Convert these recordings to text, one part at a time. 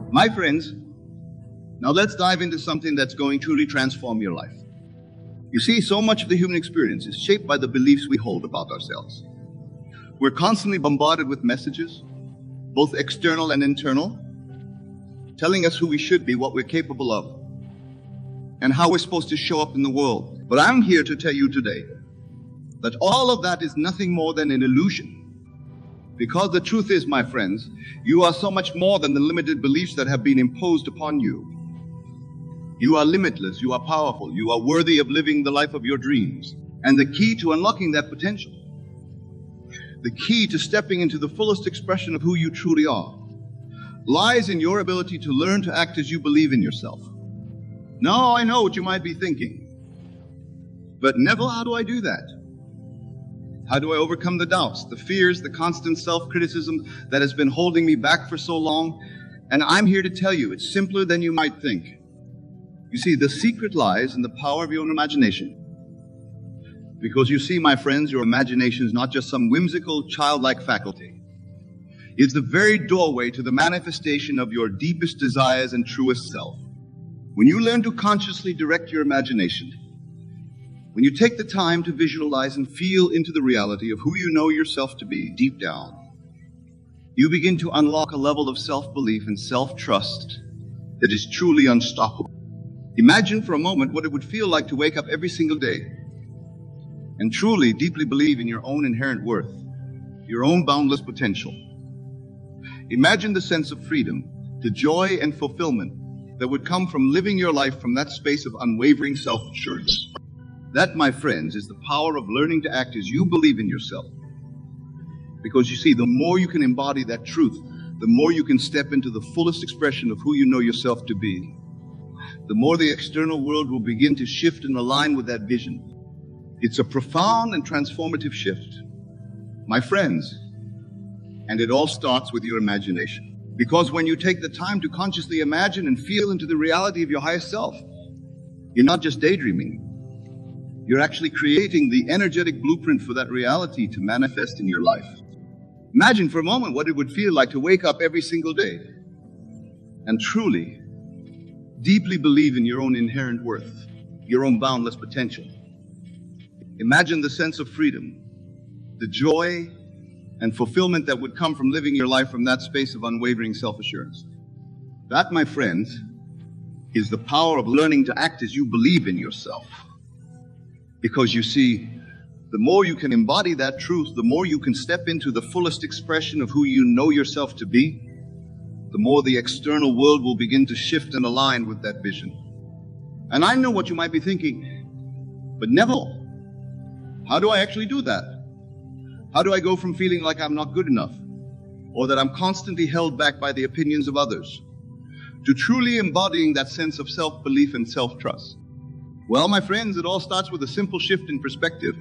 My friends, now let's dive into something that's going to truly transform your life. You see, so much of the human experience is shaped by the beliefs we hold about ourselves. We're constantly bombarded with messages, both external and internal, telling us who we should be, what we're capable of, and how we're supposed to show up in the world. But I'm here to tell you today that all of that is nothing more than an illusion. Because the truth is, my friends, you are so much more than the limited beliefs that have been imposed upon you. You are limitless, you are powerful, you are worthy of living the life of your dreams. And the key to unlocking that potential, the key to stepping into the fullest expression of who you truly are, lies in your ability to learn to act as you believe in yourself. Now, I know what you might be thinking, but Neville, how do I do that? How do I overcome the doubts, the fears, the constant self-criticism that has been holding me back for so long? And I'm here to tell you, it's simpler than you might think. You see, the secret lies in the power of your own imagination. Because you see, my friends, your imagination is not just some whimsical, childlike faculty. It's the very doorway to the manifestation of your deepest desires and truest self. When you learn to consciously direct your imagination, when you take the time to visualize and feel into the reality of who you know yourself to be deep down, you begin to unlock a level of self-belief and self-trust that is truly unstoppable. Imagine for a moment what it would feel like to wake up every single day and truly, deeply believe in your own inherent worth, your own boundless potential. Imagine the sense of freedom, the joy and fulfillment that would come from living your life from that space of unwavering self-assurance. That, my friends, is the power of learning to act as you believe in yourself. Because you see, the more you can embody that truth, the more you can step into the fullest expression of who you know yourself to be. The more the external world will begin to shift and align with that vision. It's a profound and transformative shift, my friends, and it all starts with your imagination. Because when you take the time to consciously imagine and feel into the reality of your highest self, you're not just daydreaming. You're actually creating the energetic blueprint for that reality to manifest in your life. Imagine for a moment what it would feel like to wake up every single day and truly, deeply believe in your own inherent worth, your own boundless potential. Imagine the sense of freedom, the joy and fulfillment that would come from living your life from that space of unwavering self-assurance. That, my friends, is the power of learning to act as you believe in yourself. Because you see, the more you can embody that truth, the more you can step into the fullest expression of who you know yourself to be, the more the external world will begin to shift and align with that vision. And I know what you might be thinking, but Neville, how do I actually do that? How do I go from feeling like I'm not good enough, or that I'm constantly held back by the opinions of others, to truly embodying that sense of self-belief and self-trust? Well, my friends, it all starts with a simple shift in perspective.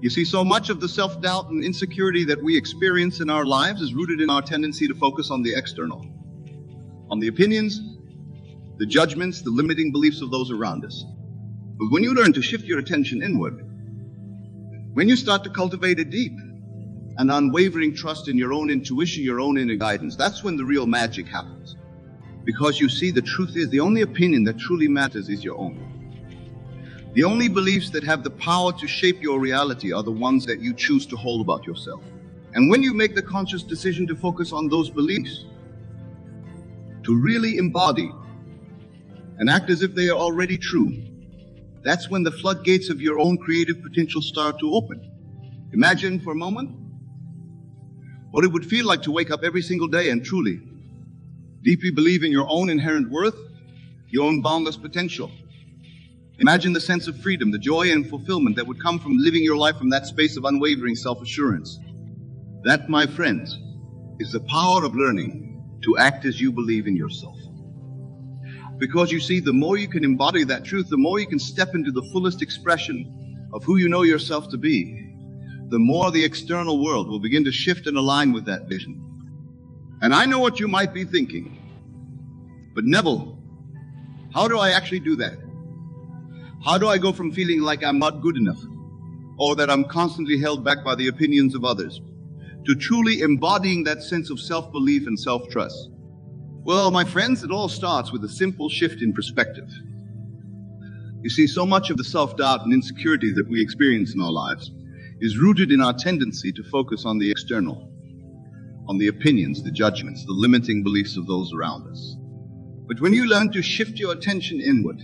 You see, so much of the self-doubt and insecurity that we experience in our lives is rooted in our tendency to focus on the external, on the opinions, the judgments, the limiting beliefs of those around us. But when you learn to shift your attention inward, when you start to cultivate a deep and unwavering trust in your own intuition, your own inner guidance, that's when the real magic happens. Because you see, the truth is, the only opinion that truly matters is your own. The only beliefs that have the power to shape your reality are the ones that you choose to hold about yourself. And when you make the conscious decision to focus on those beliefs, to really embody and act as if they are already true, that's when the floodgates of your own creative potential start to open. Imagine for a moment what it would feel like to wake up every single day and truly, deeply believe in your own inherent worth, your own boundless potential. Imagine the sense of freedom, the joy and fulfillment that would come from living your life from that space of unwavering self-assurance. That, my friends, is the power of learning to act as you believe in yourself. Because you see, the more you can embody that truth, the more you can step into the fullest expression of who you know yourself to be, the more the external world will begin to shift and align with that vision. And I know what you might be thinking, but Neville, how do I actually do that? How do I go from feeling like I'm not good enough, or that I'm constantly held back by the opinions of others, to truly embodying that sense of self-belief and self-trust? Well, my friends, it all starts with a simple shift in perspective. You see, so much of the self-doubt and insecurity that we experience in our lives is rooted in our tendency to focus on the external, on the opinions, the judgments, the limiting beliefs of those around us. But when you learn to shift your attention inward,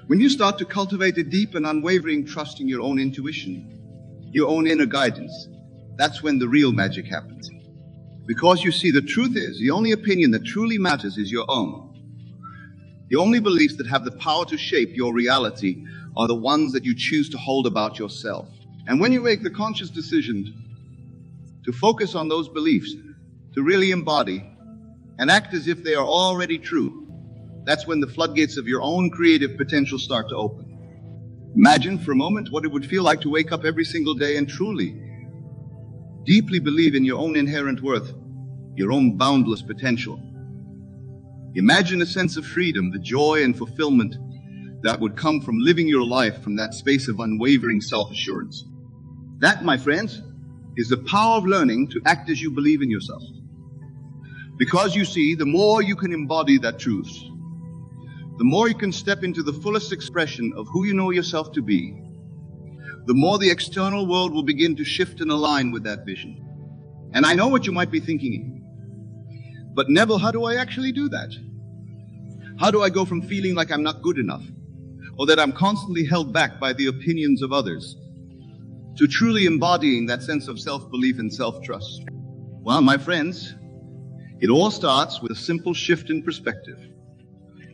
when you start to cultivate a deep and unwavering trust in your own intuition, your own inner guidance, that's when the real magic happens. Because you see, the truth is, the only opinion that truly matters is your own. The only beliefs that have the power to shape your reality are the ones that you choose to hold about yourself. And when you make the conscious decision to focus on those beliefs, to really embody and act as if they are already true, that's when the floodgates of your own creative potential start to open. Imagine for a moment what it would feel like to wake up every single day and truly, deeply believe in your own inherent worth, your own boundless potential. Imagine a sense of freedom, the joy and fulfillment that would come from living your life from that space of unwavering self-assurance. That, my friends, is the power of learning to act as you believe in yourself. Because you see, the more you can embody that truth, the more you can step into the fullest expression of who you know yourself to be, the more the external world will begin to shift and align with that vision. And I know what you might be thinking, but Neville, how do I actually do that? How do I go from feeling like I'm not good enough, or that I'm constantly held back by the opinions of others, to truly embodying that sense of self-belief and self-trust? Well, my friends, it all starts with a simple shift in perspective.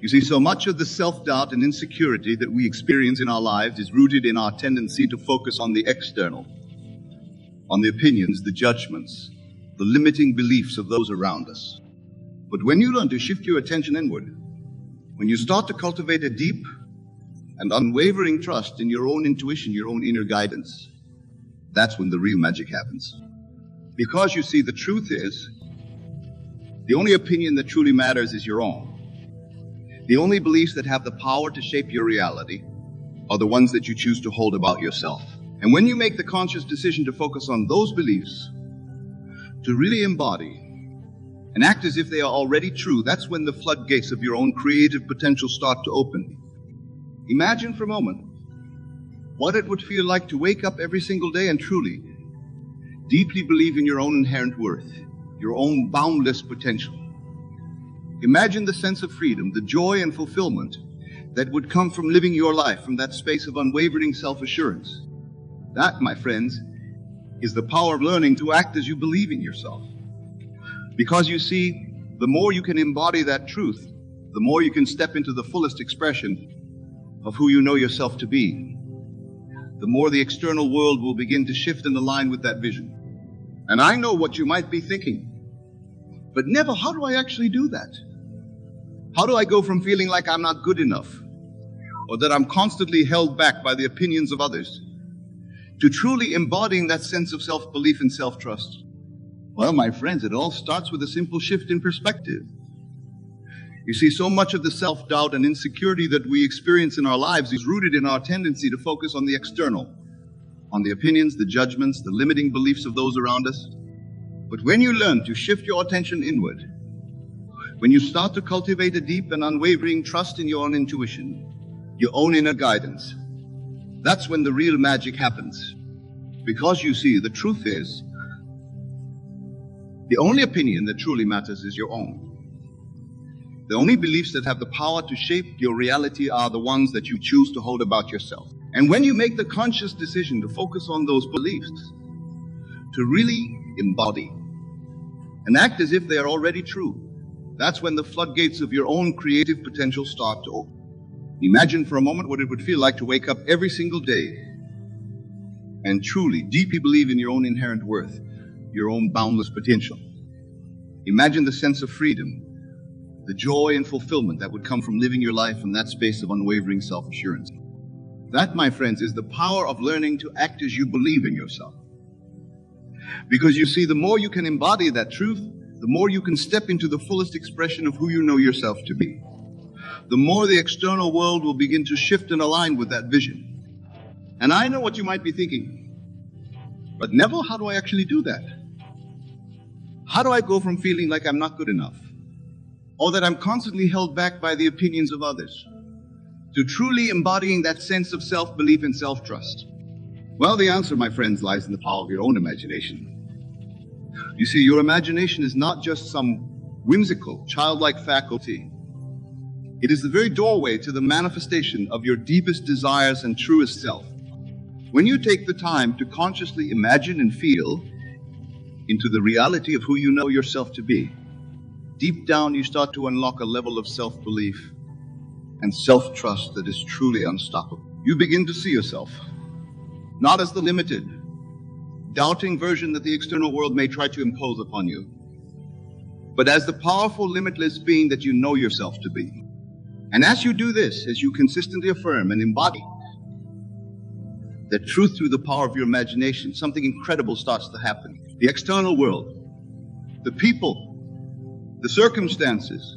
You see, so much of the self-doubt and insecurity that we experience in our lives is rooted in our tendency to focus on the external, on the opinions, the judgments, the limiting beliefs of those around us. But when you learn to shift your attention inward, when you start to cultivate a deep and unwavering trust in your own intuition, your own inner guidance, that's when the real magic happens. Because you see, the truth is, the only opinion that truly matters is your own. The only beliefs that have the power to shape your reality are the ones that you choose to hold about yourself. And when you make the conscious decision to focus on those beliefs, to really embody and act as if they are already true, that's when the floodgates of your own creative potential start to open. Imagine for a moment what it would feel like to wake up every single day and truly, deeply believe in your own inherent worth, your own boundless potential. Imagine the sense of freedom, the joy and fulfillment that would come from living your life from that space of unwavering self-assurance. That, my friends, is the power of learning to act as you believe in yourself. Because you see, the more you can embody that truth, the more you can step into the fullest expression of who you know yourself to be. The more the external world will begin to shift and align with that vision. And I know what you might be thinking, but Neville, how do I actually do that? How do I go from feeling like I'm not good enough, or that I'm constantly held back by the opinions of others, to truly embodying that sense of self-belief and self-trust? Well, my friends, it all starts with a simple shift in perspective. You see, so much of the self-doubt and insecurity that we experience in our lives is rooted in our tendency to focus on the external, on the opinions, the judgments, the limiting beliefs of those around us. But when you learn to shift your attention inward, when you start to cultivate a deep and unwavering trust in your own intuition, your own inner guidance, that's when the real magic happens. Because you see, the truth is, the only opinion that truly matters is your own. The only beliefs that have the power to shape your reality are the ones that you choose to hold about yourself. And when you make the conscious decision to focus on those beliefs, to really embody and act as if they are already true, that's when the floodgates of your own creative potential start to open. Imagine for a moment what it would feel like to wake up every single day and truly, deeply believe in your own inherent worth, your own boundless potential. Imagine the sense of freedom, the joy and fulfillment that would come from living your life from that space of unwavering self-assurance. That, my friends, is the power of learning to act as you believe in yourself. Because you see, the more you can embody that truth, the more you can step into the fullest expression of who you know yourself to be. The more the external world will begin to shift and align with that vision. And I know what you might be thinking, but Neville, how do I actually do that? How do I go from feeling like I'm not good enough, or that I'm constantly held back by the opinions of others, to truly embodying that sense of self-belief and self-trust? Well, the answer, my friends, lies in the power of your own imagination. You see, your imagination is not just some whimsical, childlike faculty. It is the very doorway to the manifestation of your deepest desires and truest self. When you take the time to consciously imagine and feel into the reality of who you know yourself to be, deep down you start to unlock a level of self-belief and self-trust that is truly unstoppable. You begin to see yourself not as the limited, doubting version that the external world may try to impose upon you, but as the powerful, limitless being that you know yourself to be. And as you do this, as you consistently affirm and embody the truth through the power of your imagination, something incredible starts to happen. The external world, the people, the circumstances,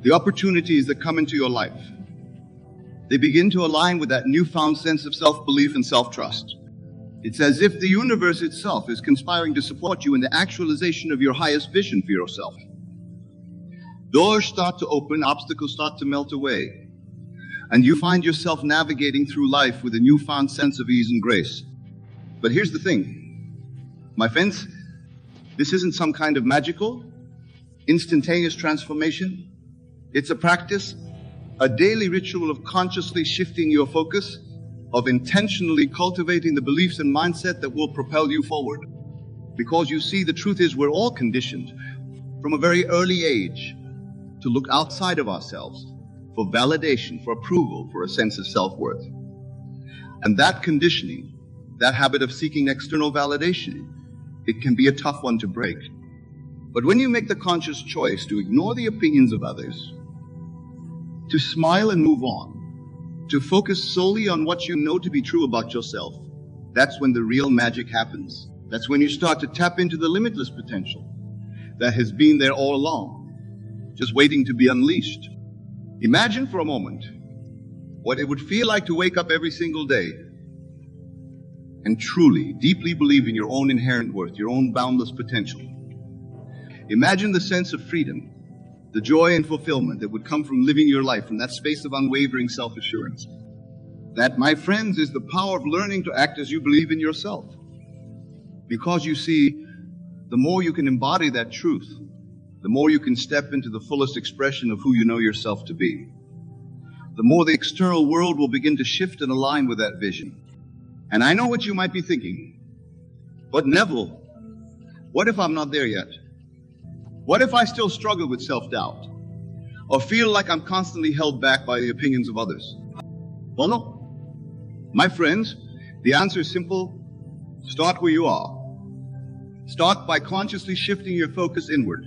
the opportunities that come into your life, they begin to align with that newfound sense of self-belief and self-trust. It's as if the universe itself is conspiring to support you in the actualization of your highest vision for yourself. Doors start to open, obstacles start to melt away, and you find yourself navigating through life with a newfound sense of ease and grace. But here's the thing, my friends, this isn't some kind of magical, instantaneous transformation. It's a practice, a daily ritual of consciously shifting your focus, of intentionally cultivating the beliefs and mindset that will propel you forward. Because you see, the truth is we're all conditioned from a very early age to look outside of ourselves for validation, for approval, for a sense of self-worth. And that conditioning, that habit of seeking external validation, it can be a tough one to break. But when you make the conscious choice to ignore the opinions of others, to smile and move on, to focus solely on what you know to be true about yourself, that's when the real magic happens. That's when you start to tap into the limitless potential that has been there all along, just waiting to be unleashed. Imagine for a moment what it would feel like to wake up every single day and truly, deeply believe in your own inherent worth, your own boundless potential. Imagine the sense of freedom, the joy and fulfillment that would come from living your life from that space of unwavering self-assurance. That, my friends, is the power of learning to act as you believe in yourself. Because you see, the more you can embody that truth, the more you can step into the fullest expression of who you know yourself to be. The more the external world will begin to shift and align with that vision. And I know what you might be thinking, but Neville, what if I'm not there yet? What if I still struggle with self-doubt or feel like I'm constantly held back by the opinions of others? Well, no. My friends, the answer is simple. Start where you are. Start by consciously shifting your focus inward,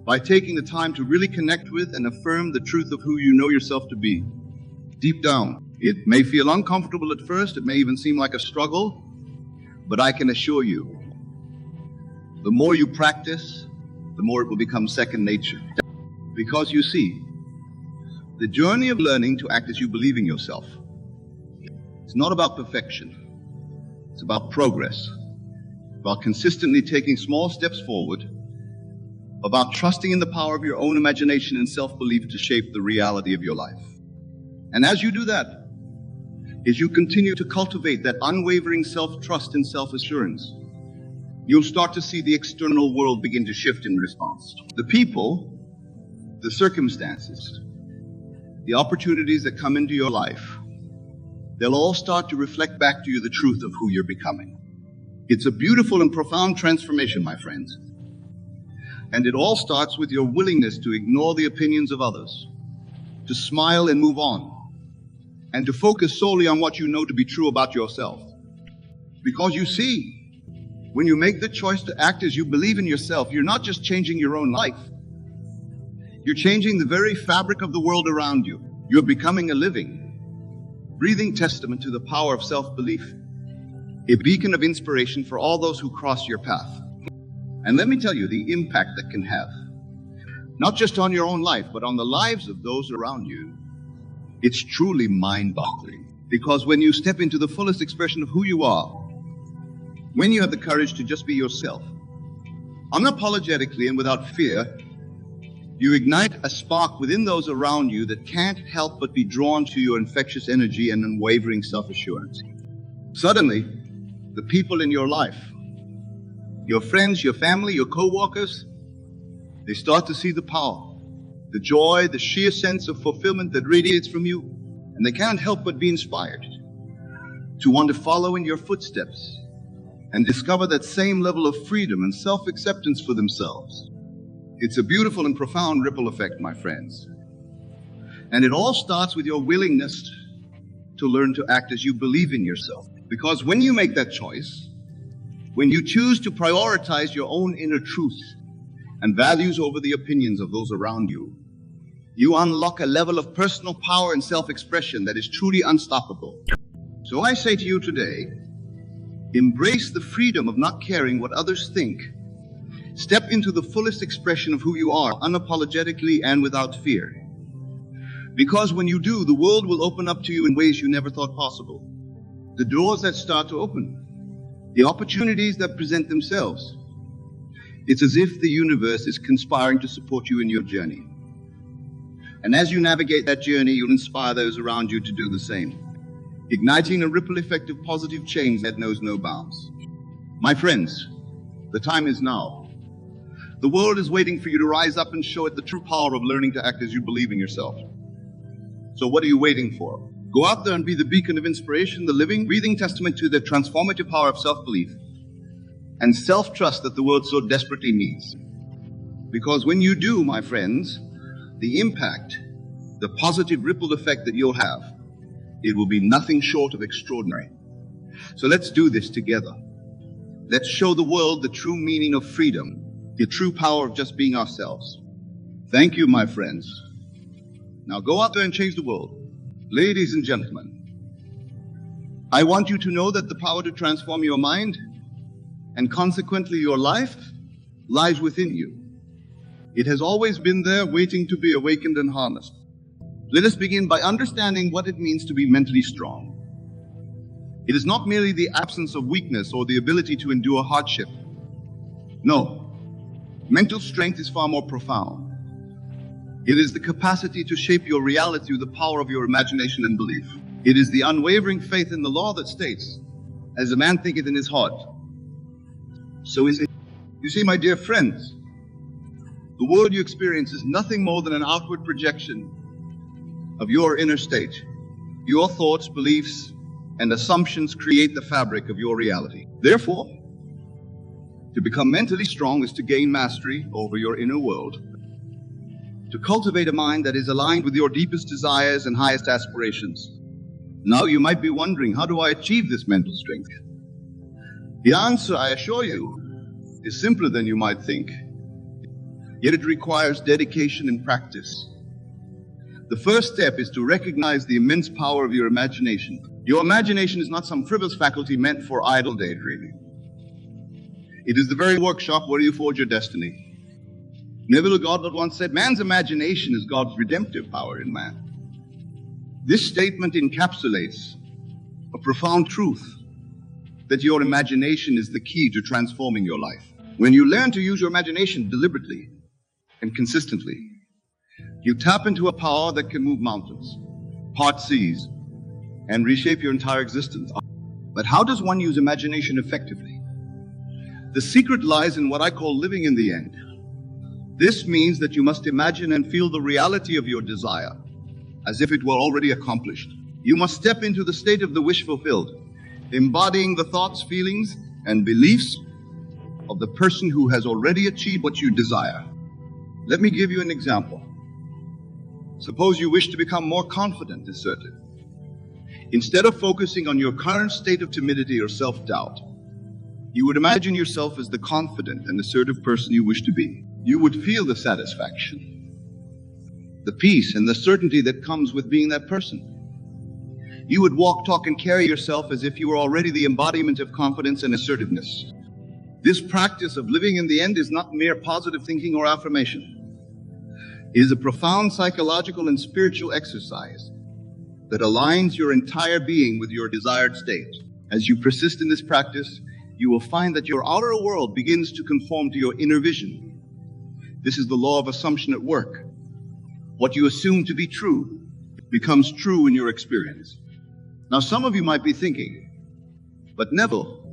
by taking the time to really connect with and affirm the truth of who you know yourself to be. Deep down, it may feel uncomfortable at first, it may even seem like a struggle, but I can assure you, the more you practice, the more it will become second nature. Because you see, the journey of learning to act as you believe in yourself, it's not about perfection. It's about progress, about consistently taking small steps forward, about trusting in the power of your own imagination and self-belief to shape the reality of your life. And as you do that, as you continue to cultivate that unwavering self-trust and self-assurance, you'll start to see the external world begin to shift in response. The people, the circumstances, the opportunities that come into your life, they'll all start to reflect back to you the truth of who you're becoming. It's a beautiful and profound transformation, my friends. And it all starts with your willingness to ignore the opinions of others, to smile and move on, and to focus solely on what you know to be true about yourself. Because you see, when you make the choice to act as you believe in yourself, you're not just changing your own life. You're changing the very fabric of the world around you. You're becoming a living, breathing testament to the power of self-belief, a beacon of inspiration for all those who cross your path. And let me tell you the impact that can have, not just on your own life, but on the lives of those around you. It's truly mind-boggling. Because when you step into the fullest expression of who you are, when you have the courage to just be yourself, unapologetically and without fear, You ignite a spark within those around you that can't help but be drawn to your infectious energy and unwavering self-assurance. Suddenly, the people in your life, your friends, your family, your co-workers, they start to see the power, the joy, the sheer sense of fulfillment that radiates from you, and they can't help but be inspired to want to follow in your footsteps and discover that same level of freedom and self-acceptance for themselves. It's a beautiful and profound ripple effect, my friends. And it all starts with your willingness to learn to act as you believe in yourself. Because when you make that choice, when you choose to prioritize your own inner truth and values over the opinions of those around you, you unlock a level of personal power and self-expression that is truly unstoppable. So I say to you today, embrace the freedom of not caring what others think. Step into the fullest expression of who you are, unapologetically and without fear. Because when you do, the world will open up to you in ways you never thought possible. The doors that start to open, the opportunities that present themselves. It's as if the universe is conspiring to support you in your journey. And as you navigate that journey, you'll inspire those around you to do the same, igniting a ripple effect of positive change that knows no bounds. My friends, the time is now. The world is waiting for you to rise up and show it the true power of learning to act as you believe in yourself. So what are you waiting for? Go out there and be the beacon of inspiration, the living, breathing testament to the transformative power of self-belief and self-trust that the world so desperately needs. Because when you do, my friends, the impact, the positive ripple effect that you'll have, it will be nothing short of extraordinary. So let's do this together. Let's show the world the true meaning of freedom, the true power of just being ourselves. Thank you, my friends. Now go out there and change the world. Ladies and gentlemen, I want you to know that the power to transform your mind and consequently your life lies within you. It has always been there, waiting to be awakened and harnessed. Let us begin by understanding what it means to be mentally strong. It is not merely the absence of weakness or the ability to endure hardship. No, mental strength is far more profound. It is the capacity to shape your reality through the power of your imagination and belief. It is the unwavering faith in the law that states, as a man thinketh in his heart, so is it. You see, my dear friends, the world you experience is nothing more than an outward projection of your inner state. Your thoughts, beliefs, and assumptions create the fabric of your reality. Therefore, to become mentally strong is to gain mastery over your inner world, to cultivate a mind that is aligned with your deepest desires and highest aspirations. Now you might be wondering, how do I achieve this mental strength? The answer, I assure you, is simpler than you might think. Yet it requires dedication and practice. The first step is to recognize the immense power of your imagination. Your imagination is not some frivolous faculty meant for idle daydreaming. It is the very workshop where you forge your destiny. Neville Goddard once said, man's imagination is God's redemptive power in man. This statement encapsulates a profound truth that your imagination is the key to transforming your life. When you learn to use your imagination deliberately and consistently, you tap into a power that can move mountains, part seas, and reshape your entire existence. But how does one use imagination effectively? The secret lies in what I call living in the end. This means that you must imagine and feel the reality of your desire as if it were already accomplished. You must step into the state of the wish fulfilled, embodying the thoughts, feelings, and beliefs of the person who has already achieved what you desire. Let me give you an example. Suppose you wish to become more confident, assertive. Instead of focusing on your current state of timidity or self-doubt, you would imagine yourself as the confident and assertive person you wish to be. You would feel the satisfaction, the peace, and the certainty that comes with being that person. You would walk, talk, and carry yourself as if you were already the embodiment of confidence and assertiveness. This practice of living in the end is not mere positive thinking or affirmation. It is a profound psychological and spiritual exercise that aligns your entire being with your desired state. As you persist in this practice, you will find that your outer world begins to conform to your inner vision. This is the law of assumption at work. What you assume to be true becomes true in your experience. Now, some of you might be thinking, but Neville,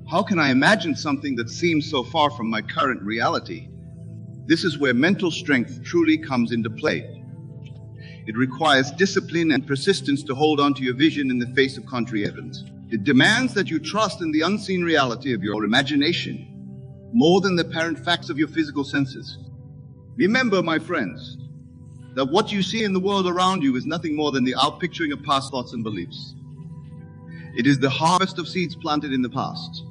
how can I imagine something that seems so far from my current reality? This is where mental strength truly comes into play. It requires discipline and persistence to hold on to your vision in the face of contrary evidence. It demands that you trust in the unseen reality of your imagination more than the apparent facts of your physical senses. Remember, my friends, that what you see in the world around you is nothing more than the outpicturing of past thoughts and beliefs. It is the harvest of seeds planted in the past.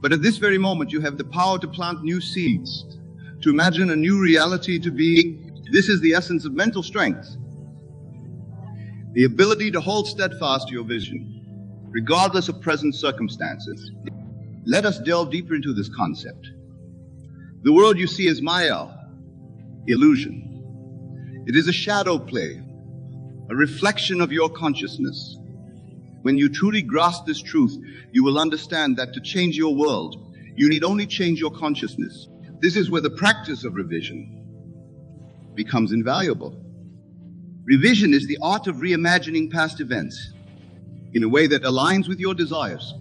But at this very moment, you have the power to plant new seeds, to imagine a new reality to be. This is the essence of mental strength. The ability to hold steadfast to your vision, regardless of present circumstances. Let us delve deeper into this concept. The world you see is Maya, illusion. It is a shadow play, a reflection of your consciousness. When you truly grasp this truth, you will understand that to change your world, you need only change your consciousness. This is where the practice of revision becomes invaluable. Revision is the art of reimagining past events in a way that aligns with your desires.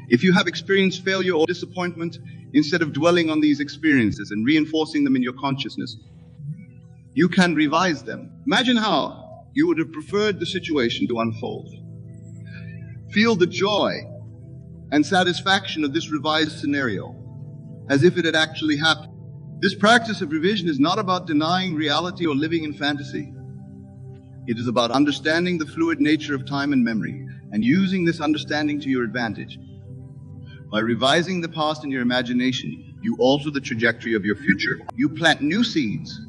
If you have experienced failure or disappointment, instead of dwelling on these experiences and reinforcing them in your consciousness, you can revise them. Imagine how you would have preferred the situation to unfold. Feel the joy and satisfaction of this revised scenario as if it had actually happened. This practice of revision is not about denying reality or living in fantasy. It is about understanding the fluid nature of time and memory and using this understanding to your advantage. By revising the past in your imagination, you alter the trajectory of your future. You plant new seeds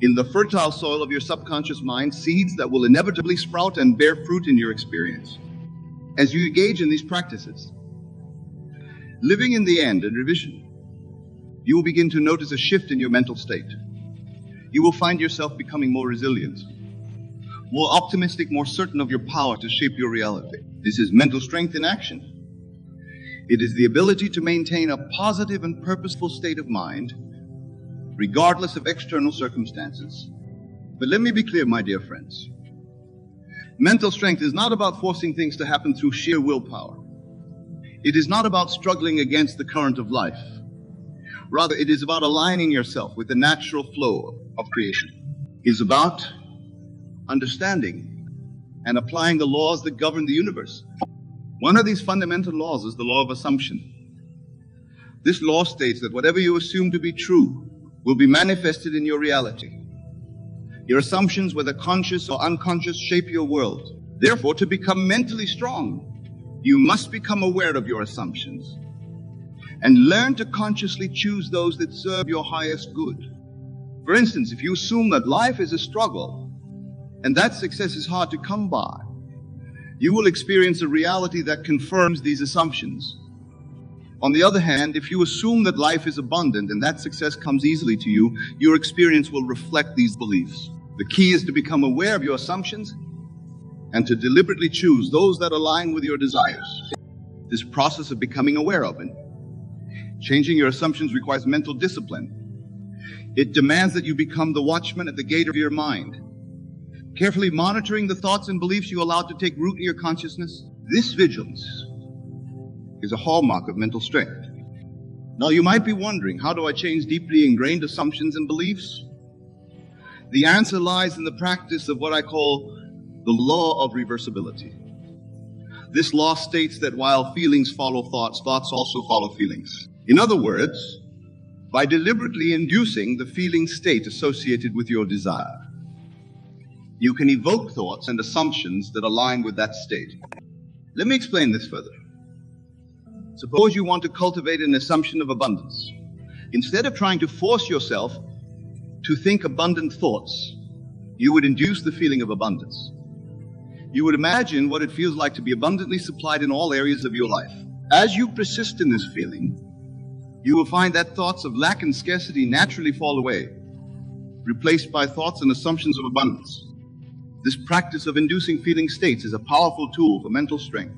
in the fertile soil of your subconscious mind, seeds that will inevitably sprout and bear fruit in your experience. As you engage in these practices, living in the end and revision, you will begin to notice a shift in your mental state. You will find yourself becoming more resilient, more optimistic, more certain of your power to shape your reality. This is mental strength in action. It is the ability to maintain a positive and purposeful state of mind, regardless of external circumstances. But let me be clear, my dear friends. Mental strength is not about forcing things to happen through sheer willpower. It is not about struggling against the current of life. Rather, it is about aligning yourself with the natural flow of creation. It is about understanding and applying the laws that govern the universe. One of these fundamental laws is the law of assumption. This law states that whatever you assume to be true will be manifested in your reality. Your assumptions, whether conscious or unconscious, shape your world. Therefore, to become mentally strong, you must become aware of your assumptions and learn to consciously choose those that serve your highest good. For instance, if you assume that life is a struggle and that success is hard to come by, you will experience a reality that confirms these assumptions. On the other hand, if you assume that life is abundant and that success comes easily to you, your experience will reflect these beliefs. The key is to become aware of your assumptions and to deliberately choose those that align with your desires. This process of becoming aware of and changing your assumptions requires mental discipline. It demands that you become the watchman at the gate of your mind, carefully monitoring the thoughts and beliefs you allow to take root in your consciousness. This vigilance is a hallmark of mental strength. Now, you might be wondering, how do I change deeply ingrained assumptions and beliefs? The answer lies in the practice of what I call the law of reversibility. This law states that while feelings follow thoughts, thoughts also follow feelings. In other words, by deliberately inducing the feeling state associated with your desire, you can evoke thoughts and assumptions that align with that state. Let me explain this further. Suppose you want to cultivate an assumption of abundance. Instead of trying to force yourself to think abundant thoughts, you would induce the feeling of abundance. You would imagine what it feels like to be abundantly supplied in all areas of your life. As you persist in this feeling, you will find that thoughts of lack and scarcity naturally fall away, replaced by thoughts and assumptions of abundance. This practice of inducing feeling states is a powerful tool for mental strength.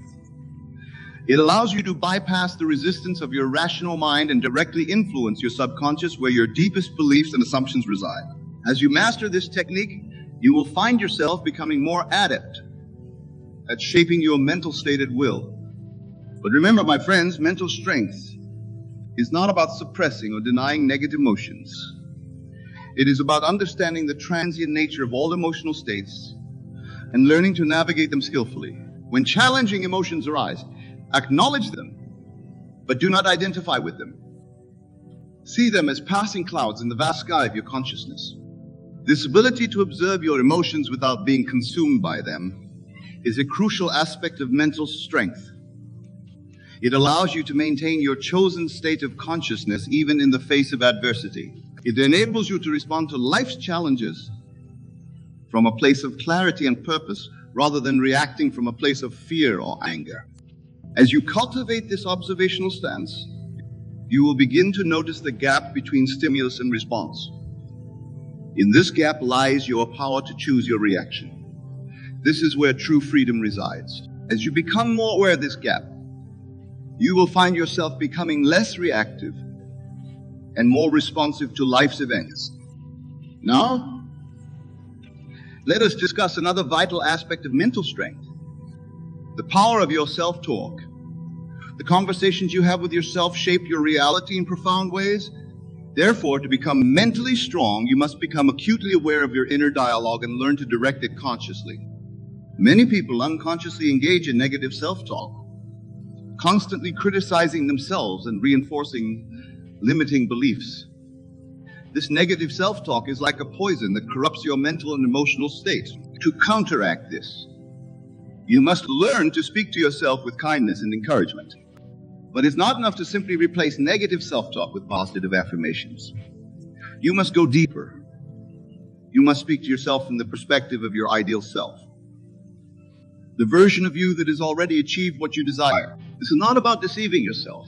It allows you to bypass the resistance of your rational mind and directly influence your subconscious, where your deepest beliefs and assumptions reside. As you master this technique, you will find yourself becoming more adept at shaping your mental state at will. But remember, my friends, mental strength is not about suppressing or denying negative emotions. It is about understanding the transient nature of all emotional states and learning to navigate them skillfully. When challenging emotions arise, acknowledge them, but do not identify with them. See them as passing clouds in the vast sky of your consciousness. This ability to observe your emotions without being consumed by them is a crucial aspect of mental strength. It allows you to maintain your chosen state of consciousness even in the face of adversity. It enables you to respond to life's challenges from a place of clarity and purpose rather than reacting from a place of fear or anger. As you cultivate this observational stance, you will begin to notice the gap between stimulus and response. In this gap lies your power to choose your reaction. This is where true freedom resides. As you become more aware of this gap, you will find yourself becoming less reactive and more responsive to life's events. Now, let us discuss another vital aspect of mental strength: the power of your self-talk. The conversations you have with yourself shape your reality in profound ways. Therefore, to become mentally strong, you must become acutely aware of your inner dialogue and learn to direct it consciously. Many people unconsciously engage in negative self-talk, constantly criticizing themselves and reinforcing limiting beliefs. This negative self-talk is like a poison that corrupts your mental and emotional state. To counteract this, you must learn to speak to yourself with kindness and encouragement. But it's not enough to simply replace negative self-talk with positive affirmations. You must go deeper. You must speak to yourself from the perspective of your ideal self, the version of you that has already achieved what you desire. This is not about deceiving yourself,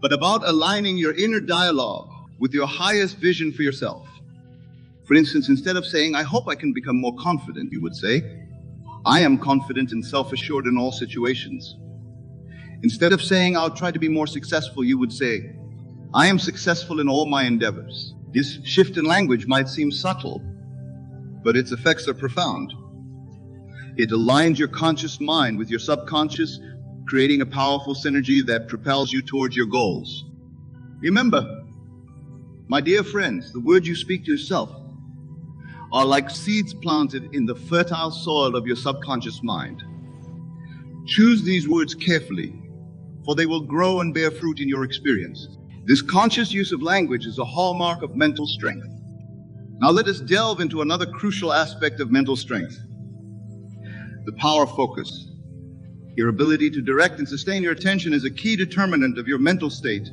but about aligning your inner dialogue with your highest vision for yourself. For instance, instead of saying, "I hope I can become more confident," you would say, "I am confident and self-assured in all situations." Instead of saying, "I'll try to be more successful," you would say, "I am successful in all my endeavors." This shift in language might seem subtle, but its effects are profound. It aligns your conscious mind with your subconscious, creating a powerful synergy that propels you towards your goals. Remember, my dear friends, the words you speak to yourself are like seeds planted in the fertile soil of your subconscious mind. Choose these words carefully, for they will grow and bear fruit in your experience. This conscious use of language is a hallmark of mental strength. Now let us delve into another crucial aspect of mental strength: the power of focus. Your ability to direct and sustain your attention is a key determinant of your mental state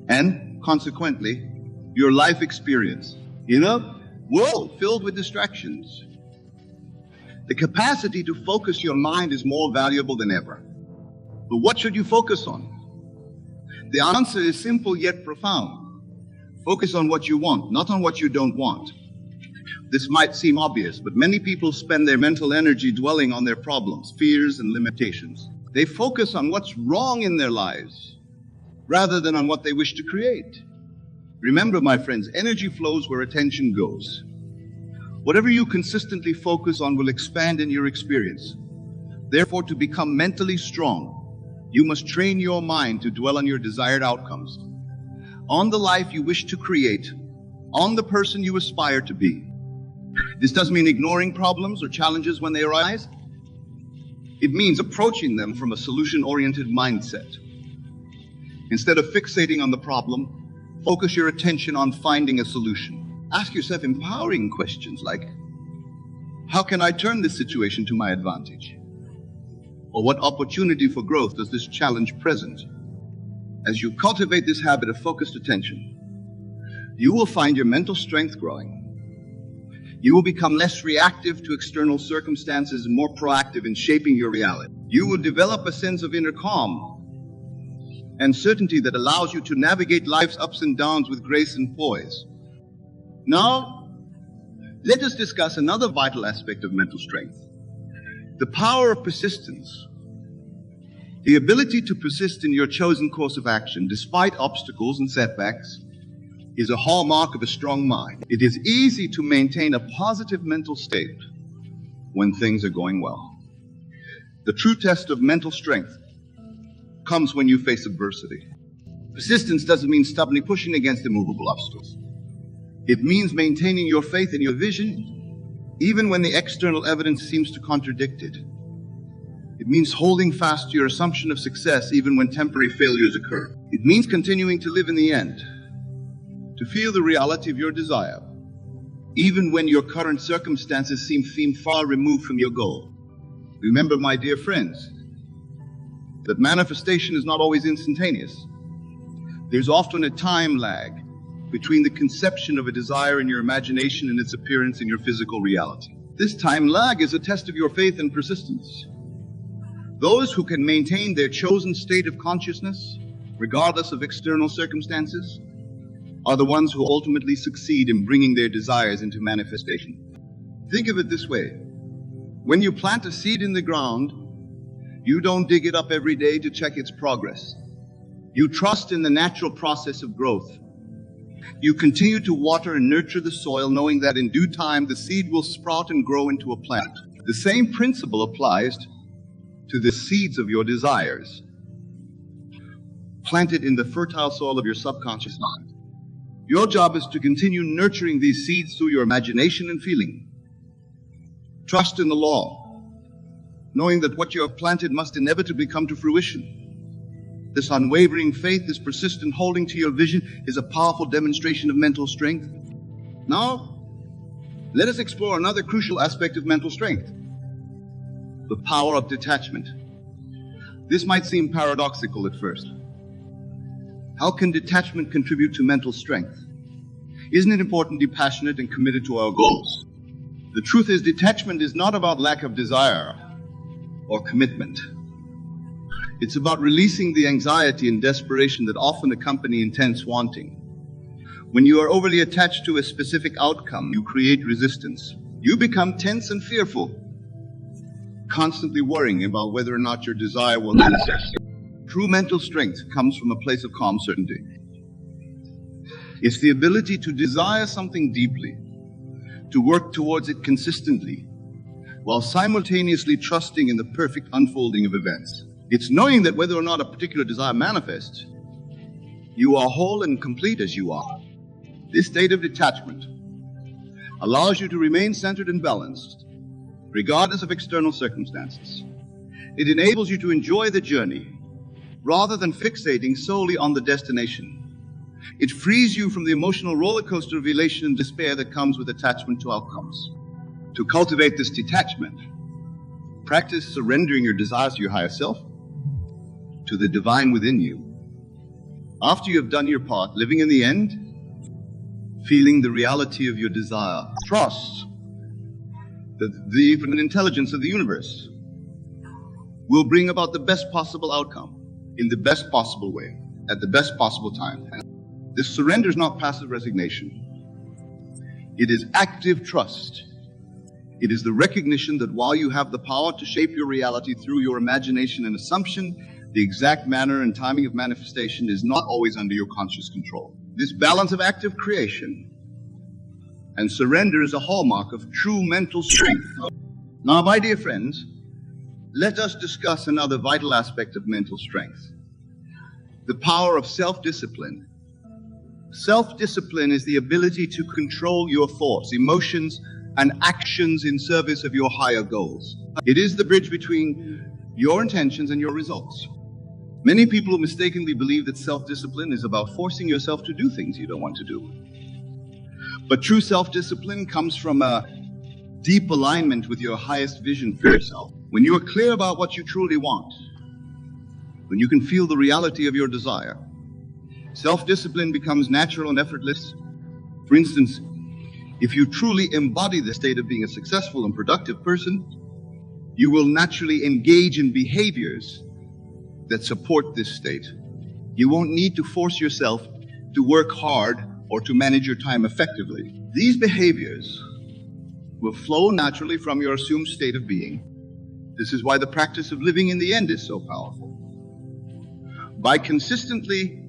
and, consequently, your life experience. In a world filled with distractions, the capacity to focus your mind is more valuable than ever. But what should you focus on? The answer is simple yet profound. Focus on what you want, not on what you don't want. This might seem obvious, but many people spend their mental energy dwelling on their problems, fears, and limitations. They focus on what's wrong in their lives rather than on what they wish to create. Remember, my friends, energy flows where attention goes. Whatever you consistently focus on will expand in your experience. Therefore, to become mentally strong, you must train your mind to dwell on your desired outcomes, on the life you wish to create, on the person you aspire to be. This doesn't mean ignoring problems or challenges when they arise. It means approaching them from a solution-oriented mindset. Instead of fixating on the problem, focus your attention on finding a solution. Ask yourself empowering questions like, how can I turn this situation to my advantage? Or what opportunity for growth does this challenge present? As you cultivate this habit of focused attention, you will find your mental strength growing. You will become less reactive to external circumstances and more proactive in shaping your reality. You will develop a sense of inner calm and certainty that allows you to navigate life's ups and downs with grace and poise. Now, let us discuss another vital aspect of mental strength: the power of persistence. The ability to persist in your chosen course of action despite obstacles and setbacks is a hallmark of a strong mind. It is easy to maintain a positive mental state when things are going well. The true test of mental strength comes when you face adversity. Persistence doesn't mean stubbornly pushing against immovable obstacles. It means maintaining your faith in your vision, even when the external evidence seems to contradict it. It means holding fast to your assumption of success even when temporary failures occur. It means continuing to live in the end, to feel the reality of your desire, even when your current circumstances seem far removed from your goal. Remember, my dear friends, that manifestation is not always instantaneous. There's often a time lag between the conception of a desire in your imagination and its appearance in your physical reality. This time lag is a test of your faith and persistence. Those who can maintain their chosen state of consciousness, regardless of external circumstances, are the ones who ultimately succeed in bringing their desires into manifestation. Think of it this way. When you plant a seed in the ground, you don't dig it up every day to check its progress. You trust in the natural process of growth. You continue to water and nurture the soil, knowing that in due time the seed will sprout and grow into a plant. The same principle applies to the seeds of your desires, planted in the fertile soil of your subconscious mind. Your job is to continue nurturing these seeds through your imagination and feeling. Trust in the law, knowing that what you have planted must inevitably come to fruition. This unwavering faith, this persistent holding to your vision, is a powerful demonstration of mental strength. Now, let us explore another crucial aspect of mental strength: the power of detachment. This might seem paradoxical at first. How can detachment contribute to mental strength? Isn't it important to be passionate and committed to our goals? The truth is, detachment is not about lack of desire or commitment. It's about releasing the anxiety and desperation that often accompany intense wanting. When you are overly attached to a specific outcome, you create resistance. You become tense and fearful, constantly worrying about whether or not your desire will manifest. True mental strength comes from a place of calm certainty. It's the ability to desire something deeply, to work towards it consistently, while simultaneously trusting in the perfect unfolding of events. It's knowing that whether or not a particular desire manifests, you are whole and complete as you are. This state of detachment allows you to remain centered and balanced, regardless of external circumstances. It enables you to enjoy the journey rather than fixating solely on the destination. It frees you from the emotional roller coaster of elation and despair that comes with attachment to outcomes. To cultivate this detachment, practice surrendering your desires to your higher self, to the divine within you. After you have done your part, living in the end, feeling the reality of your desire, trust that the infinite intelligence of the universe will bring about the best possible outcome in the best possible way, at the best possible time. This surrender is not passive resignation. It is active trust. It is the recognition that while you have the power to shape your reality through your imagination and assumption, the exact manner and timing of manifestation is not always under your conscious control. This balance of active creation and surrender is a hallmark of true mental strength. Now, my dear friends, let us discuss another vital aspect of mental strength: the power of self-discipline. Self-discipline is the ability to control your thoughts, emotions, and actions in service of your higher goals. It is the bridge between your intentions and your results. Many people mistakenly believe that self-discipline is about forcing yourself to do things you don't want to do. But true self-discipline comes from a deep alignment with your highest vision for yourself. When you are clear about what you truly want, when you can feel the reality of your desire, self-discipline becomes natural and effortless. For instance, if you truly embody the state of being a successful and productive person, you will naturally engage in behaviors that support this state. You won't need to force yourself to work hard or to manage your time effectively. These behaviors will flow naturally from your assumed state of being. This is why the practice of living in the end is so powerful. By consistently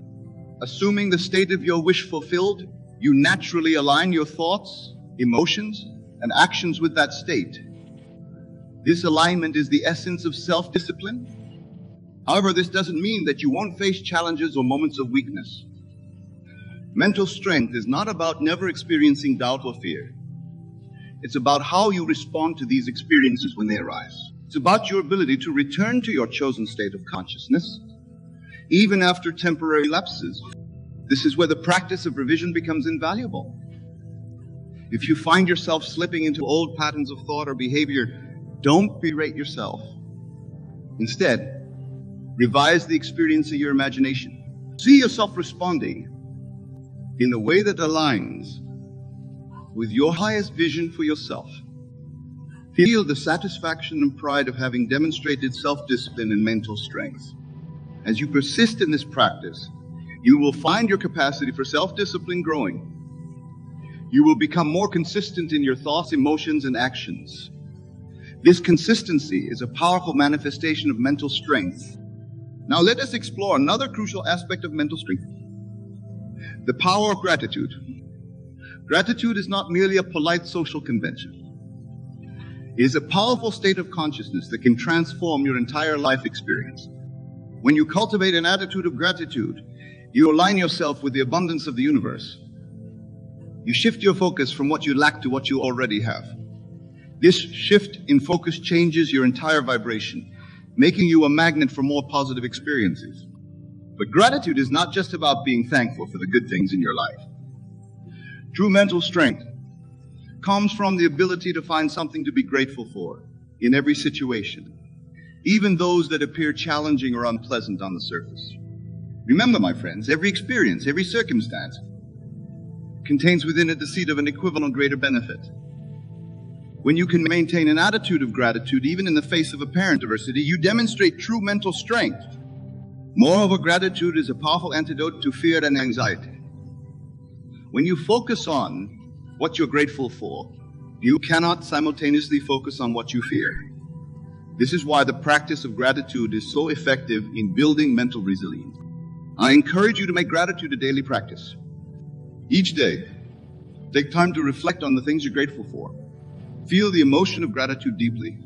assuming the state of your wish fulfilled, you naturally align your thoughts, emotions, and actions with that state. This alignment is the essence of self-discipline. However, this doesn't mean that you won't face challenges or moments of weakness. Mental strength is not about never experiencing doubt or fear. It's about how you respond to these experiences when they arise. It's about your ability to return to your chosen state of consciousness, even after temporary lapses. This is where the practice of revision becomes invaluable. If you find yourself slipping into old patterns of thought or behavior, don't berate yourself. Instead, revise the experience of your imagination. See yourself responding in a way that aligns with your highest vision for yourself. Feel the satisfaction and pride of having demonstrated self-discipline and mental strength. As you persist in this practice, you will find your capacity for self-discipline growing. You will become more consistent in your thoughts, emotions, and actions. This consistency is a powerful manifestation of mental strength. Now let us explore another crucial aspect of mental strength: the power of gratitude. Gratitude is not merely a polite social convention. It is a powerful state of consciousness that can transform your entire life experience. When you cultivate an attitude of gratitude, you align yourself with the abundance of the universe. You shift your focus from what you lack to what you already have. This shift in focus changes your entire vibration, making you a magnet for more positive experiences. But gratitude is not just about being thankful for the good things in your life. True mental strength comes from the ability to find something to be grateful for in every situation, even those that appear challenging or unpleasant on the surface. Remember, my friends, every experience, every circumstance contains within it the seed of an equivalent greater benefit. When you can maintain an attitude of gratitude, even in the face of apparent adversity, you demonstrate true mental strength. Moreover, gratitude is a powerful antidote to fear and anxiety. When you focus on what you're grateful for, you cannot simultaneously focus on what you fear. This is why the practice of gratitude is so effective in building mental resilience. I encourage you to make gratitude a daily practice. Each day, take time to reflect on the things you're grateful for. Feel the emotion of gratitude deeply.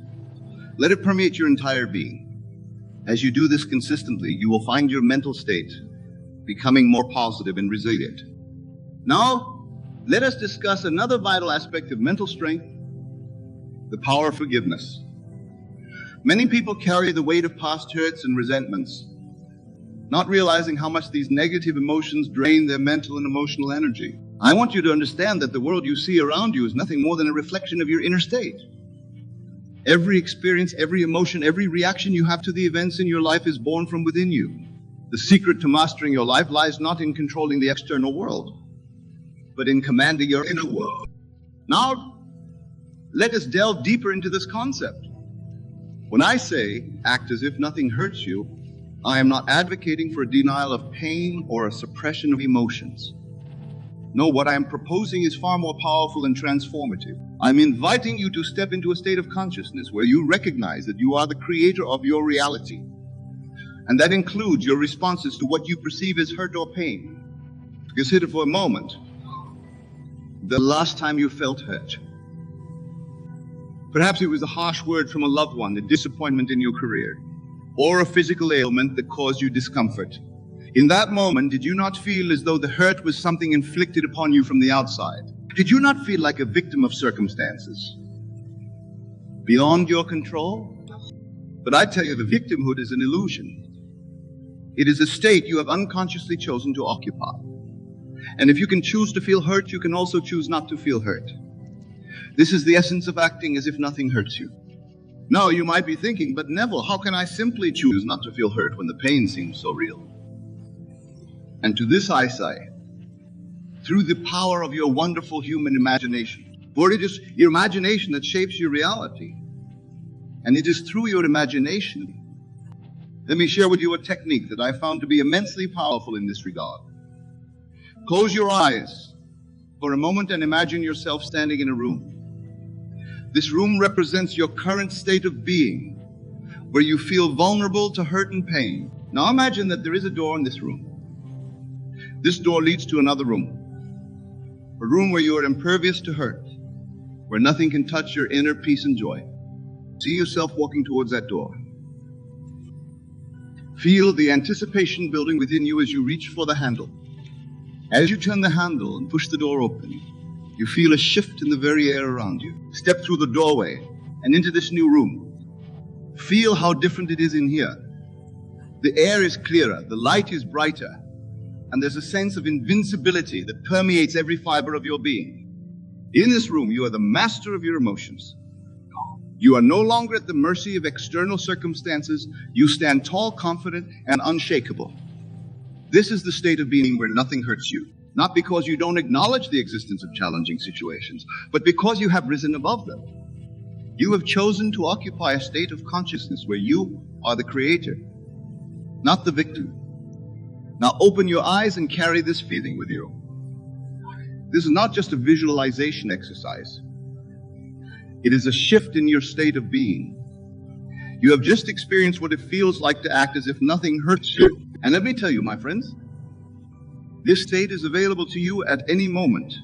Let it permeate your entire being. As you do this consistently, you will find your mental state becoming more positive and resilient. Now, let us discuss another vital aspect of mental strength: the power of forgiveness. Many people carry the weight of past hurts and resentments, not realizing how much these negative emotions drain their mental and emotional energy. I want you to understand that the world you see around you is nothing more than a reflection of your inner state. Every experience, every emotion, every reaction you have to the events in your life is born from within you. The secret to mastering your life lies not in controlling the external world, but in commanding your inner world. Now, let us delve deeper into this concept. When I say act as if nothing hurts you, I am not advocating for a denial of pain or a suppression of emotions. No, what I am proposing is far more powerful and transformative. I'm inviting you to step into a state of consciousness where you recognize that you are the creator of your reality. And that includes your responses to what you perceive as hurt or pain. Consider for a moment the last time you felt hurt. Perhaps it was a harsh word from a loved one, a disappointment in your career, or a physical ailment that caused you discomfort. In that moment, did you not feel as though the hurt was something inflicted upon you from the outside? Did you not feel like a victim of circumstances beyond your control? But I tell you, the victimhood is an illusion. It is a state you have unconsciously chosen to occupy. And if you can choose to feel hurt, you can also choose not to feel hurt. This is the essence of acting as if nothing hurts you. Now, you might be thinking, but Neville, how can I simply choose not to feel hurt when the pain seems so real? And to this I say, through the power of your wonderful human imagination. For it is your imagination that shapes your reality. And it is through your imagination. Let me share with you a technique that I found to be immensely powerful in this regard. Close your eyes for a moment and imagine yourself standing in a room. This room represents your current state of being, where you feel vulnerable to hurt and pain. Now imagine that there is a door in this room. This door leads to another room. A room where you are impervious to hurt, where nothing can touch your inner peace and joy. See yourself walking towards that door. Feel the anticipation building within you as you reach for the handle. As you turn the handle and push the door open, you feel a shift in the very air around you. Step through the doorway and into this new room. Feel how different it is in here. The air is clearer, the light is brighter, and there's a sense of invincibility that permeates every fiber of your being. In this room, you are the master of your emotions. You are no longer at the mercy of external circumstances. You stand tall, confident, and unshakable. This is the state of being where nothing hurts you, not because you don't acknowledge the existence of challenging situations, but because you have risen above them. You have chosen to occupy a state of consciousness where you are the creator, not the victim. Now open your eyes and carry this feeling with you. This is not just a visualization exercise. It is a shift in your state of being. You have just experienced what it feels like to act as if nothing hurts you. And let me tell you, my friends, this state is available to you at any moment.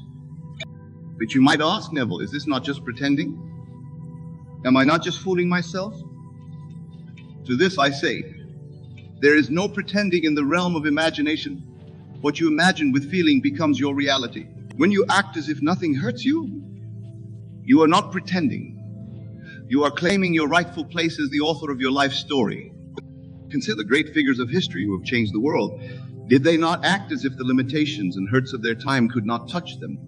But you might ask, Neville, is this not just pretending? Am I not just fooling myself? To this I say, there is no pretending in the realm of imagination. What you imagine with feeling becomes your reality. When you act as if nothing hurts you, you are not pretending. You are claiming your rightful place as the author of your life story. Consider great figures of history who have changed the world. Did they not act as if the limitations and hurts of their time could not touch them?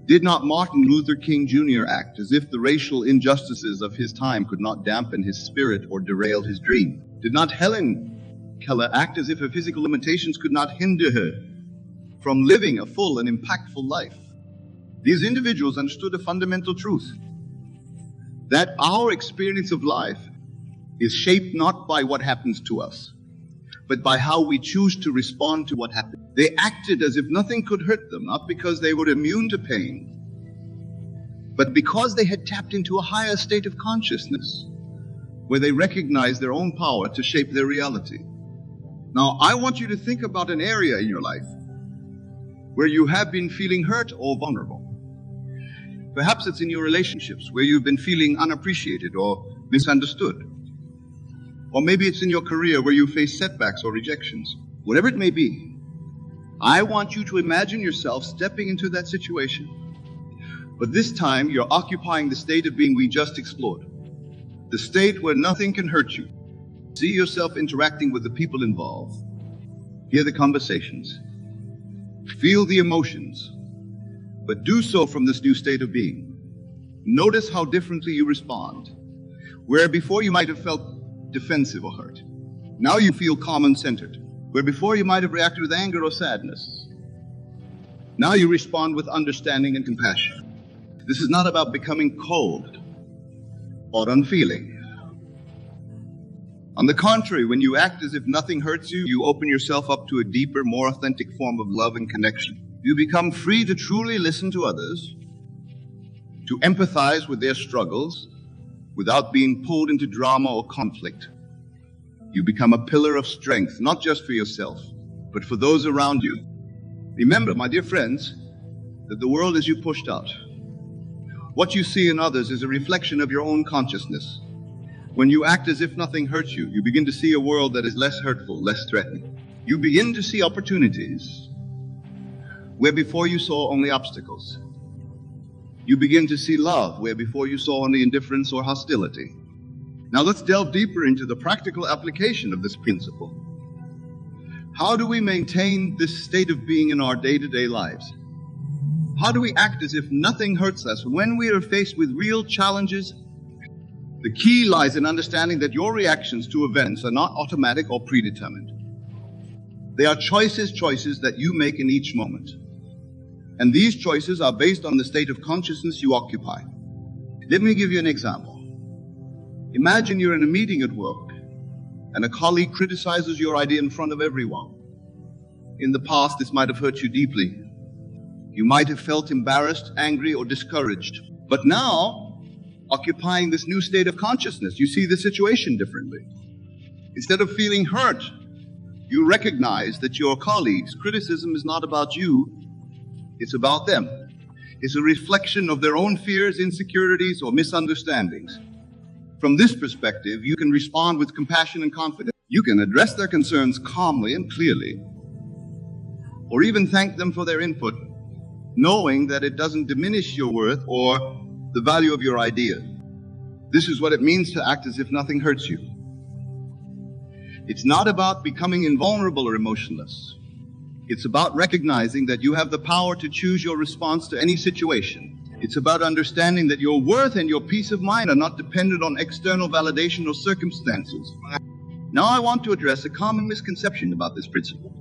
Did not Martin Luther King Jr. act as if the racial injustices of his time could not dampen his spirit or derail his dream? Did not Helen Keller act as if her physical limitations could not hinder her from living a full and impactful life? These individuals understood a fundamental truth, that our experience of life is shaped not by what happens to us, but by how we choose to respond to what happens. They acted as if nothing could hurt them, not because they were immune to pain, but because they had tapped into a higher state of consciousness, where they recognized their own power to shape their reality. Now, I want you to think about an area in your life where you have been feeling hurt or vulnerable. Perhaps it's in your relationships where you've been feeling unappreciated or misunderstood. Or maybe it's in your career where you face setbacks or rejections. Whatever it may be, I want you to imagine yourself stepping into that situation. But this time, you're occupying the state of being we just explored. The state where nothing can hurt you. See yourself interacting with the people involved. Hear the conversations. Feel the emotions. But do so from this new state of being. Notice how differently you respond. Where before you might have felt defensive or hurt, now you feel calm and centered. Where before you might have reacted with anger or sadness, now you respond with understanding and compassion. This is not about becoming cold or unfeeling. On the contrary, when you act as if nothing hurts you, you open yourself up to a deeper, more authentic form of love and connection. You become free to truly listen to others, to empathize with their struggles without being pulled into drama or conflict. You become a pillar of strength, not just for yourself, but for those around you. Remember, my dear friends, that the world is you pushed out. What you see in others is a reflection of your own consciousness. When you act as if nothing hurts you, you begin to see a world that is less hurtful, less threatening. You begin to see opportunities where before you saw only obstacles. You begin to see love where before you saw only indifference or hostility. Now let's delve deeper into the practical application of this principle. How do we maintain this state of being in our day-to-day lives? How do we act as if nothing hurts us when we are faced with real challenges? The key lies in understanding that your reactions to events are not automatic or predetermined. They are choices that you make in each moment. And these choices are based on the state of consciousness you occupy. Let me give you an example. Imagine you're in a meeting at work and a colleague criticizes your idea in front of everyone. In the past, this might have hurt you deeply. You might have felt embarrassed, angry, or discouraged. But now, occupying this new state of consciousness, you see the situation differently. Instead of feeling hurt, You recognize that your colleagues' criticism is not about you, it's about them. It's a reflection of their own fears, insecurities, or misunderstandings. From this perspective, you can respond with compassion and confidence. You can address their concerns calmly and clearly, or even thank them for their input, knowing that it doesn't diminish your worth or the value of your idea. This is what it means to act as if nothing hurts you. It's not about becoming invulnerable or emotionless. It's about recognizing that you have the power to choose your response to any situation. It's about understanding that your worth and your peace of mind are not dependent on external validation or circumstances. Now I want to address a common misconception about this principle.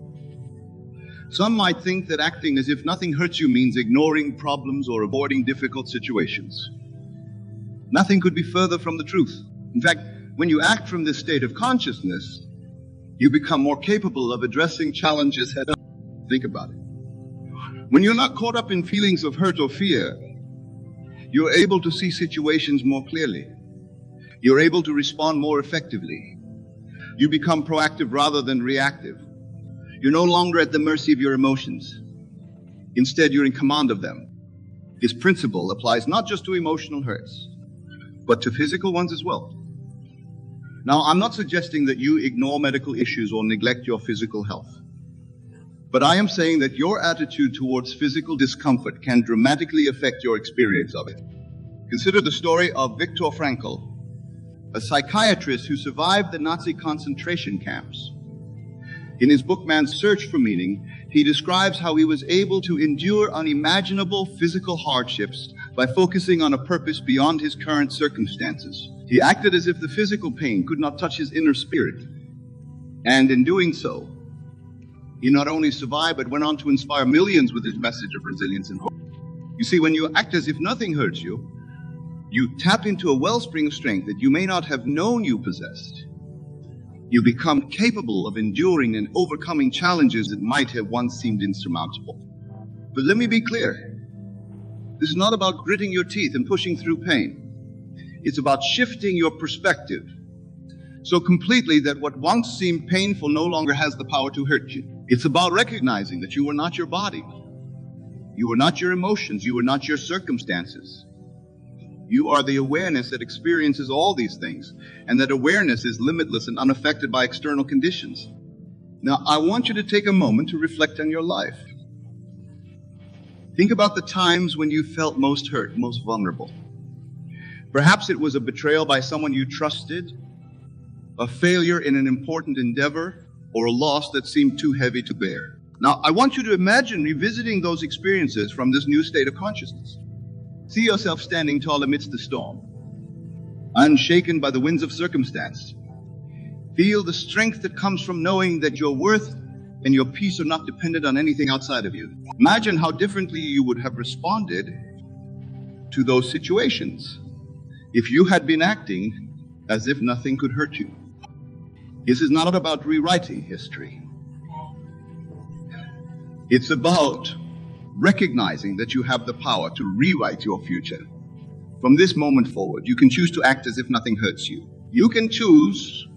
Some might think that acting as if nothing hurts you means ignoring problems or avoiding difficult situations. Nothing could be further from the truth. In fact, when you act from this state of consciousness, you become more capable of addressing challenges head on. Think about it. When you're not caught up in feelings of hurt or fear, you're able to see situations more clearly. You're able to respond more effectively. You become proactive rather than reactive. You're no longer at the mercy of your emotions. Instead, you're in command of them. This principle applies not just to emotional hurts, but to physical ones as well. Now, I'm not suggesting that you ignore medical issues or neglect your physical health. But I am saying that your attitude towards physical discomfort can dramatically affect your experience of it. Consider the story of Viktor Frankl, a psychiatrist who survived the Nazi concentration camps. In his book, Man's Search for Meaning, he describes how he was able to endure unimaginable physical hardships by focusing on a purpose beyond his current circumstances. He acted as if the physical pain could not touch his inner spirit. And in doing so, he not only survived, but went on to inspire millions with his message of resilience and hope. You see, when you act as if nothing hurts you, you tap into a wellspring of strength that you may not have known you possessed. You become capable of enduring and overcoming challenges that might have once seemed insurmountable. But let me be clear. This is not about gritting your teeth and pushing through pain. It's about shifting your perspective so completely that what once seemed painful no longer has the power to hurt you. It's about recognizing that you are not your body. You are not your emotions. You are not your circumstances. You are the awareness that experiences all these things, and that awareness is limitless and unaffected by external conditions. Now, I want you to take a moment to reflect on your life. Think about the times when you felt most hurt, most vulnerable. Perhaps it was a betrayal by someone you trusted, a failure in an important endeavor, or a loss that seemed too heavy to bear. Now, I want you to imagine revisiting those experiences from this new state of consciousness. See yourself standing tall amidst the storm, unshaken by the winds of circumstance. Feel the strength that comes from knowing that your worth and your peace are not dependent on anything outside of you. Imagine how differently you would have responded to those situations if you had been acting as if nothing could hurt you. This is not about rewriting history. It's about recognizing that you have the power to rewrite your future. From this moment forward, you can choose to act as if nothing hurts you. You can choose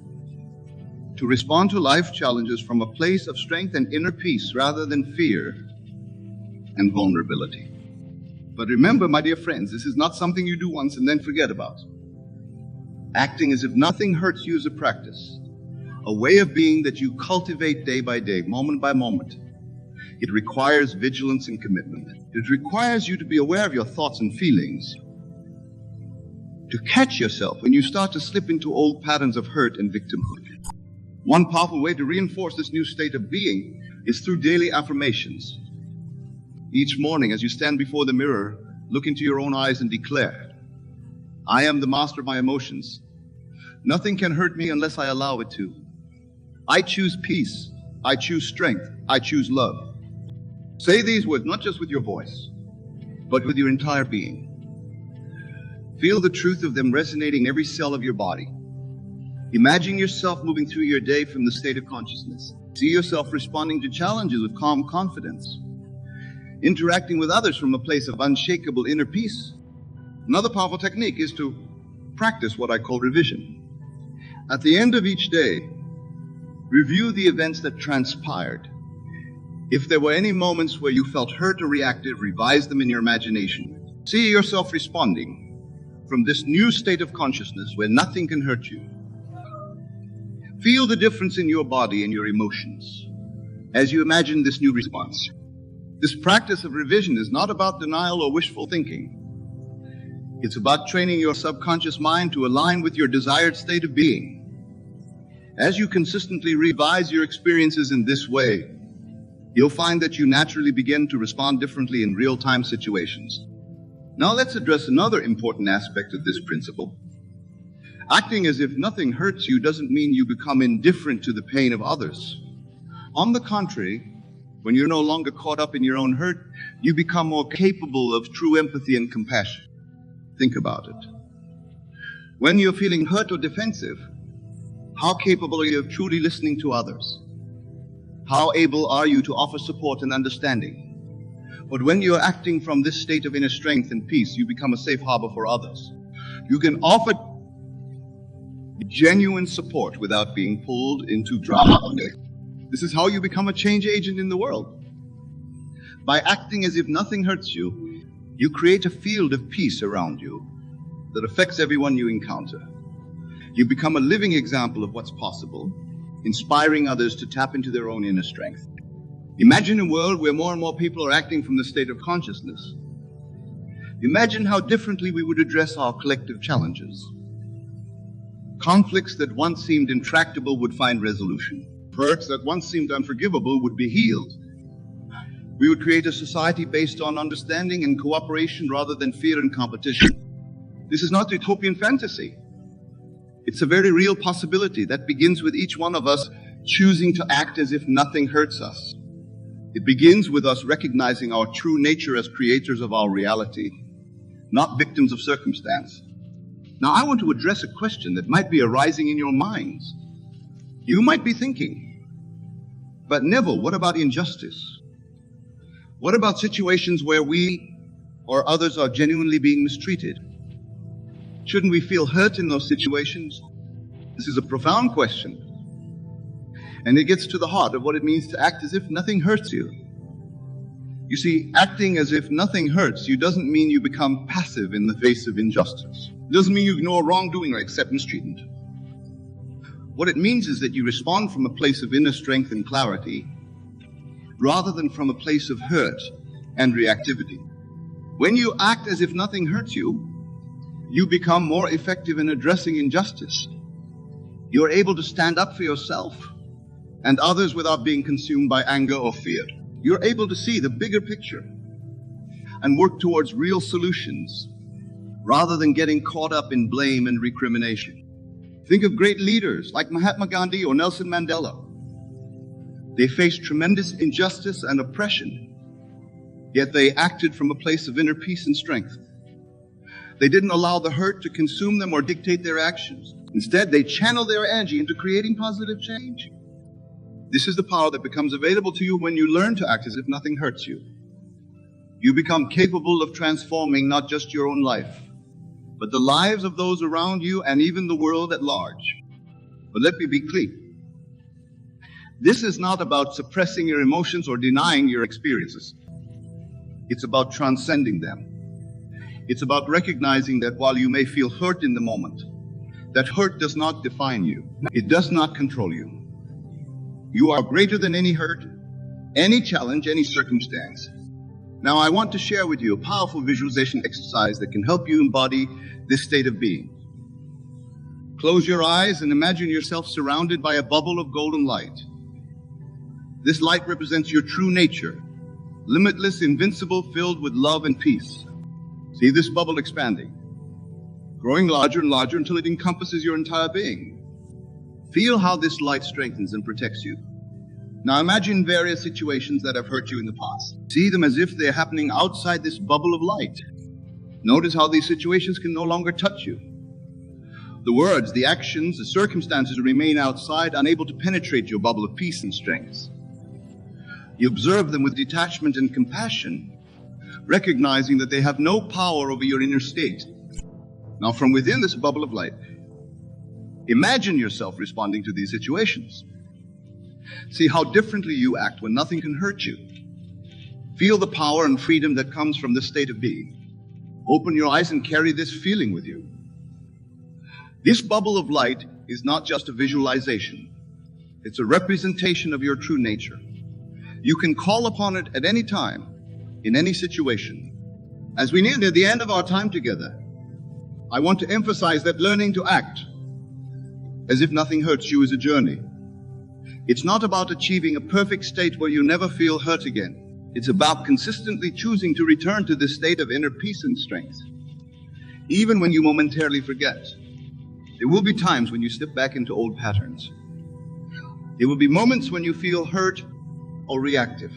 to respond to life challenges from a place of strength and inner peace rather than fear and vulnerability. But remember, my dear friends, this is not something you do once and then forget about. Acting as if nothing hurts you is a practice, a way of being that you cultivate day by day, moment by moment. It requires vigilance and commitment. It requires you to be aware of your thoughts and feelings, to catch yourself when you start to slip into old patterns of hurt and victimhood. One powerful way to reinforce this new state of being is through daily affirmations. Each morning, as you stand before the mirror, look into your own eyes and declare, I am the master of my emotions. Nothing can hurt me unless I allow it to. I choose peace. I choose strength. I choose love. Say these words not just with your voice, but with your entire being. Feel the truth of them resonating in every cell of your body. Imagine yourself moving through your day from the state of consciousness. See yourself responding to challenges with calm confidence, interacting with others from a place of unshakable inner peace. Another powerful technique is to practice what I call revision. At the end of each day, Review the events that transpired. If there were any moments where you felt hurt or reactive, revise them in your imagination. See yourself responding from this new state of consciousness where nothing can hurt you. Feel the difference in your body and your emotions as you imagine this new response. This practice of revision is not about denial or wishful thinking. It's about training your subconscious mind to align with your desired state of being. As you consistently revise your experiences in this way, you'll find that you naturally begin to respond differently in real-time situations. Now let's address another important aspect of this principle. Acting as if nothing hurts you doesn't mean you become indifferent to the pain of others. On the contrary, when you're no longer caught up in your own hurt, you become more capable of true empathy and compassion. Think about it. When you're feeling hurt or defensive, how capable are you of truly listening to others? How able are you to offer support and understanding? But when you're acting from this state of inner strength and peace, you become a safe harbor for others. You can offer genuine support without being pulled into drama. This is how you become a change agent in the world. By acting as if nothing hurts you, you create a field of peace around you that affects everyone you encounter. You become a living example of what's possible, inspiring others to tap into their own inner strength. Imagine a world where more and more people are acting from the state of consciousness. Imagine how differently we would address our collective challenges. Conflicts that once seemed intractable would find resolution. Hurts that once seemed unforgivable would be healed. We would create a society based on understanding and cooperation rather than fear and competition. This is not utopian fantasy. It's a very real possibility that begins with each one of us choosing to act as if nothing hurts us. It begins with us recognizing our true nature as creators of our reality, not victims of circumstance. Now, I want to address a question that might be arising in your minds. You might be thinking, but Neville, what about injustice? What about situations where we or others are genuinely being mistreated? Shouldn't we feel hurt in those situations? This is a profound question. And it gets to the heart of what it means to act as if nothing hurts you. You see, acting as if nothing hurts you doesn't mean you become passive in the face of injustice. It doesn't mean you ignore wrongdoing or accept mistreatment. What it means is that you respond from a place of inner strength and clarity, rather than from a place of hurt and reactivity. When you act as if nothing hurts you, you become more effective in addressing injustice. You're able to stand up for yourself and others without being consumed by anger or fear. You're able to see the bigger picture and work towards real solutions rather than getting caught up in blame and recrimination. Think of great leaders like Mahatma Gandhi or Nelson Mandela. They faced tremendous injustice and oppression, yet they acted from a place of inner peace and strength. They didn't allow the hurt to consume them or dictate their actions. Instead, they channeled their energy into creating positive change. This is the power that becomes available to you when you learn to act as if nothing hurts you. You become capable of transforming not just your own life, but the lives of those around you and even the world at large. But let me be clear. This is not about suppressing your emotions or denying your experiences. It's about transcending them. It's about recognizing that while you may feel hurt in the moment, that hurt does not define you. It does not control you. You are greater than any hurt, any challenge, any circumstance. Now, I want to share with you a powerful visualization exercise that can help you embody this state of being. Close your eyes and imagine yourself surrounded by a bubble of golden light. This light represents your true nature, limitless, invincible, filled with love and peace. See this bubble expanding, growing larger and larger until it encompasses your entire being. Feel how this light strengthens and protects you. Now imagine various situations that have hurt you in the past. See them as if they're happening outside this bubble of light. Notice how these situations can no longer touch you. The words, the actions, the circumstances remain outside, unable to penetrate your bubble of peace and strength. You observe them with detachment and compassion, recognizing that they have no power over your inner state. Now, from within this bubble of light, imagine yourself responding to these situations. See how differently you act when nothing can hurt you. Feel the power and freedom that comes from this state of being. Open your eyes and carry this feeling with you. This bubble of light is not just a visualization. It's a representation of your true nature. You can call upon it at any time, in any situation. As we near the end of our time together, I want to emphasize that learning to act as if nothing hurts you is a journey. It's not about achieving a perfect state where you never feel hurt again. It's about consistently choosing to return to this state of inner peace and strength. Even when you momentarily forget, there will be times when you slip back into old patterns. There will be moments when you feel hurt or reactive.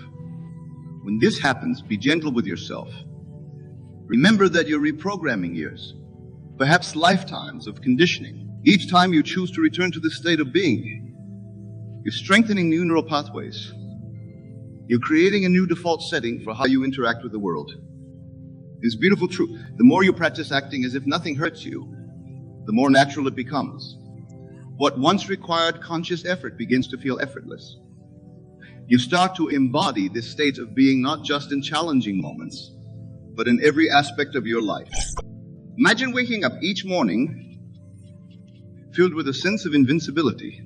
When this happens, be gentle with yourself. Remember that you're reprogramming years, perhaps lifetimes of conditioning. Each time you choose to return to this state of being, you're strengthening new neural pathways. You're creating a new default setting for how you interact with the world. It's beautiful truth. The more you practice acting as if nothing hurts you, the more natural it becomes. What once required conscious effort begins to feel effortless. You start to embody this state of being not just in challenging moments, but in every aspect of your life. Imagine waking up each morning filled with a sense of invincibility,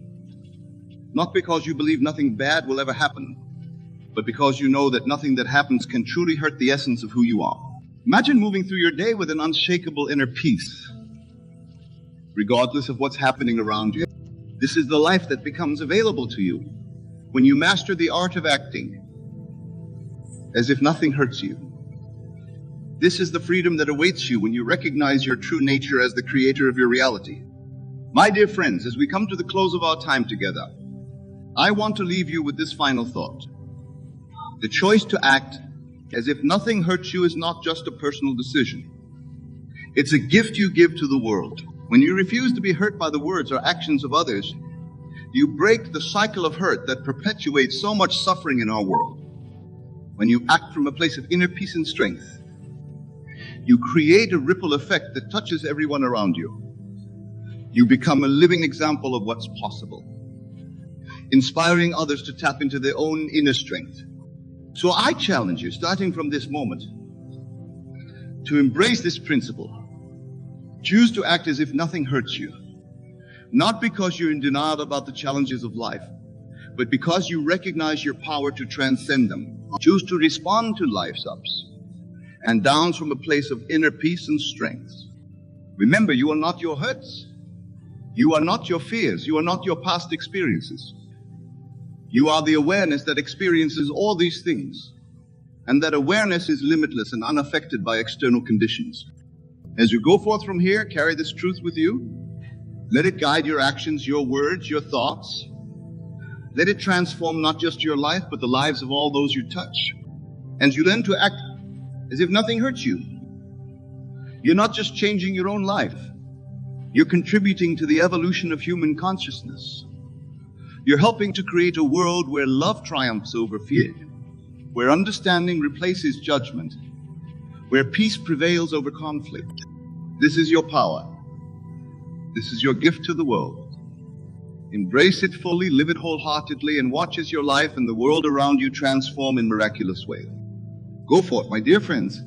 not because you believe nothing bad will ever happen, but because you know that nothing that happens can truly hurt the essence of who you are. Imagine moving through your day with an unshakable inner peace, regardless of what's happening around you. This is the life that becomes available to you when you master the art of acting as if nothing hurts you. This is the freedom that awaits you when you recognize your true nature as the creator of your reality. My dear friends, as we come to the close of our time together, I want to leave you with this final thought. The choice to act as if nothing hurts you is not just a personal decision. It's a gift you give to the world. When you refuse to be hurt by the words or actions of others, you break the cycle of hurt that perpetuates so much suffering in our world. When you act from a place of inner peace and strength, you create a ripple effect that touches everyone around you. You become a living example of what's possible, inspiring others to tap into their own inner strength. So I challenge you, starting from this moment, to embrace this principle. Choose to act as if nothing hurts you, not because you're in denial about the challenges of life, but because you recognize your power to transcend them. Choose to respond to life's ups and downs from a place of inner peace and strength. Remember, you are not your hurts. You are not your fears. You are not your past experiences. You are the awareness that experiences all these things, and that awareness is limitless and unaffected by external conditions. As you go forth from here, carry this truth with you. Let it guide your actions, your words, your thoughts. Let it transform not just your life, but the lives of all those you touch. As you learn to act as if nothing hurts you, you're not just changing your own life. You're contributing to the evolution of human consciousness. You're helping to create a world where love triumphs over fear, where understanding replaces judgment, where peace prevails over conflict. This is your power. This is your gift to the world. Embrace it fully, live it wholeheartedly, and watch as your life and the world around you transform in miraculous ways. Go forth, my dear friends,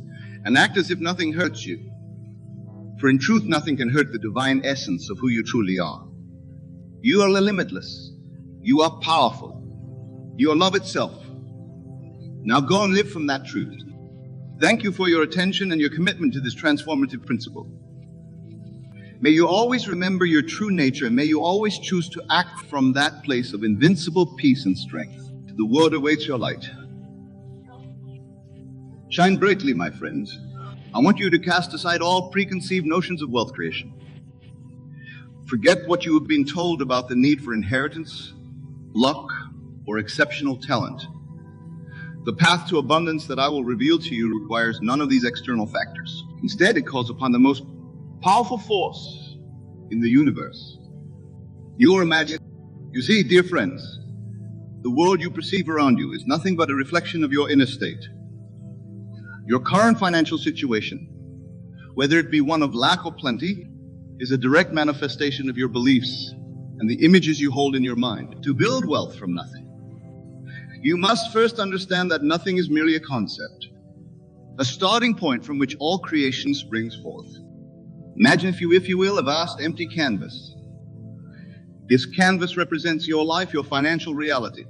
and act as if nothing hurts you. For in truth, nothing can hurt the divine essence of who you truly are. You are limitless. You are powerful. You are love itself. Now go and live from that truth. Thank you for your attention and your commitment to this transformative principle. May you always remember your true nature, and may you always choose to act from that place of invincible peace and strength. The world awaits your light. Shine brightly, my friends. I want you to cast aside all preconceived notions of wealth creation. Forget what you have been told about the need for inheritance, luck, or exceptional talent. The path to abundance that I will reveal to you requires none of these external factors. Instead, it calls upon the most powerful force in the universe, your imagination. You see, dear friends, the world you perceive around you is nothing but a reflection of your inner state. Your current financial situation, whether it be one of lack or plenty, is a direct manifestation of your beliefs and the images you hold in your mind. To build wealth from nothing You must first understand that nothing is merely a concept, a starting point from which all creation springs forth. Imagine, if you will, a vast empty canvas. This canvas represents your life, your financial reality.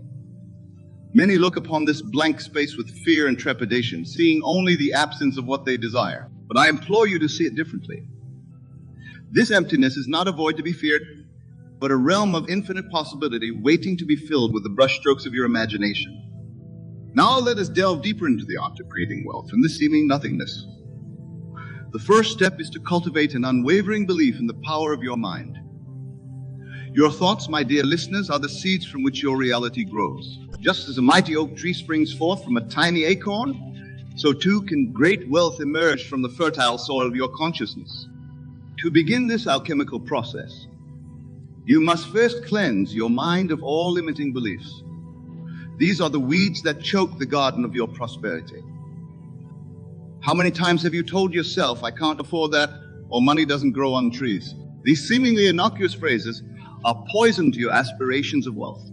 Many look upon this blank space with fear and trepidation, seeing only the absence of what they desire. But I implore you to see it differently. This emptiness is not a void to be feared, but a realm of infinite possibility waiting to be filled with the brushstrokes of your imagination. Now let us delve deeper into the art of creating wealth from this seeming nothingness. The first step is to cultivate an unwavering belief in the power of your mind. Your thoughts, my dear listeners, are the seeds from which your reality grows. Just as a mighty oak tree springs forth from a tiny acorn, so too can great wealth emerge from the fertile soil of your consciousness. To begin this alchemical process, you must first cleanse your mind of all limiting beliefs. These are the weeds that choke the garden of your prosperity. How many times have you told yourself, I can't afford that, or money doesn't grow on trees? These seemingly innocuous phrases are poison to your aspirations of wealth.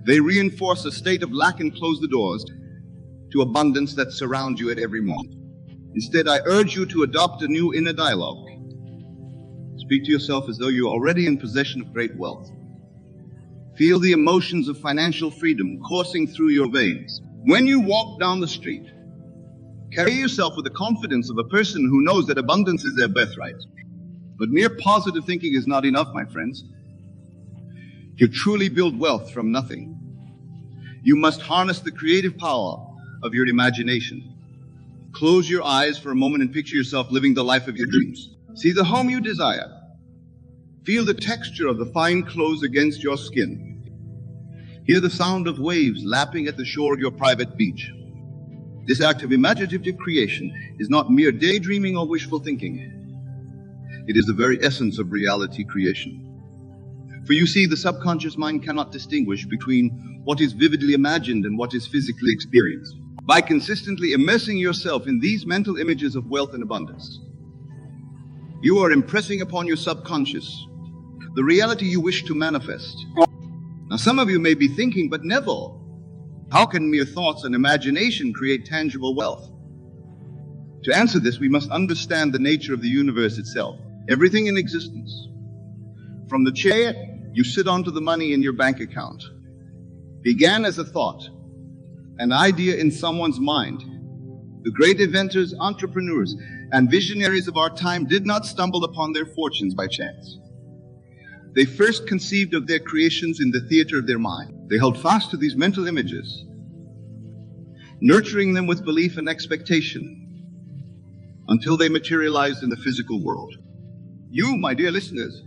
They reinforce a state of lack and close the doors to abundance that surrounds you at every moment. Instead, I urge you to adopt a new inner dialogue. Speak to yourself as though you're already in possession of great wealth. Feel the emotions of financial freedom coursing through your veins. When you walk down the street, carry yourself with the confidence of a person who knows that abundance is their birthright. But mere positive thinking is not enough, my friends. To truly build wealth from nothing, you must harness the creative power of your imagination. Close your eyes for a moment and picture yourself living the life of your dreams. See the home you desire. Feel the texture of the fine clothes against your skin. Hear the sound of waves lapping at the shore of your private beach. This act of imaginative creation is not mere daydreaming or wishful thinking. It is the very essence of reality creation. For you see, the subconscious mind cannot distinguish between what is vividly imagined and what is physically experienced. By consistently immersing yourself in these mental images of wealth and abundance, you are impressing upon your subconscious the reality you wish to manifest. Now, some of you may be thinking, but Neville, how can mere thoughts and imagination create tangible wealth? To answer this, we must understand the nature of the universe itself. Everything in existence, from the chair you sit on to the money in your bank account, began as a thought, an idea in someone's mind. The great inventors, entrepreneurs, and visionaries of our time did not stumble upon their fortunes by chance. They first conceived of their creations in the theater of their mind. They held fast to these mental images, nurturing them with belief and expectation until they materialized in the physical world. You, my dear listeners,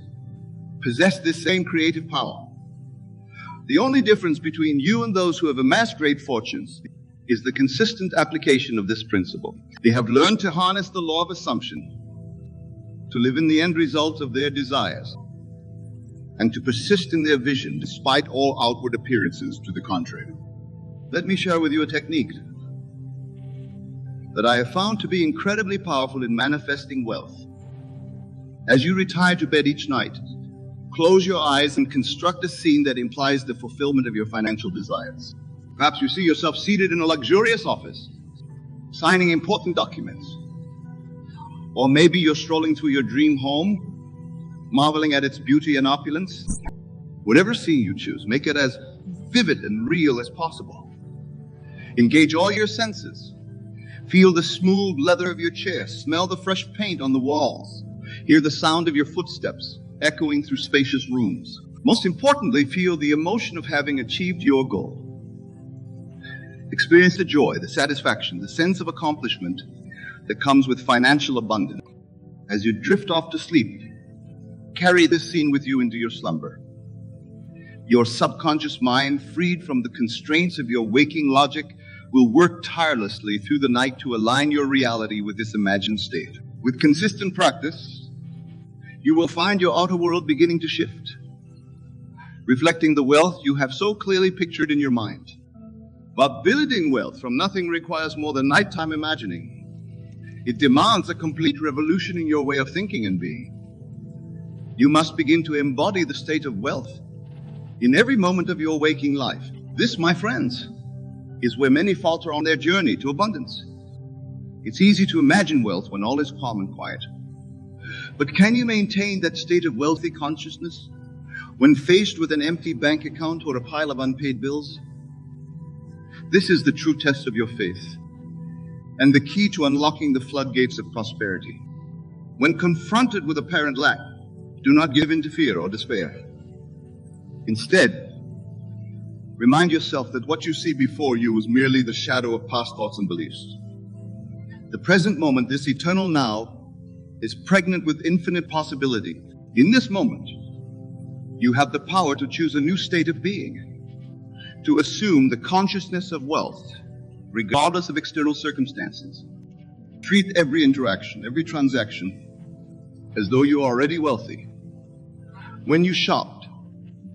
possess this same creative power. The only difference between you and those who have amassed great fortunes is the consistent application of this principle. They have learned to harness the law of assumption, to live in the end result of their desires, and to persist in their vision despite all outward appearances to the contrary. Let me share with you a technique that I have found to be incredibly powerful in manifesting wealth. As you retire to bed each night, close your eyes and construct a scene that implies the fulfillment of your financial desires. Perhaps you see yourself seated in a luxurious office, signing important documents. Or maybe you're strolling through your dream home, marveling at its beauty and opulence. Whatever scene you choose, make it as vivid and real as possible. Engage all your senses. Feel the smooth leather of your chair, smell the fresh paint on the walls, hear the sound of your footsteps echoing through spacious rooms. Most importantly, feel the emotion of having achieved your goal. Experience the joy, the satisfaction, the sense of accomplishment that comes with financial abundance. As you drift off to sleep, carry this scene with you into your slumber. Your subconscious mind, freed from the constraints of your waking logic, will work tirelessly through the night to align your reality with this imagined state. With consistent practice, you will find your outer world beginning to shift, reflecting the wealth you have so clearly pictured in your mind. But building wealth from nothing requires more than nighttime imagining. It demands a complete revolution in your way of thinking and being. You must begin to embody the state of wealth in every moment of your waking life. This, my friends, is where many falter on their journey to abundance. It's easy to imagine wealth when all is calm and quiet. But can you maintain that state of wealthy consciousness when faced with an empty bank account or a pile of unpaid bills? This is the true test of your faith and the key to unlocking the floodgates of prosperity. When confronted with apparent lack, do not give in to fear or despair. Instead, remind yourself that what you see before you is merely the shadow of past thoughts and beliefs. The present moment, this eternal now, is pregnant with infinite possibility. In this moment, you have the power to choose a new state of being, to assume the consciousness of wealth, regardless of external circumstances. Treat every interaction, every transaction, as though you are already wealthy. When you shop,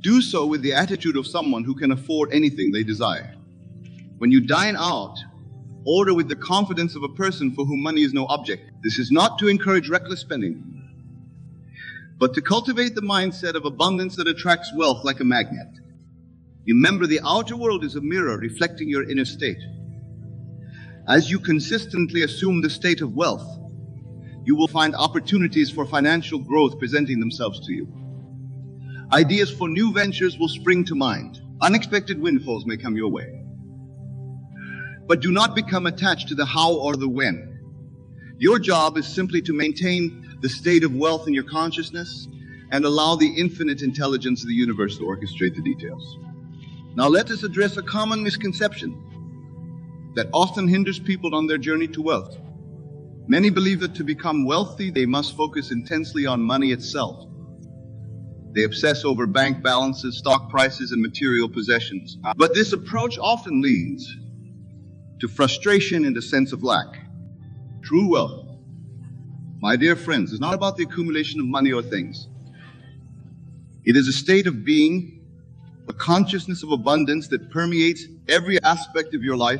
do so with the attitude of someone who can afford anything they desire. When you dine out, order with the confidence of a person for whom money is no object. This is not to encourage reckless spending, but to cultivate the mindset of abundance that attracts wealth like a magnet. Remember, the outer world is a mirror reflecting your inner state. As you consistently assume the state of wealth, you will find opportunities for financial growth presenting themselves to you. Ideas for new ventures will spring to mind. Unexpected windfalls may come your way. But do not become attached to the how or the when. Your job is simply to maintain the state of wealth in your consciousness and allow the infinite intelligence of the universe to orchestrate the details. Now let us address a common misconception that often hinders people on their journey to wealth. Many believe that to become wealthy, they must focus intensely on money itself. They obsess over bank balances, stock prices, and material possessions. But this approach often leads to frustration and a sense of lack. True wealth, my dear friends, is not about the accumulation of money or things. It is a state of being, a consciousness of abundance that permeates every aspect of your life.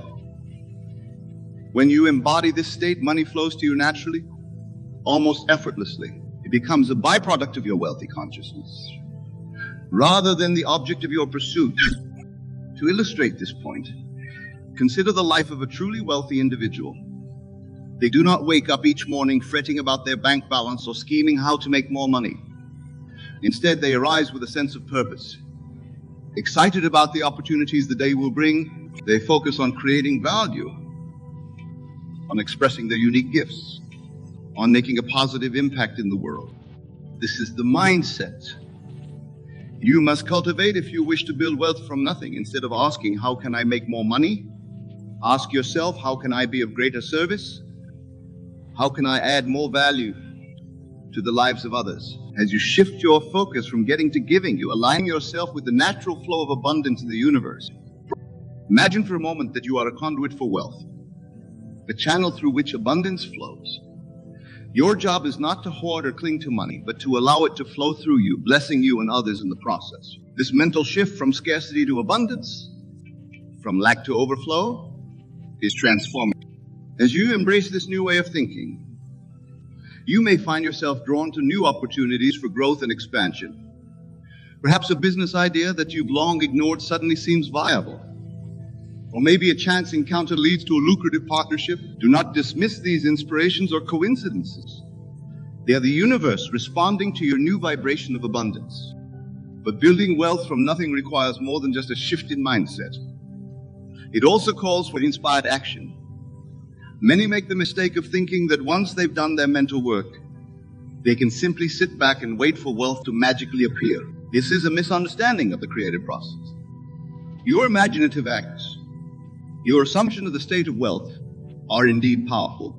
When you embody this state, money flows to you naturally, almost effortlessly. It becomes a byproduct of your wealthy consciousness, rather than the object of your pursuit. To illustrate this point, consider the life of a truly wealthy individual. They do not wake up each morning fretting about their bank balance or scheming how to make more money. Instead, they arise with a sense of purpose. Excited about the opportunities the day will bring, they focus on creating value, on expressing their unique gifts, on making a positive impact in the world. This is the mindset you must cultivate if you wish to build wealth from nothing. Instead of asking, how can I make more money? Ask yourself, how can I be of greater service? How can I add more value to the lives of others? As you shift your focus from getting to giving, you align yourself with the natural flow of abundance in the universe. Imagine for a moment that you are a conduit for wealth, a channel through which abundance flows. Your job is not to hoard or cling to money, but to allow it to flow through you, blessing you and others in the process. This mental shift from scarcity to abundance, from lack to overflow, is transformative. As you embrace this new way of thinking, you may find yourself drawn to new opportunities for growth and expansion. Perhaps a business idea that you've long ignored suddenly seems viable. Or maybe a chance encounter leads to a lucrative partnership. Do not dismiss these inspirations or coincidences. They are the universe responding to your new vibration of abundance. But building wealth from nothing requires more than just a shift in mindset. It also calls for inspired action. Many make the mistake of thinking that once they've done their mental work, they can simply sit back and wait for wealth to magically appear. This is a misunderstanding of the creative process. Your imaginative acts, your assumption of the state of wealth, are indeed powerful,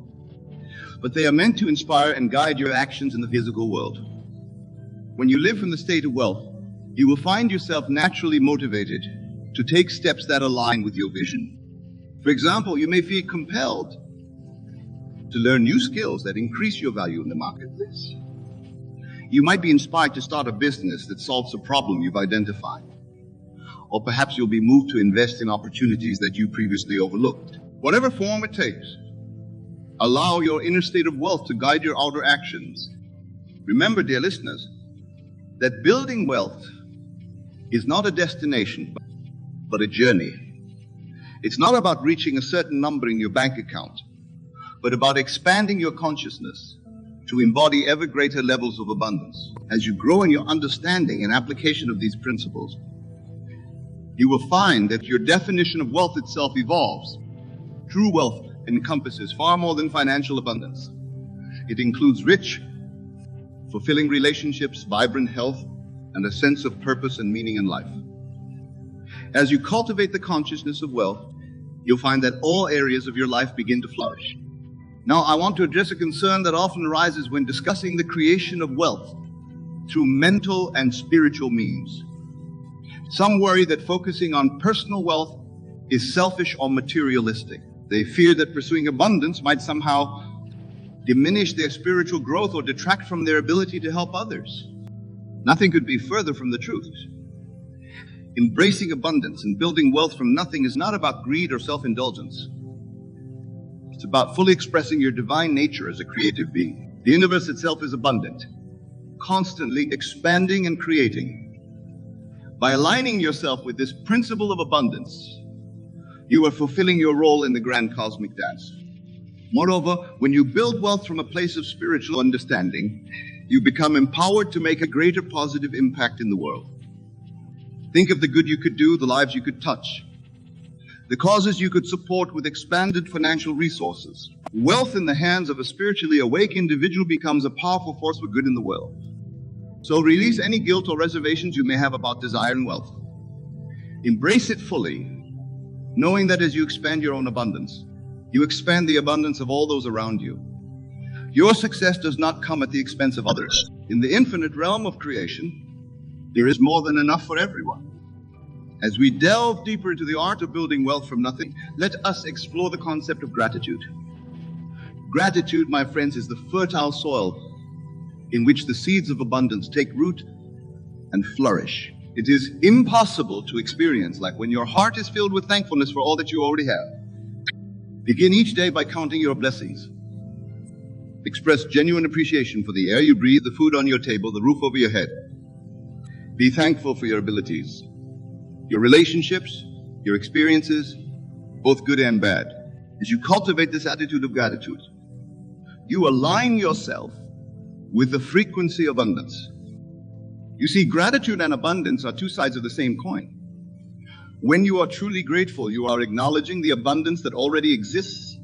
but they are meant to inspire and guide your actions in the physical world. When you live from the state of wealth, you will find yourself naturally motivated to take steps that align with your vision. For example, you may feel compelled to learn new skills that increase your value in the marketplace. You might be inspired to start a business that solves a problem you've identified. Or perhaps you'll be moved to invest in opportunities that you previously overlooked. Whatever form it takes, allow your inner state of wealth to guide your outer actions. Remember, dear listeners, that building wealth is not a destination, but a journey. It's not about reaching a certain number in your bank account, but about expanding your consciousness to embody ever greater levels of abundance. As you grow in your understanding and application of these principles, you will find that your definition of wealth itself evolves. True wealth encompasses far more than financial abundance. It includes rich, fulfilling relationships, vibrant health, and a sense of purpose and meaning in life. As you cultivate the consciousness of wealth, you'll find that all areas of your life begin to flourish. Now, I want to address a concern that often arises when discussing the creation of wealth through mental and spiritual means. Some worry that focusing on personal wealth is selfish or materialistic. They fear that pursuing abundance might somehow diminish their spiritual growth or detract from their ability to help others. Nothing could be further from the truth. Embracing abundance and building wealth from nothing is not about greed or self-indulgence. It's about fully expressing your divine nature as a creative being. The universe itself is abundant, constantly expanding and creating. By aligning yourself with this principle of abundance, you are fulfilling your role in the grand cosmic dance. Moreover, when you build wealth from a place of spiritual understanding, you become empowered to make a greater positive impact in the world. Think of the good you could do, the lives you could touch, the causes you could support with expanded financial resources. Wealth in the hands of a spiritually awake individual becomes a powerful force for good in the world. So release any guilt or reservations you may have about desire and wealth. Embrace it fully, knowing that as you expand your own abundance, you expand the abundance of all those around you. Your success does not come at the expense of others. In the infinite realm of creation, there is more than enough for everyone. As we delve deeper into the art of building wealth from nothing, let us explore the concept of gratitude. Gratitude, my friends, is the fertile soil in which the seeds of abundance take root and flourish. It is impossible to experience like when your heart is filled with thankfulness for all that you already have. Begin each day by counting your blessings. Express genuine appreciation for the air you breathe, the food on your table, the roof over your head. Be thankful for your abilities, your relationships, your experiences, both good and bad. As you cultivate this attitude of gratitude, you align yourself with the frequency of abundance. You see, gratitude and abundance are two sides of the same coin. When you are truly grateful, you are acknowledging the abundance that already exists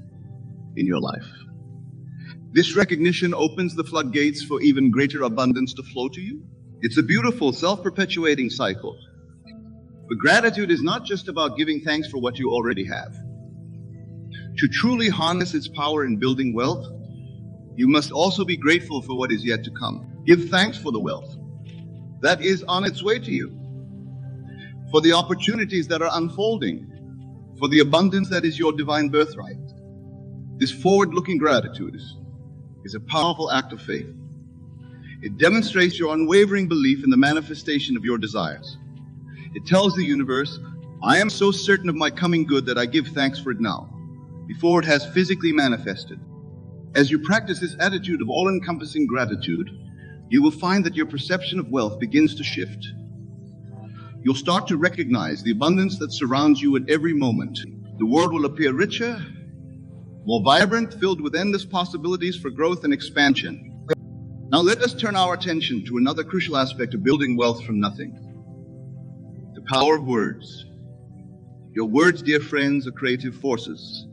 in your life. This recognition opens the floodgates for even greater abundance to flow to you. It's a beautiful, self-perpetuating cycle. But gratitude is not just about giving thanks for what you already have. To truly harness its power in building wealth, you must also be grateful for what is yet to come. Give thanks for the wealth that is on its way to you, for the opportunities that are unfolding, for the abundance that is your divine birthright. This forward-looking gratitude is a powerful act of faith. It demonstrates your unwavering belief in the manifestation of your desires. It tells the universe, I am so certain of my coming good that I give thanks for it now, before it has physically manifested. As you practice this attitude of all-encompassing gratitude, you will find that your perception of wealth begins to shift. You'll start to recognize the abundance that surrounds you at every moment. The world will appear richer, more vibrant, filled with endless possibilities for growth and expansion. Now let us turn our attention to another crucial aspect of building wealth from nothing. The power of words. Your words, dear friends, are creative forces.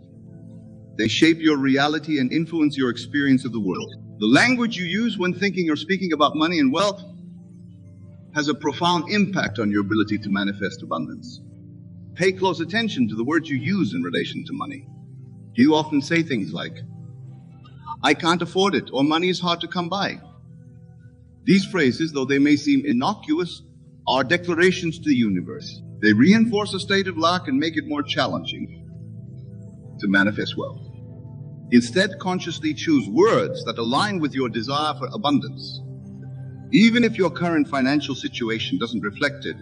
They shape your reality and influence your experience of the world. The language you use when thinking or speaking about money and wealth has a profound impact on your ability to manifest abundance. Pay close attention to the words you use in relation to money. You often say things like, I can't afford it, or money is hard to come by. These phrases, though they may seem innocuous, are declarations to the universe. They reinforce a state of lack and make it more challenging to manifest wealth. Instead, consciously choose words that align with your desire for abundance. Even if your current financial situation doesn't reflect it,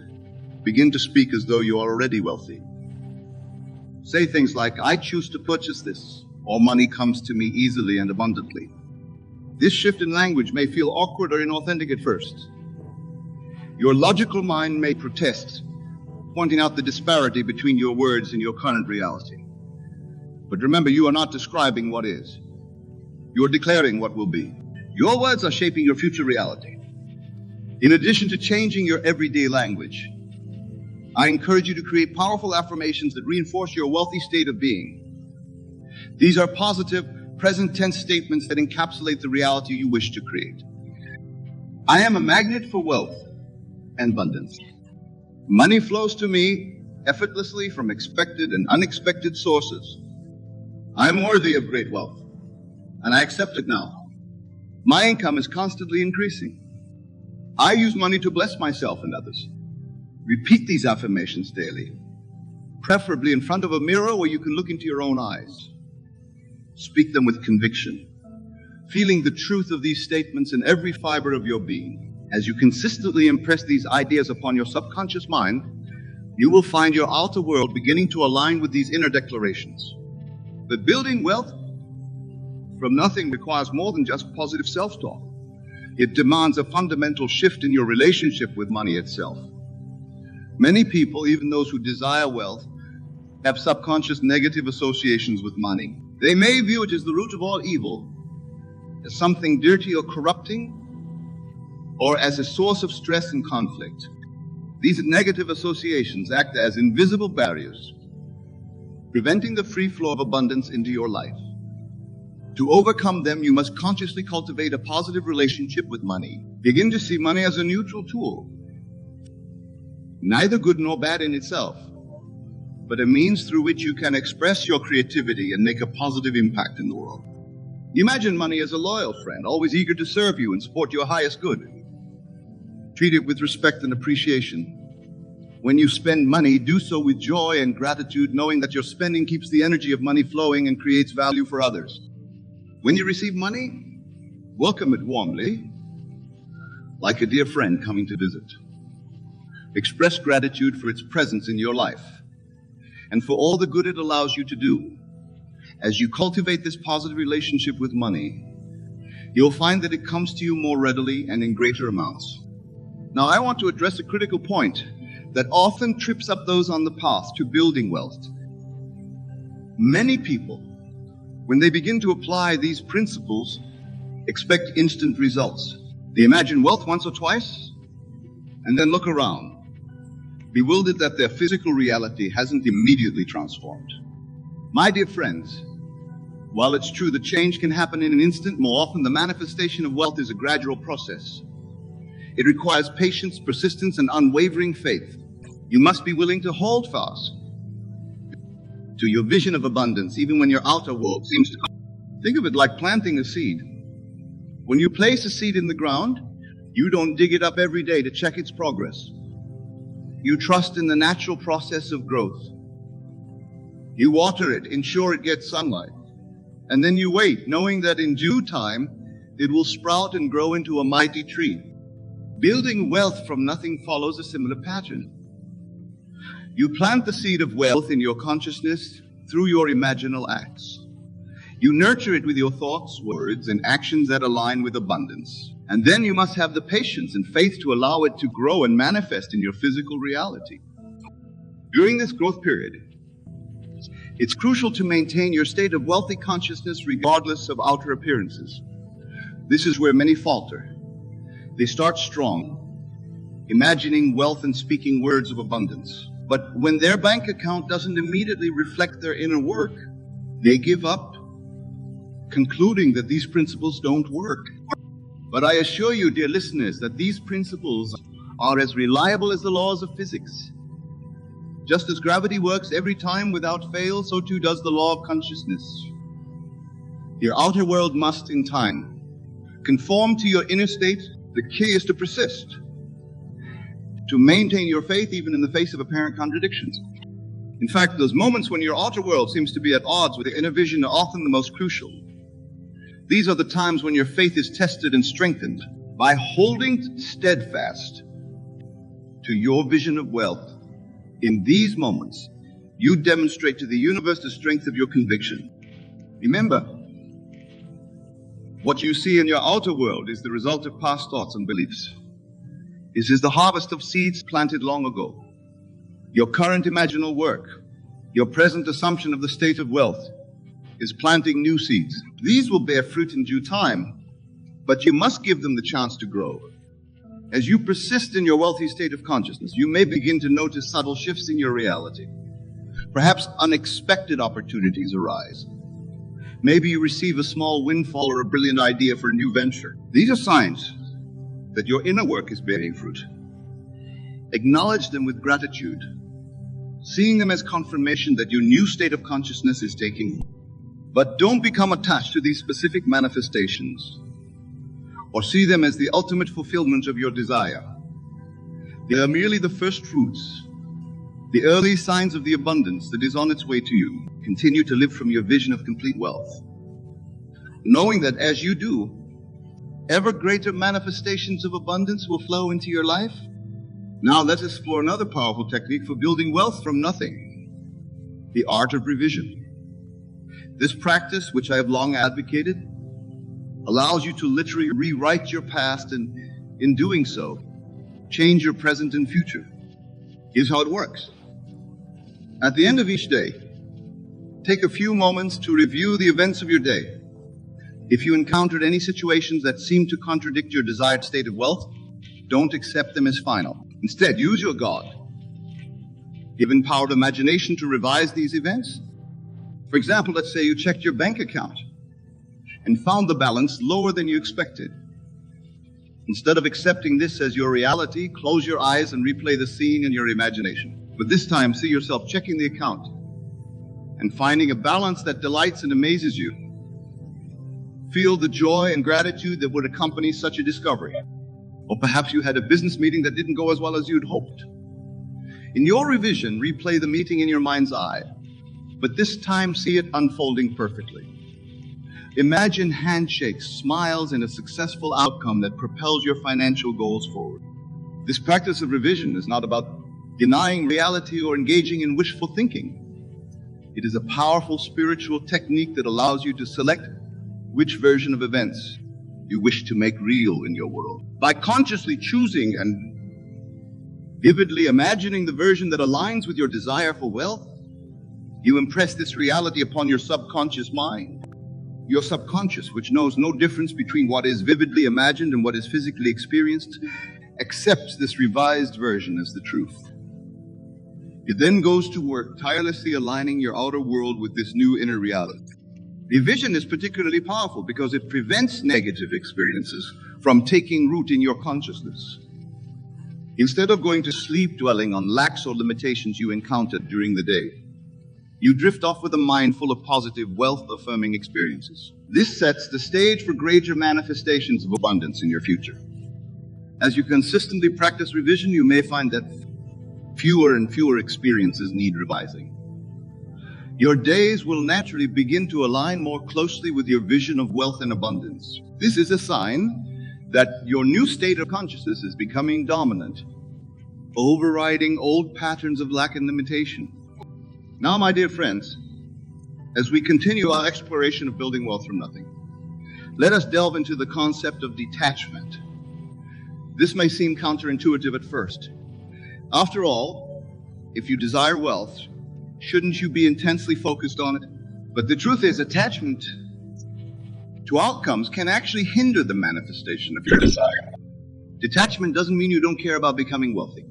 begin to speak as though you are already wealthy. Say things like, I choose to purchase this, or money comes to me easily and abundantly. This shift in language may feel awkward or inauthentic at first. Your logical mind may protest, pointing out the disparity between your words and your current reality. But remember, you are not describing what is. You are declaring what will be. Your words are shaping your future reality. In addition to changing your everyday language, I encourage you to create powerful affirmations that reinforce your wealthy state of being. These are positive, present tense statements that encapsulate the reality you wish to create. I am a magnet for wealth and abundance. Money flows to me effortlessly from expected and unexpected sources. I am worthy of great wealth, and I accept it now. My income is constantly increasing. I use money to bless myself and others. Repeat these affirmations daily, preferably in front of a mirror where you can look into your own eyes. Speak them with conviction, feeling the truth of these statements in every fiber of your being. As you consistently impress these ideas upon your subconscious mind, you will find your outer world beginning to align with these inner declarations. But building wealth from nothing requires more than just positive self-talk. It demands a fundamental shift in your relationship with money itself. Many people, even those who desire wealth, have subconscious negative associations with money. They may view it as the root of all evil, as something dirty or corrupting, or as a source of stress and conflict. These negative associations act as invisible barriers, preventing the free flow of abundance into your life. To overcome them, you must consciously cultivate a positive relationship with money. Begin to see money as a neutral tool, neither good nor bad in itself, but a means through which you can express your creativity and make a positive impact in the world. Imagine money as a loyal friend, always eager to serve you and support your highest good. Treat it with respect and appreciation. When you spend money, do so with joy and gratitude, knowing that your spending keeps the energy of money flowing and creates value for others. When you receive money, welcome it warmly, like a dear friend coming to visit. Express gratitude for its presence in your life and for all the good it allows you to do. As you cultivate this positive relationship with money, you'll find that it comes to you more readily and in greater amounts. Now, I want to address a critical point that often trips up those on the path to building wealth. Many people, when they begin to apply these principles, expect instant results. They imagine wealth once or twice and then look around, bewildered that their physical reality hasn't immediately transformed. My dear friends, while it's true that change can happen in an instant, more often the manifestation of wealth is a gradual process. It requires patience, persistence, and unwavering faith. You must be willing to hold fast to your vision of abundance, even when your outer world seems to... Think of it like planting a seed. When you place a seed in the ground, you don't dig it up every day to check its progress. You trust in the natural process of growth. You water it, ensure it gets sunlight, and then you wait, knowing that in due time, it will sprout and grow into a mighty tree. Building wealth from nothing follows a similar pattern. You plant the seed of wealth in your consciousness through your imaginal acts. You nurture it with your thoughts, words, and actions that align with abundance. And then you must have the patience and faith to allow it to grow and manifest in your physical reality. During this growth period, it's crucial to maintain your state of wealthy consciousness regardless of outer appearances. This is where many falter. They start strong, imagining wealth and speaking words of abundance. But when their bank account doesn't immediately reflect their inner work, they give up, concluding that these principles don't work. But I assure you, dear listeners, that these principles are as reliable as the laws of physics. Just as gravity works every time without fail, so too does the law of consciousness. Your outer world must, in time, conform to your inner state. The key is to persist, to maintain your faith even in the face of apparent contradictions. In fact, those moments when your outer world seems to be at odds with your inner vision are often the most crucial. These are the times when your faith is tested and strengthened. By holding steadfast to your vision of wealth, in these moments, you demonstrate to the universe the strength of your conviction. Remember, what you see in your outer world is the result of past thoughts and beliefs. This is the harvest of seeds planted long ago. Your current imaginal work, your present assumption of the state of wealth, is planting new seeds. These will bear fruit in due time, but you must give them the chance to grow. As you persist in your wealthy state of consciousness, you may begin to notice subtle shifts in your reality. Perhaps unexpected opportunities arise. Maybe you receive a small windfall or a brilliant idea for a new venture. These are signs that your inner work is bearing fruit. Acknowledge them with gratitude, seeing them as confirmation that your new state of consciousness is taking root. But don't become attached to these specific manifestations or see them as the ultimate fulfillment of your desire. They are merely the first fruits, the early signs of the abundance that is on its way to you. Continue to live from your vision of complete wealth, knowing that as you do, ever greater manifestations of abundance will flow into your life. Now let's explore another powerful technique for building wealth from nothing: the art of revision. This practice, which I have long advocated, allows you to literally rewrite your past and, in doing so, change your present and future. Here's how it works. At the end of each day, take a few moments to review the events of your day. If you encountered any situations that seem to contradict your desired state of wealth, don't accept them as final. Instead, use your God. Give empowered imagination to revise these events. For example, let's say you checked your bank account and found the balance lower than you expected. Instead of accepting this as your reality, close your eyes and replay the scene in your imagination. But this time, see yourself checking the account and finding a balance that delights and amazes you. Feel the joy and gratitude that would accompany such a discovery. Or perhaps you had a business meeting that didn't go as well as you'd hoped. In your revision, replay the meeting in your mind's eye, but this time see it unfolding perfectly. Imagine handshakes, smiles, and a successful outcome that propels your financial goals forward. This practice of revision is not about denying reality or engaging in wishful thinking. It is a powerful spiritual technique that allows you to select which version of events you wish to make real in your world. By consciously choosing and vividly imagining the version that aligns with your desire for wealth, you impress this reality upon your subconscious mind. Your subconscious, which knows no difference between what is vividly imagined and what is physically experienced, accepts this revised version as the truth. It then goes to work tirelessly aligning your outer world with this new inner reality. Revision is particularly powerful because it prevents negative experiences from taking root in your consciousness. Instead of going to sleep dwelling on lacks or limitations you encountered during the day, you drift off with a mind full of positive, wealth-affirming experiences. This sets the stage for greater manifestations of abundance in your future. As you consistently practice revision, you may find that fewer and fewer experiences need revising. Your days will naturally begin to align more closely with your vision of wealth and abundance. This is a sign that your new state of consciousness is becoming dominant, overriding old patterns of lack and limitation. Now, my dear friends, as we continue our exploration of building wealth from nothing, let us delve into the concept of detachment. This may seem counterintuitive at first. After all, if you desire wealth, shouldn't you be intensely focused on it? But the truth is, attachment to outcomes can actually hinder the manifestation of your desire. Detachment doesn't mean you don't care about becoming wealthy.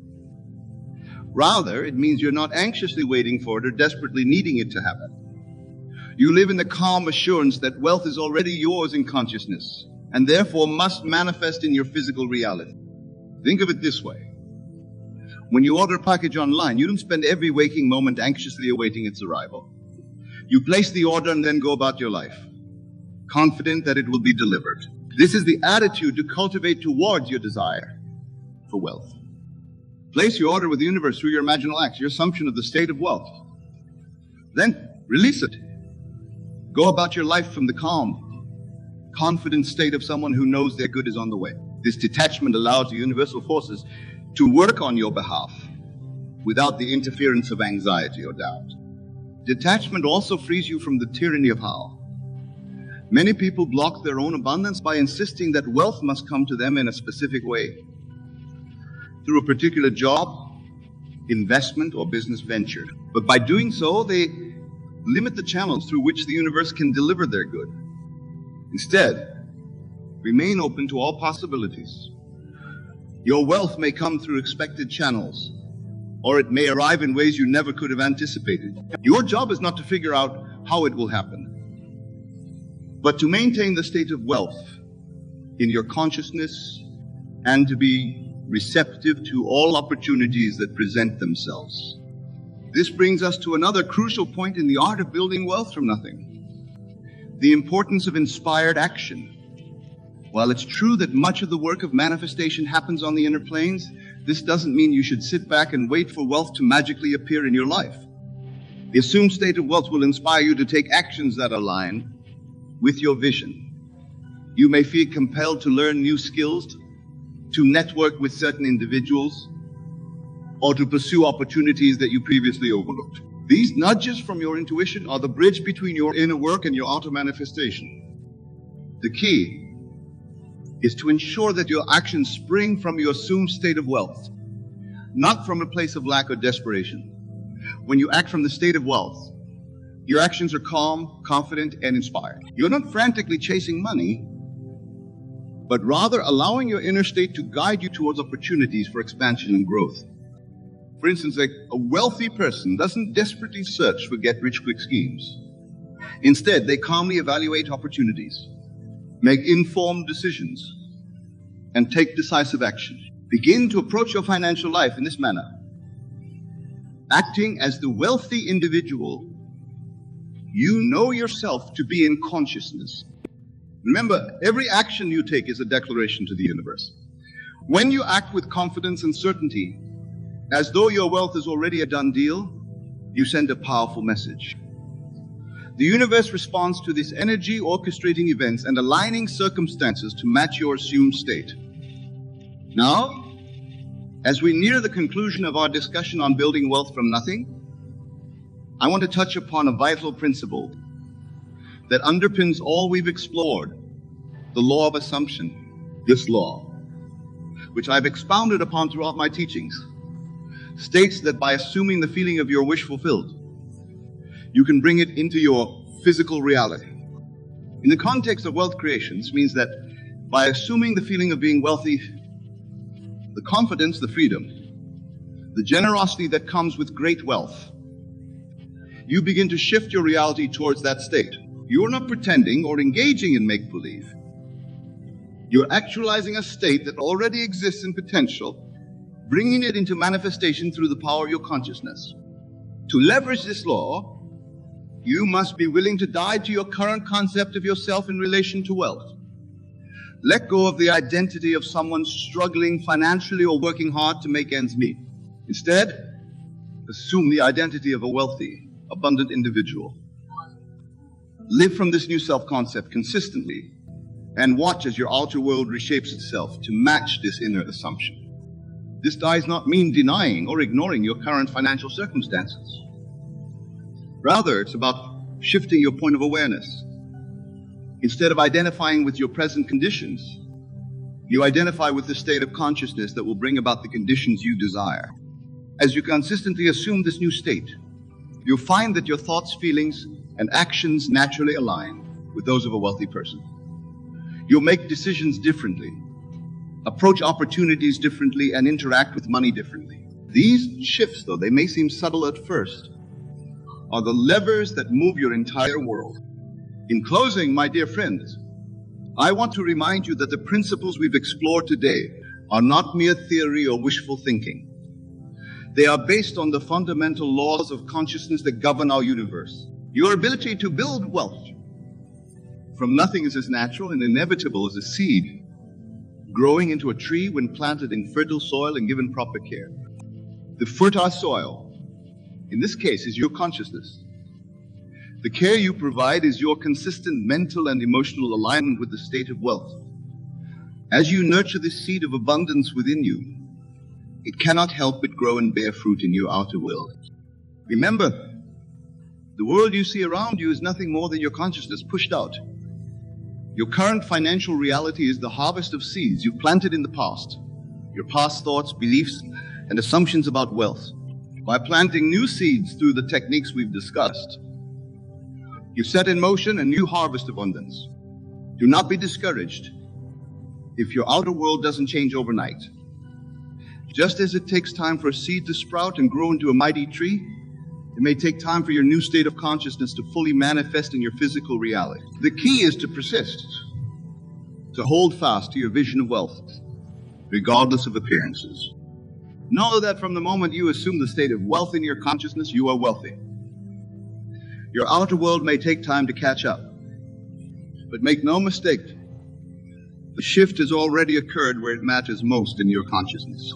Rather, it means you're not anxiously waiting for it or desperately needing it to happen. You live in the calm assurance that wealth is already yours in consciousness and therefore must manifest in your physical reality. Think of it this way. When you order a package online, you don't spend every waking moment anxiously awaiting its arrival. You place the order and then go about your life, confident that it will be delivered. This is the attitude to cultivate towards your desire for wealth. Place your order with the universe through your imaginal acts, your assumption of the state of wealth. Then release it. Go about your life from the calm, confident state of someone who knows their good is on the way. This detachment allows the universal forces to work on your behalf without the interference of anxiety or doubt. Detachment also frees you from the tyranny of how. Many people block their own abundance by insisting that wealth must come to them in a specific way. Through a particular job, investment, or business venture. But by doing so, they limit the channels through which the universe can deliver their good. Instead, remain open to all possibilities. Your wealth may come through expected channels, or it may arrive in ways you never could have anticipated. Your job is not to figure out how it will happen, but to maintain the state of wealth in your consciousness and to be receptive to all opportunities that present themselves. This brings us to another crucial point in the art of building wealth from nothing: the importance of inspired action. While it's true that much of the work of manifestation happens on the inner planes, this doesn't mean you should sit back and wait for wealth to magically appear in your life. The assumed state of wealth will inspire you to take actions that align with your vision. You may feel compelled to learn new skills, to network with certain individuals, or to pursue opportunities that you previously overlooked. These nudges from your intuition are the bridge between your inner work and your outer manifestation. The key is to ensure that your actions spring from your assumed state of wealth, not from a place of lack or desperation. When you act from the state of wealth, your actions are calm, confident, and inspired. You're not frantically chasing money, but rather allowing your inner state to guide you towards opportunities for expansion and growth. For instance, a wealthy person doesn't desperately search for get-rich-quick schemes. Instead, they calmly evaluate opportunities, make informed decisions, and take decisive action. Begin to approach your financial life in this manner. Acting as the wealthy individual you know yourself to be in consciousness. Remember, every action you take is a declaration to the universe. When you act with confidence and certainty, as though your wealth is already a done deal, you send a powerful message. The universe responds to this energy, orchestrating events and aligning circumstances to match your assumed state. Now, as we near the conclusion of our discussion on building wealth from nothing, I want to touch upon a vital principle that underpins all we've explored: the law of assumption. This law, which I've expounded upon throughout my teachings, states that by assuming the feeling of your wish fulfilled, you can bring it into your physical reality. In the context of wealth creation, this means that by assuming the feeling of being wealthy, the confidence, the freedom, the generosity that comes with great wealth, you begin to shift your reality towards that state. You're not pretending or engaging in make-believe. You're actualizing a state that already exists in potential, bringing it into manifestation through the power of your consciousness. To leverage this law, you must be willing to die to your current concept of yourself in relation to wealth. Let go of the identity of someone struggling financially or working hard to make ends meet. Instead, assume the identity of a wealthy, abundant individual. Live from this new self-concept consistently and watch as your outer world reshapes itself to match this inner assumption. This does not mean denying or ignoring your current financial circumstances. Rather, it's about shifting your point of awareness. Instead of identifying with your present conditions, you identify with the state of consciousness that will bring about the conditions you desire. As you consistently assume this new state, you'll find that your thoughts, feelings, and actions naturally align with those of a wealthy person. You'll make decisions differently, approach opportunities differently, and interact with money differently. These shifts, though they may seem subtle at first, are the levers that move your entire world. In closing, my dear friends, I want to remind you that the principles we've explored today are not mere theory or wishful thinking. They are based on the fundamental laws of consciousness that govern our universe. Your ability to build wealth from nothing is as natural and inevitable as a seed growing into a tree when planted in fertile soil and given proper care. The fertile soil, in this case, is your consciousness. The care you provide is your consistent mental and emotional alignment with the state of wealth. As you nurture this seed of abundance within you, it cannot help but grow and bear fruit in your outer world. Remember, the world you see around you is nothing more than your consciousness pushed out. Your current financial reality is the harvest of seeds you've planted in the past, your past thoughts, beliefs, and assumptions about wealth. By planting new seeds through the techniques we've discussed, you set in motion a new harvest of abundance. Do not be discouraged if your outer world doesn't change overnight. Just as it takes time for a seed to sprout and grow into a mighty tree, it may take time for your new state of consciousness to fully manifest in your physical reality. The key is to persist, to hold fast to your vision of wealth, regardless of appearances. Know that from the moment you assume the state of wealth in your consciousness, you are wealthy. Your outer world may take time to catch up, but make no mistake, the shift has already occurred where it matters most in your consciousness.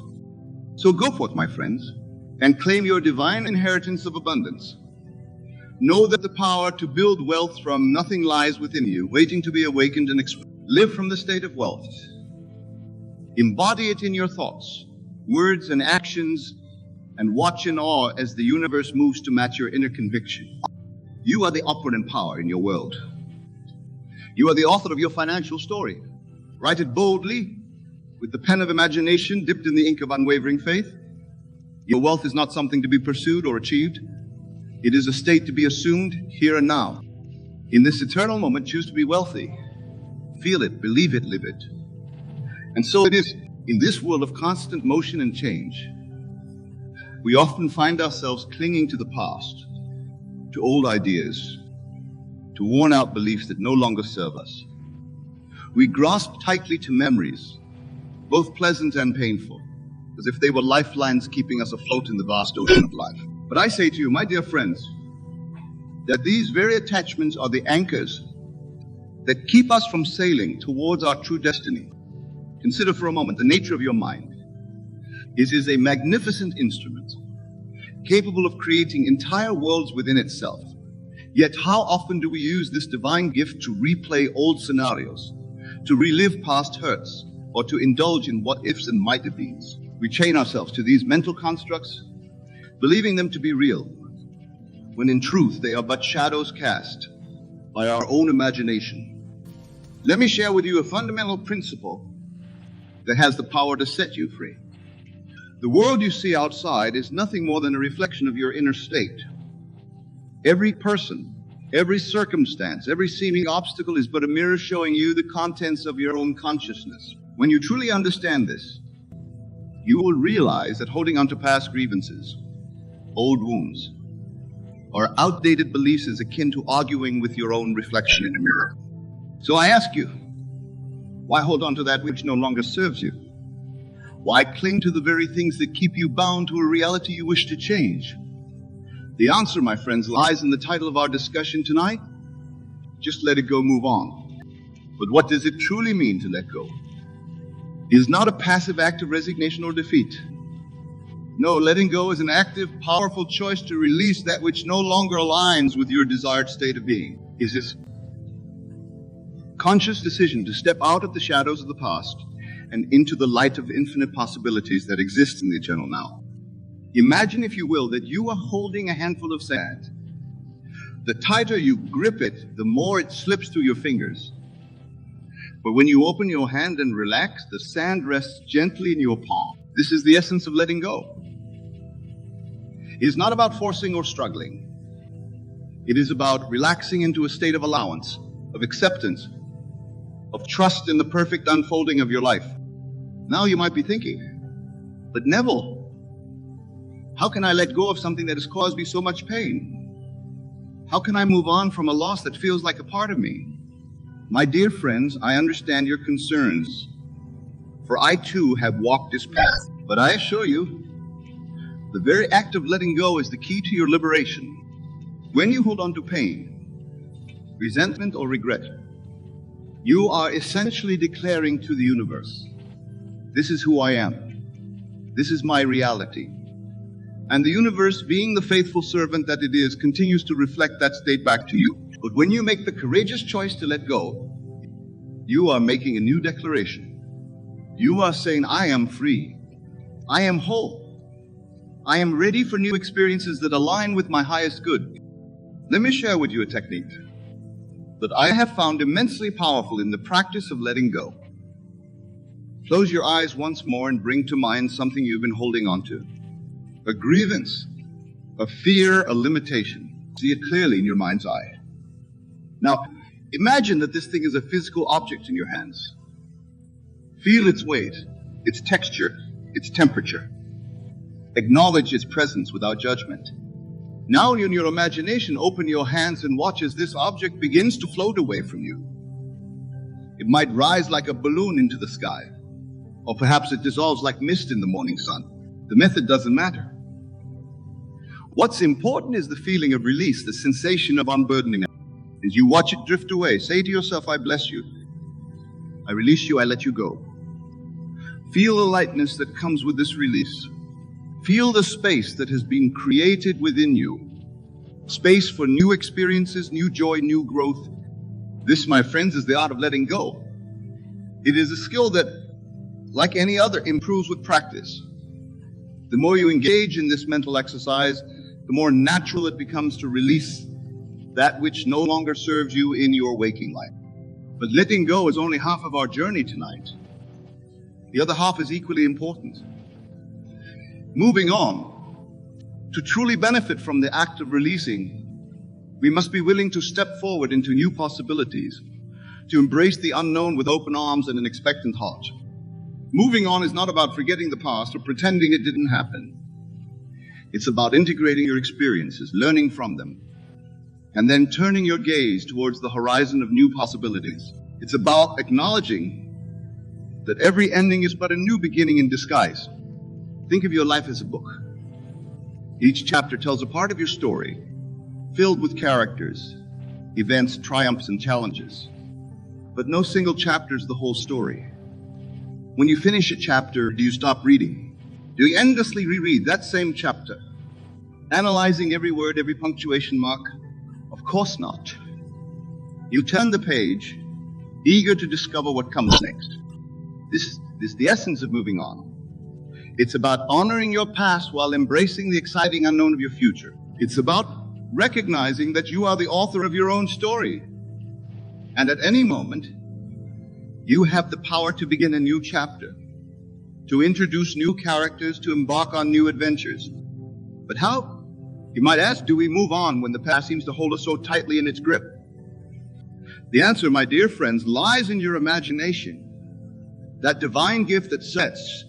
So go forth, my friends, and claim your divine inheritance of abundance. Know that the power to build wealth from nothing lies within you, waiting to be awakened and expressed. Live from the state of wealth. Embody it in your thoughts, words, and actions, and watch in awe as the universe moves to match your inner conviction. You are the operant power in your world. You are the author of your financial story. Write it boldly, with the pen of imagination dipped in the ink of unwavering faith. Your wealth is not something to be pursued or achieved. It is a state to be assumed here and now. In this eternal moment, choose to be wealthy. Feel it, believe it, live it. And so it is in this world of constant motion and change. We often find ourselves clinging to the past, to old ideas, to worn-out beliefs that no longer serve us. We grasp tightly to memories, both pleasant and painful, as if they were lifelines keeping us afloat in the vast ocean of life. But I say to you, my dear friends, that these very attachments are the anchors that keep us from sailing towards our true destiny. Consider for a moment the nature of your mind. It is a magnificent instrument, capable of creating entire worlds within itself. Yet how often do we use this divine gift to replay old scenarios, to relive past hurts, or to indulge in what-ifs and might-have-beens? We chain ourselves to these mental constructs, believing them to be real, when in truth they are but shadows cast by our own imagination. Let me share with you a fundamental principle that has the power to set you free. The world you see outside is nothing more than a reflection of your inner state. Every person, every circumstance, every seeming obstacle is but a mirror showing you the contents of your own consciousness. When you truly understand this, you will realize that holding on to past grievances, old wounds, or outdated beliefs is akin to arguing with your own reflection in a mirror. So I ask you, why hold on to that which no longer serves you? Why cling to the very things that keep you bound to a reality you wish to change? The answer, my friends, lies in the title of our discussion tonight. Just let it go, move on. But what does it truly mean to let go? It is not a passive act of resignation or defeat. No, letting go is an active, powerful choice to release that which no longer aligns with your desired state of being. Is this conscious decision to step out of the shadows of the past and into the light of infinite possibilities that exist in the eternal now. Imagine, if you will, that you are holding a handful of sand. The tighter you grip it, the more it slips through your fingers. But when you open your hand and relax, the sand rests gently in your palm. This is the essence of letting go. It is not about forcing or struggling. It is about relaxing into a state of allowance, of acceptance, of trust in the perfect unfolding of your life. Now you might be thinking, but Neville, how can I let go of something that has caused me so much pain? How can I move on from a loss that feels like a part of me? My dear friends, I understand your concerns, for I too have walked this path. But I assure you, the very act of letting go is the key to your liberation. When you hold on to pain, resentment, or regret, you are essentially declaring to the universe, this is who I am. This is my reality. And the universe, being the faithful servant that it is, continues to reflect that state back to you. But when you make the courageous choice to let go, you are making a new declaration. You are saying, I am free. I am whole. I am ready for new experiences that align with my highest good. Let me share with you a technique that I have found immensely powerful in the practice of letting go. Close your eyes once more and bring to mind something you've been holding on to. A grievance, a fear, a limitation. See it clearly in your mind's eye. Now, imagine that this thing is a physical object in your hands. Feel its weight, its texture, its temperature. Acknowledge its presence without judgment. Now in your imagination, open your hands and watch as this object begins to float away from you. It might rise like a balloon into the sky, or perhaps it dissolves like mist in the morning sun. The method doesn't matter. What's important is the feeling of release, the sensation of unburdening. As you watch it drift away, say to yourself, I bless you. I release you, I let you go. Feel the lightness that comes with this release. Feel the space that has been created within you. Space for new experiences, new joy, new growth. This, my friends, is the art of letting go. It is a skill that, like any other, improves with practice. The more you engage in this mental exercise, the more natural it becomes to release that which no longer serves you in your waking life. But letting go is only half of our journey tonight. The other half is equally important. Moving on, to truly benefit from the act of releasing, we must be willing to step forward into new possibilities, to embrace the unknown with open arms and an expectant heart. Moving on is not about forgetting the past or pretending it didn't happen. It's about integrating your experiences, learning from them, and then turning your gaze towards the horizon of new possibilities. It's about acknowledging that every ending is but a new beginning in disguise. Think of your life as a book. Each chapter tells a part of your story, filled with characters, events, triumphs, and challenges. But no single chapter is the whole story. When you finish a chapter, do you stop reading? Do you endlessly reread that same chapter, analyzing every word, every punctuation mark? Of course not. You turn the page, eager to discover what comes next. This is the essence of moving on. It's about honoring your past while embracing the exciting unknown of your future. It's about recognizing that you are the author of your own story. And at any moment, you have the power to begin a new chapter, to introduce new characters, to embark on new adventures. But how, you might ask, do we move on when the past seems to hold us so tightly in its grip? The answer, my dear friends, lies in your imagination, that divine gift that sets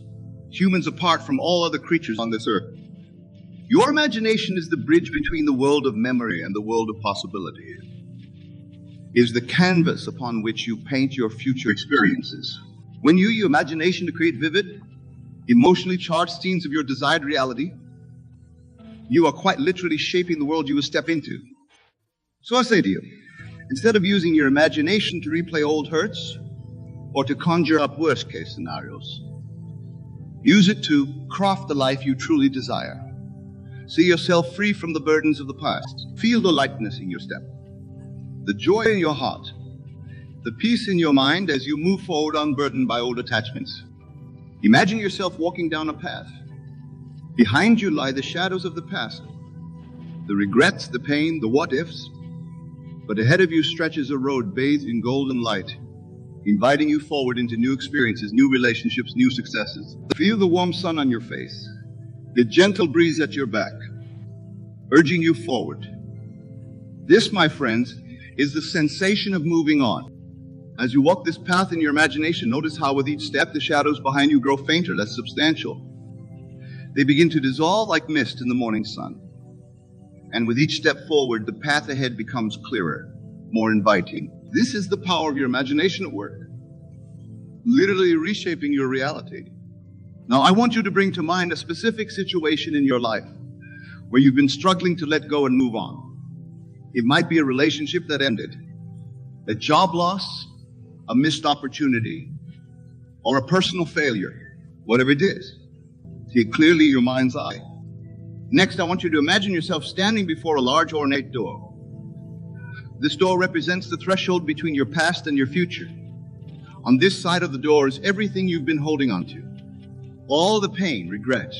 humans apart from all other creatures on this earth. Your imagination is the bridge between the world of memory and the world of possibility. It is the canvas upon which you paint your future experiences. When you use your imagination to create vivid, emotionally charged scenes of your desired reality, you are quite literally shaping the world you will step into. So I say to you, instead of using your imagination to replay old hurts or to conjure up worst-case scenarios, use it to craft the life you truly desire. See yourself free from the burdens of the past. Feel the lightness in your step, the joy in your heart, the peace in your mind as you move forward unburdened by old attachments. Imagine yourself walking down a path. Behind you lie the shadows of the past, the regrets, the pain, the what-ifs. But ahead of you stretches a road bathed in golden light, inviting you forward into new experiences, new relationships, new successes. Feel the warm sun on your face, the gentle breeze at your back, urging you forward. This, my friends, is the sensation of moving on. As you walk this path in your imagination, notice how with each step the shadows behind you grow fainter, less substantial. They begin to dissolve like mist in the morning sun. And with each step forward, the path ahead becomes clearer, more inviting. This is the power of your imagination at work, literally reshaping your reality. Now, I want you to bring to mind a specific situation in your life where you've been struggling to let go and move on. It might be a relationship that ended, a job loss, a missed opportunity, or a personal failure, whatever it is. See it clearly in your mind's eye. Next, I want you to imagine yourself standing before a large ornate door. This door represents the threshold between your past and your future. On this side of the door is everything you've been holding on to, all the pain, regret,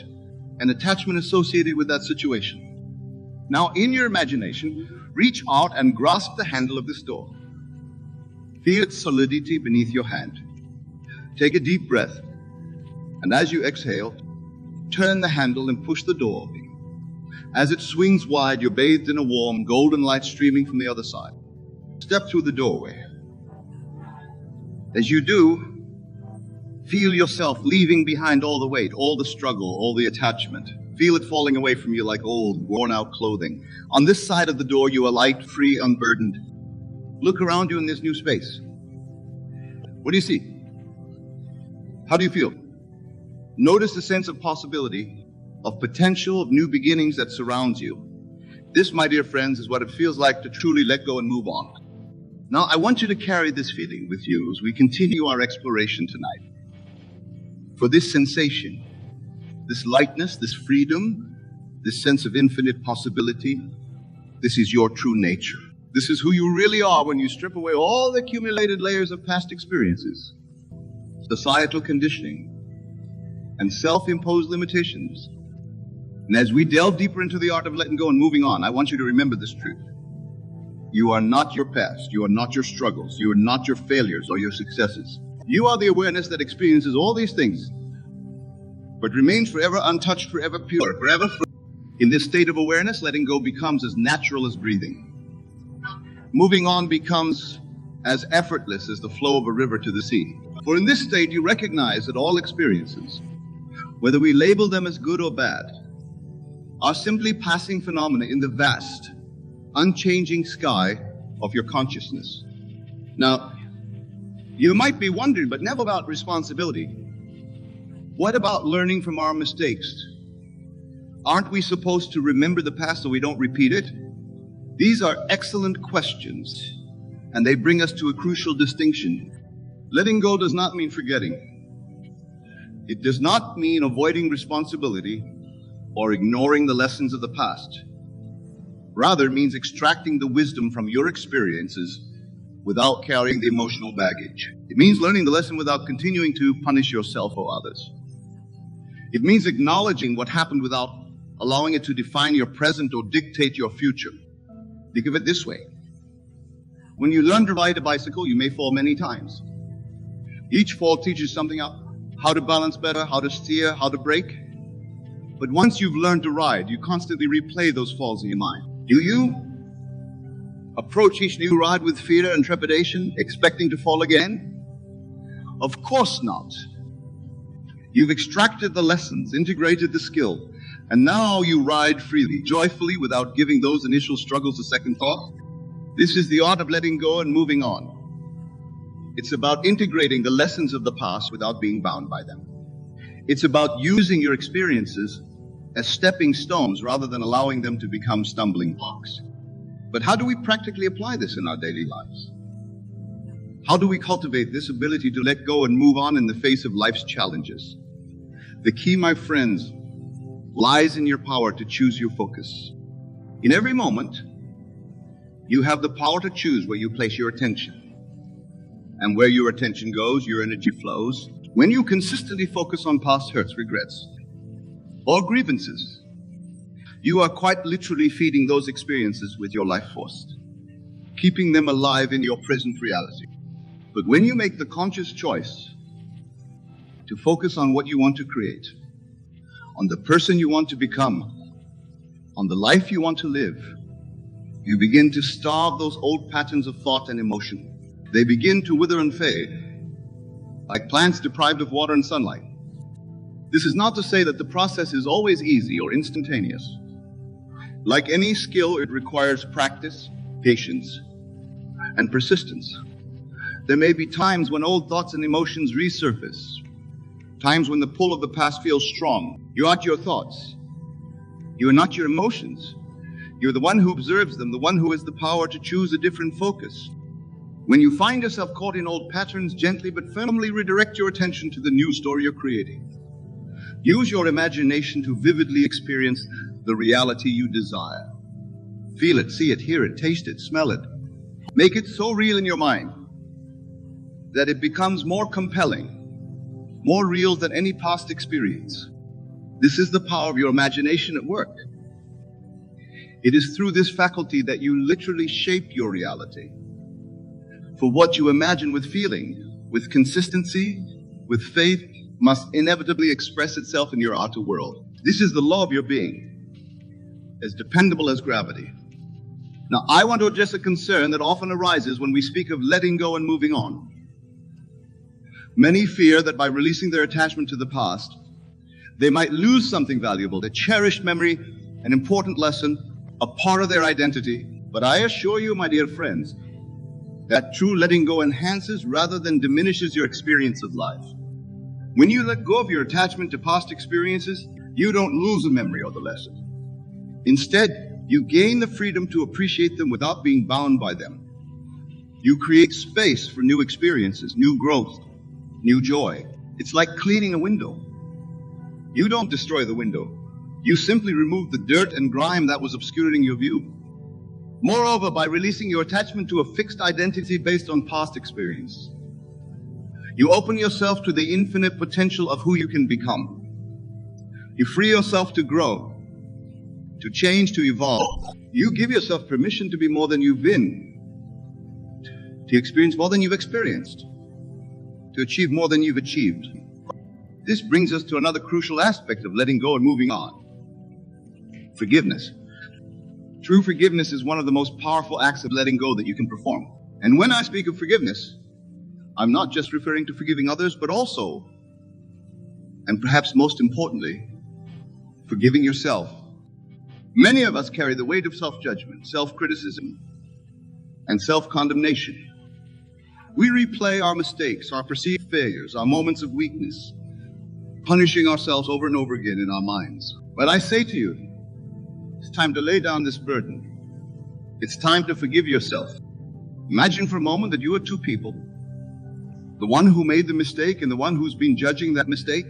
and attachment associated with that situation. Now, in your imagination, reach out and grasp the handle of this door. Feel its solidity beneath your hand. Take a deep breath, and as you exhale, turn the handle and push the door open. As it swings wide, you're bathed in a warm, golden light streaming from the other side. Step through the doorway. As you do, feel yourself leaving behind all the weight, all the struggle, all the attachment. Feel it falling away from you like old, worn-out clothing. On this side of the door, you are light, free, unburdened. Look around you in this new space. What do you see? How do you feel? Notice the sense of possibility, of potential, of new beginnings that surrounds you. This, my dear friends, is what it feels like to truly let go and move on. Now, I want you to carry this feeling with you as we continue our exploration tonight. For this sensation, this lightness, this freedom, this sense of infinite possibility, this is your true nature. This is who you really are when you strip away all the accumulated layers of past experiences, societal conditioning, and self-imposed limitations. And as we delve deeper into the art of letting go and moving on, I want you to remember this truth. You are not your past. You are not your struggles. You are not your failures or your successes. You are the awareness that experiences all these things, but remains forever untouched, forever pure, forever free. In this state of awareness, letting go becomes as natural as breathing. Moving on becomes as effortless as the flow of a river to the sea. For in this state, you recognize that all experiences, whether we label them as good or bad, are simply passing phenomena in the vast, unchanging sky of your consciousness. Now, you might be wondering, but never about responsibility. What about learning from our mistakes? Aren't we supposed to remember the past so we don't repeat it? These are excellent questions, and they bring us to a crucial distinction. Letting go does not mean forgetting. It does not mean avoiding responsibility or ignoring the lessons of the past. Rather, it means extracting the wisdom from your experiences without carrying the emotional baggage. It means learning the lesson without continuing to punish yourself or others. It means acknowledging what happened without allowing it to define your present or dictate your future. Think of it this way. When you learn to ride a bicycle, you may fall many times. Each fall teaches something out, how to balance better, how to steer, how to brake. But once you've learned to ride, you constantly replay those falls in your mind. Do you approach each new ride with fear and trepidation, expecting to fall again? Of course not. You've extracted the lessons, integrated the skill, and now you ride freely, joyfully, without giving those initial struggles a second thought. This is the art of letting go and moving on. It's about integrating the lessons of the past without being bound by them. It's about using your experiences as stepping stones rather than allowing them to become stumbling blocks. But how do we practically apply this in our daily lives? How do we cultivate this ability to let go and move on in the face of life's challenges? The key, my friends, lies in your power to choose your focus. In every moment, you have the power to choose where you place your attention. And where your attention goes, your energy flows. When you consistently focus on past hurts, regrets, or grievances, you are quite literally feeding those experiences with your life force, keeping them alive in your present reality. But when you make the conscious choice to focus on what you want to create, on the person you want to become, on the life you want to live, you begin to starve those old patterns of thought and emotion. They begin to wither and fade, like plants deprived of water and sunlight. This is not to say that the process is always easy or instantaneous. Like any skill, it requires practice, patience, and persistence. There may be times when old thoughts and emotions resurface, times when the pull of the past feels strong. You aren't your thoughts. You are not your emotions. You're the one who observes them, the one who has the power to choose a different focus. When you find yourself caught in old patterns, gently but firmly redirect your attention to the new story you're creating. Use your imagination to vividly experience the reality you desire. Feel it, see it, hear it, taste it, smell it. Make it so real in your mind that it becomes more compelling, more real than any past experience. This is the power of your imagination at work. It is through this faculty that you literally shape your reality. For what you imagine with feeling, with consistency, with faith, must inevitably express itself in your outer world. This is the law of your being. as dependable as gravity. Now, I want to address a concern that often arises when we speak of letting go and moving on. Many fear that by releasing their attachment to the past, they might lose something valuable, a cherished memory, an important lesson, a part of their identity. But I assure you, my dear friends, that true letting go enhances rather than diminishes your experience of life. When you let go of your attachment to past experiences, you don't lose the memory or the lesson. Instead, you gain the freedom to appreciate them without being bound by them. You create space for new experiences, new growth, new joy. It's like cleaning a window. You don't destroy the window. You simply remove the dirt and grime that was obscuring your view. Moreover, by releasing your attachment to a fixed identity based on past experience, you open yourself to the infinite potential of who you can become. You free yourself to grow, to change, to evolve. You give yourself permission to be more than you've been, to experience more than you've experienced, to achieve more than you've achieved. This brings us to another crucial aspect of letting go and moving on: forgiveness. True forgiveness is one of the most powerful acts of letting go that you can perform. And when I speak of forgiveness, I'm not just referring to forgiving others, but also, and perhaps most importantly, forgiving yourself. Many of us carry the weight of self-judgment, self-criticism, and self-condemnation. We replay our mistakes, our perceived failures, our moments of weakness, punishing ourselves over and over again in our minds. But I say to you, it's time to lay down this burden. It's time to forgive yourself. Imagine for a moment that you are two people, the one who made the mistake and the one who's been judging that mistake.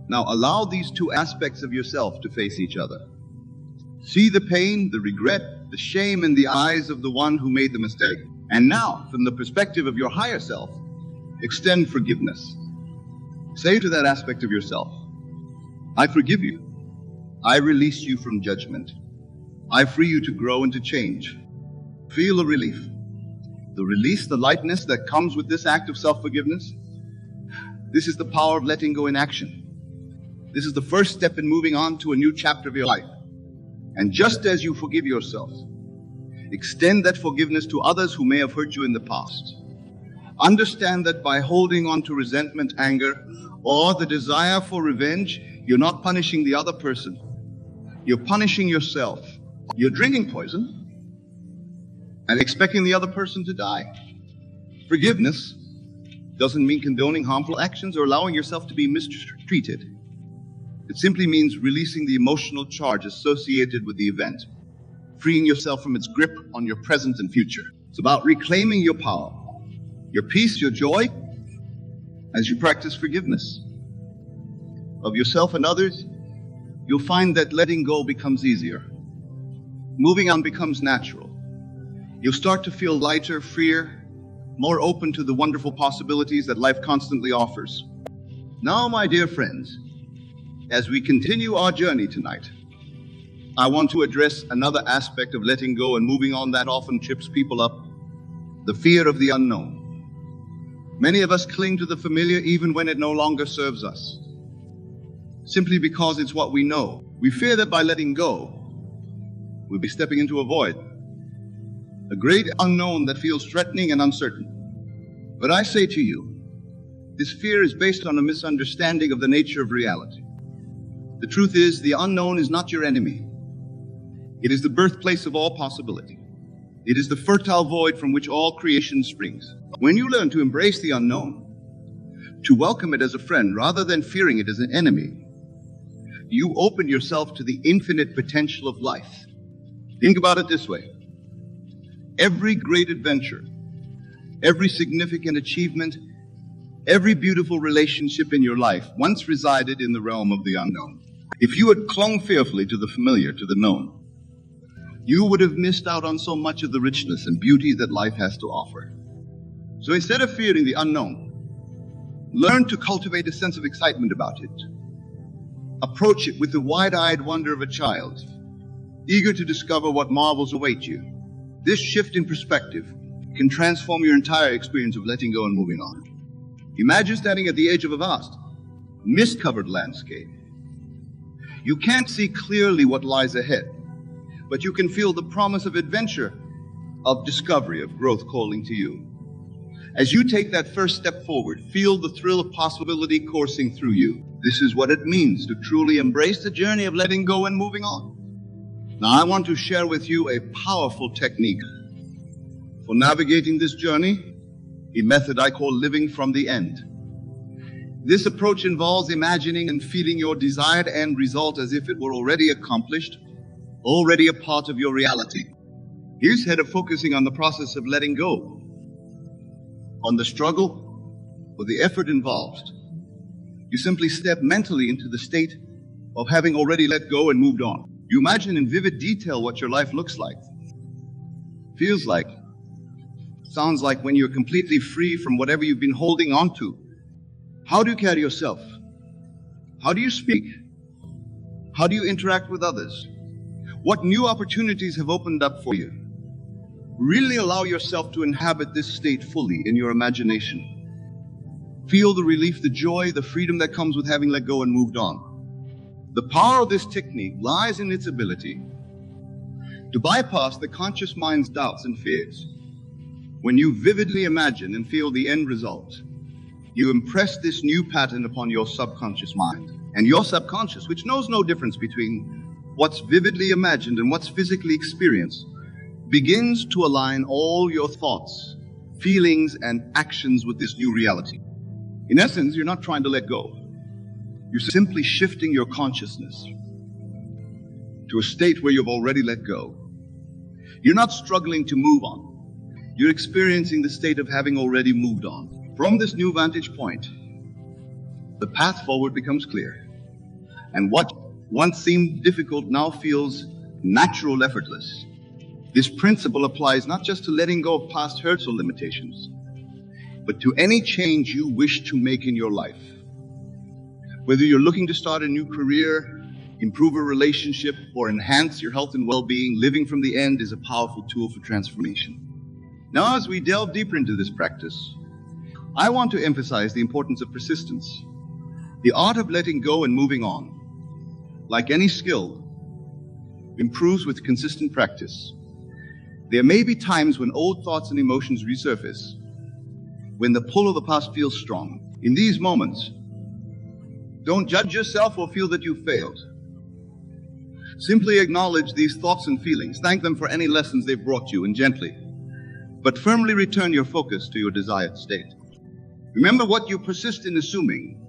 Now allow these two aspects of yourself to face each other. See the pain, the regret, the shame in the eyes of the one who made the mistake. And now, from the perspective of your higher self, extend forgiveness. Say to that aspect of yourself, I forgive you. I release you from judgment. I free you to grow and to change. Feel the relief. The release, the lightness that comes with this act of self-forgiveness. This is the power of letting go in action. This is the first step in moving on to a new chapter of your life. And just as you forgive yourself, extend that forgiveness to others who may have hurt you in the past. Understand that by holding on to resentment, anger, or the desire for revenge, you're not punishing the other person. You're punishing yourself. You're drinking poison and expecting the other person to die. Forgiveness doesn't mean condoning harmful actions or allowing yourself to be mistreated. It simply means releasing the emotional charge associated with the event, freeing yourself from its grip on your present and future. It's about reclaiming your power, your peace, your joy, as you practice forgiveness of yourself and others. You'll find that letting go becomes easier. Moving on becomes natural. You'll start to feel lighter, freer, more open to the wonderful possibilities that life constantly offers. Now, my dear friends, as we continue our journey tonight, I want to address another aspect of letting go and moving on that often trips people up: the fear of the unknown. Many of us cling to the familiar even when it no longer serves us, simply because it's what we know. We fear that by letting go, we'll be stepping into a void, a great unknown that feels threatening and uncertain. But I say to you, this fear is based on a misunderstanding of the nature of reality. The truth is, the unknown is not your enemy. It is the birthplace of all possibility. It is the fertile void from which all creation springs. When you learn to embrace the unknown, to welcome it as a friend rather than fearing it as an enemy, you open yourself to the infinite potential of life. Think about it this way. Every great adventure, every significant achievement, every beautiful relationship in your life once resided in the realm of the unknown. If you had clung fearfully to the familiar, to the known, you would have missed out on so much of the richness and beauty that life has to offer. So instead of fearing the unknown, learn to cultivate a sense of excitement about it. Approach it with the wide-eyed wonder of a child, eager to discover what marvels await you. This shift in perspective can transform your entire experience of letting go and moving on. Imagine standing at the edge of a vast, mist-covered landscape. You can't see clearly what lies ahead. but you can feel the promise of adventure, of discovery, of growth calling to you. As you take that first step forward, feel the thrill of possibility coursing through you. This is what it means to truly embrace the journey of letting go and moving on. Now, I want to share with you a powerful technique for navigating this journey, a method I call living from the end. This approach involves imagining and feeling your desired end result as if it were already accomplished, already a part of your reality. Instead of focusing on the process of letting go, on the struggle or the effort involved, you simply step mentally into the state of having already let go and moved on. You imagine in vivid detail what your life looks like, feels like, sounds like when you're completely free from whatever you've been holding on to. How do you carry yourself? How do you speak? How do you interact with others? What new opportunities have opened up for you? Really allow yourself to inhabit this state fully in your imagination. Feel the relief, the joy, the freedom that comes with having let go and moved on. The power of this technique lies in its ability to bypass the conscious mind's doubts and fears. When you vividly imagine and feel the end result, you impress this new pattern upon your subconscious mind. And your subconscious, which knows no difference between what's vividly imagined and what's physically experienced, begins to align all your thoughts, feelings, and actions with this new reality. In essence, you're not trying to let go. You're simply shifting your consciousness to a state where you've already let go. You're not struggling to move on. You're experiencing the state of having already moved on. From this new vantage point, the path forward becomes clear. And what once seemed difficult now feels natural, effortless. This principle applies not just to letting go of past hurts or limitations, but to any change you wish to make in your life. Whether you're looking to start a new career, improve a relationship, or enhance your health and well-being, living from the end is a powerful tool for transformation. Now, as we delve deeper into this practice, I want to emphasize the importance of persistence. The art of letting go and moving on, like any skill, improves with consistent practice. There may be times when old thoughts and emotions resurface, when the pull of the past feels strong. In these moments, don't judge yourself or feel that you failed. Simply acknowledge these thoughts and feelings. Thank them for any lessons they've brought you, and gently, but firmly return your focus to your desired state. Remember, what you persist in assuming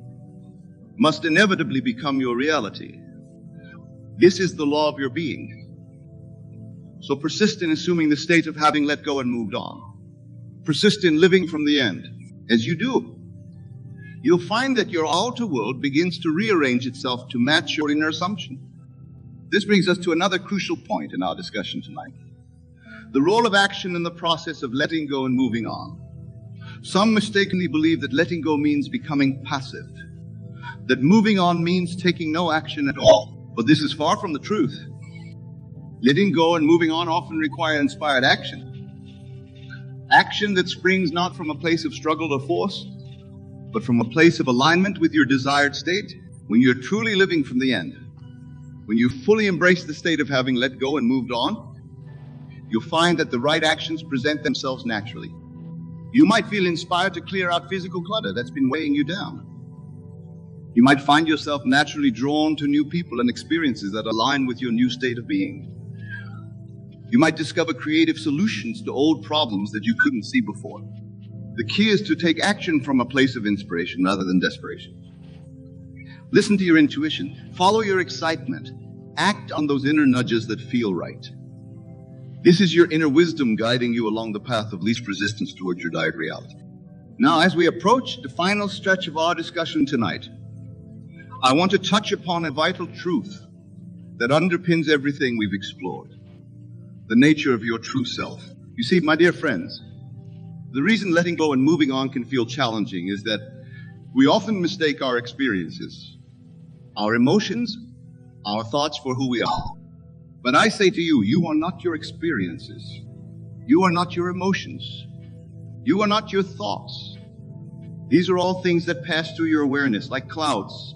must inevitably become your reality. This is the law of your being. So persist in assuming the state of having let go and moved on. Persist in living from the end. As you do, you'll find that your outer world begins to rearrange itself to match your inner assumption. This brings us to another crucial point in our discussion tonight: the role of action in the process of letting go and moving on. Some mistakenly believe that letting go means becoming passive, that moving on means taking no action at all. But this is far from the truth. Letting go and moving on often require inspired action. Action that springs not from a place of struggle or force, but from a place of alignment with your desired state. When you're truly living from the end, when you fully embrace the state of having let go and moved on, you'll find that the right actions present themselves naturally. You might feel inspired to clear out physical clutter that's been weighing you down. You might find yourself naturally drawn to new people and experiences that align with your new state of being. You might discover creative solutions to old problems that you couldn't see before. The key is to take action from a place of inspiration rather than desperation. Listen to your intuition. Follow your excitement. Act on those inner nudges that feel right. This is your inner wisdom guiding you along the path of least resistance towards your desired reality. Now, as we approach the final stretch of our discussion tonight, I want to touch upon a vital truth that underpins everything we've explored: the nature of your true self. You see, my dear friends, the reason letting go and moving on can feel challenging is that we often mistake our experiences, our emotions, our thoughts for who we are. But I say to you, you are not your experiences. You are not your emotions. You are not your thoughts. These are all things that pass through your awareness like clouds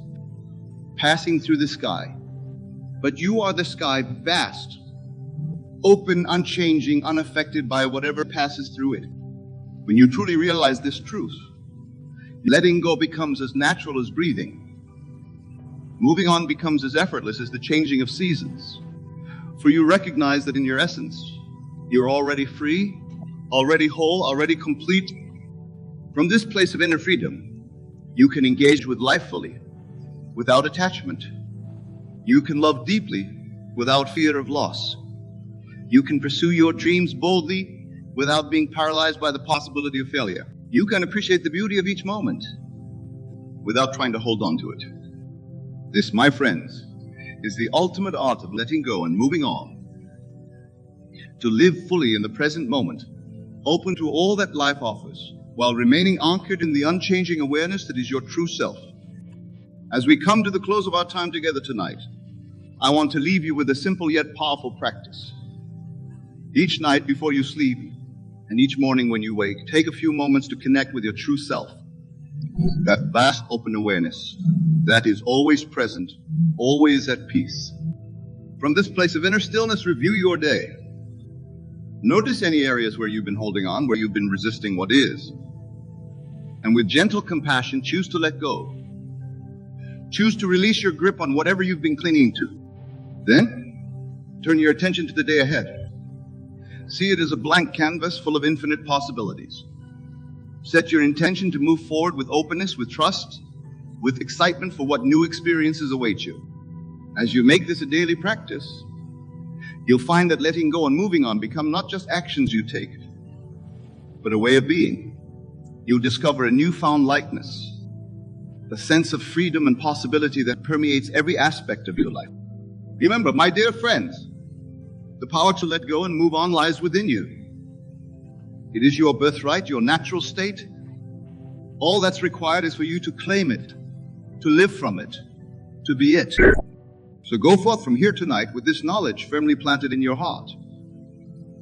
passing through the sky. But you are the sky, vast, open, unchanging, unaffected by whatever passes through it. When you truly realize this truth, letting go becomes as natural as breathing. Moving on becomes as effortless as the changing of seasons. For you recognize that in your essence, you're already free, already whole, already complete. From this place of inner freedom, you can engage with life fully, without attachment. You can love deeply, without fear of loss. You can pursue your dreams boldly, without being paralyzed by the possibility of failure. You can appreciate the beauty of each moment, without trying to hold on to it. This, my friends, is the ultimate art of letting go and moving on. To live fully in the present moment, open to all that life offers, while remaining anchored in the unchanging awareness that is your true self. As we come to the close of our time together tonight, I want to leave you with a simple yet powerful practice. Each night before you sleep, and each morning when you wake, take a few moments to connect with your true self. That vast open awareness that is always present, always at peace. From this place of inner stillness, review your day. Notice any areas where you've been holding on, where you've been resisting what is. And with gentle compassion, choose to let go. Choose to release your grip on whatever you've been clinging to. Then, turn your attention to the day ahead. See it as a blank canvas full of infinite possibilities. Set your intention to move forward with openness, with trust, with excitement for what new experiences await you. As you make this a daily practice, you'll find that letting go and moving on become not just actions you take, but a way of being. You'll discover a newfound lightness, a sense of freedom and possibility that permeates every aspect of your life. Remember, my dear friends, the power to let go and move on lies within you. It is your birthright, your natural state. All that's required is for you to claim it, to live from it, to be it. So go forth from here tonight with this knowledge firmly planted in your heart.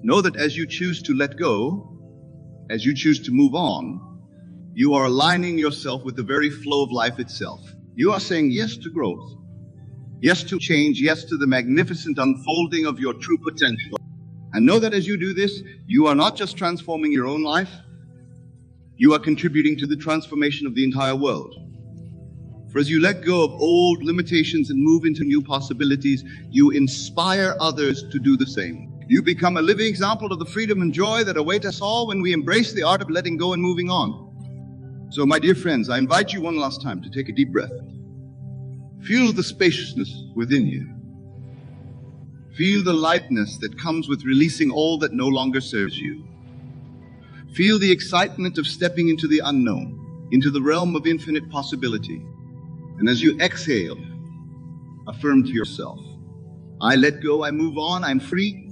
Know that as you choose to let go, as you choose to move on, you are aligning yourself with the very flow of life itself. You are saying yes to growth, yes to change, yes to the magnificent unfolding of your true potential. And know that as you do this, you are not just transforming your own life, you are contributing to the transformation of the entire world. For as you let go of old limitations and move into new possibilities, you inspire others to do the same. You become a living example of the freedom and joy that await us all when we embrace the art of letting go and moving on. So, my dear friends, I invite you one last time to take a deep breath. Feel the spaciousness within you. Feel the lightness that comes with releasing all that no longer serves you. Feel the excitement of stepping into the unknown, into the realm of infinite possibility. And as you exhale, affirm to yourself, I let go, I move on, I'm free.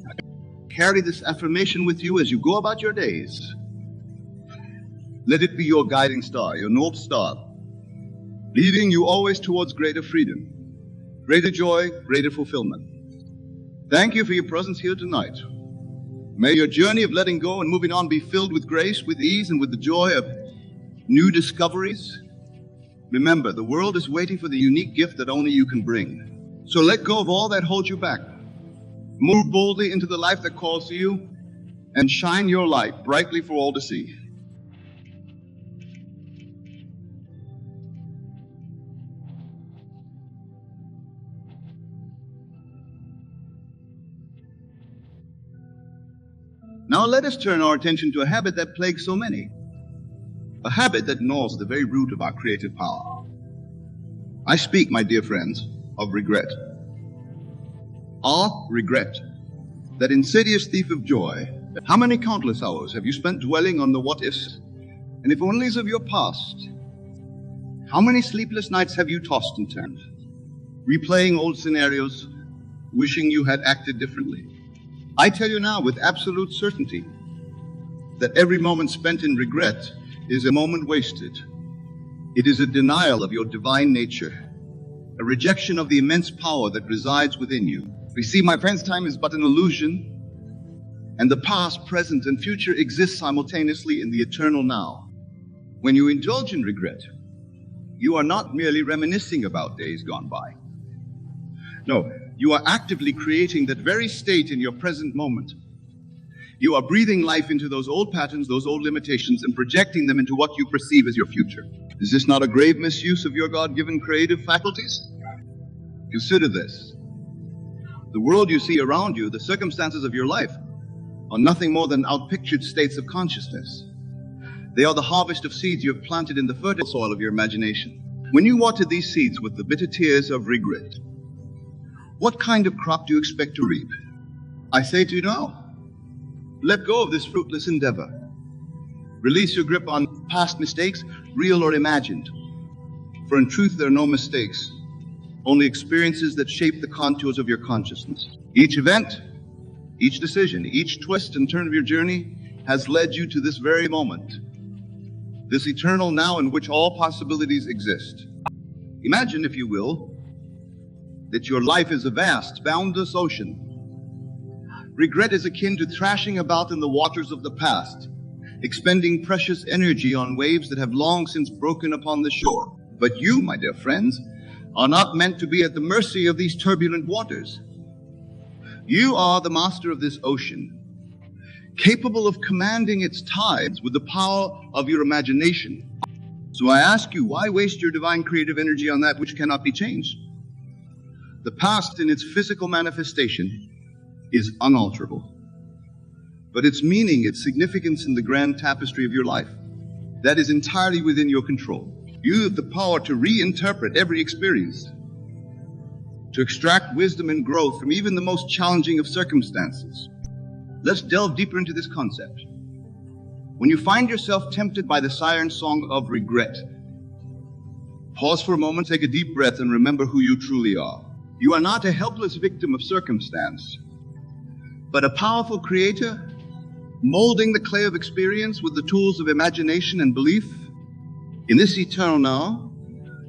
Carry this affirmation with you as you go about your days. Let it be your guiding star, your North Star, leading you always towards greater freedom, greater joy, greater fulfillment. Thank you for your presence here tonight. May your journey of letting go and moving on be filled with grace, with ease, and with the joy of new discoveries. Remember, the world is waiting for the unique gift that only you can bring. So let go of all that holds you back. Move boldly into the life that calls to you, and shine your light brightly for all to see. Now let us turn our attention to a habit that plagues so many. A habit that gnaws the very root of our creative power. I speak, my dear friends, of regret. Regret, that insidious thief of joy. How many countless hours have you spent dwelling on the what-ifs and if onlys of your past? How many sleepless nights have you tossed and turned, replaying old scenarios, wishing you had acted differently? I tell you now with absolute certainty that every moment spent in regret is a moment wasted. It is a denial of your divine nature, a rejection of the immense power that resides within you. You see, my friends, time is but an illusion, and the past, present, and future exist simultaneously in the eternal now. When you indulge in regret, you are not merely reminiscing about days gone by. No, You are actively creating that very state in your present moment. You are breathing life into those old patterns, those old limitations, and projecting them into what you perceive as your future. Is this not a grave misuse of your God-given creative faculties? Consider this. The world you see around you, the circumstances of your life, are nothing more than outpictured states of consciousness. They are the harvest of seeds you have planted in the fertile soil of your imagination. When you water these seeds with the bitter tears of regret, what kind of crop do you expect to reap? I say to you now, let go of this fruitless endeavor. Release your grip on past mistakes, real or imagined. For in truth, there are no mistakes, only experiences that shape the contours of your consciousness. Each event, each decision, each twist and turn of your journey has led you to this very moment, this eternal now in which all possibilities exist. Imagine, if you will, that your life is a vast, boundless ocean. Regret is akin to thrashing about in the waters of the past, expending precious energy on waves that have long since broken upon the shore. But you, my dear friends, are not meant to be at the mercy of these turbulent waters. You are the master of this ocean, capable of commanding its tides with the power of your imagination. So I ask you, why waste your divine creative energy on that which cannot be changed? The past in its physical manifestation is unalterable, but its meaning, its significance in the grand tapestry of your life, that is entirely within your control. You have the power to reinterpret every experience, to extract wisdom and growth from even the most challenging of circumstances. Let's delve deeper into this concept. When you find yourself tempted by the siren song of regret, pause for a moment, take a deep breath, and remember who you truly are. You are not a helpless victim of circumstance, but a powerful creator, molding the clay of experience with the tools of imagination and belief. In this eternal now,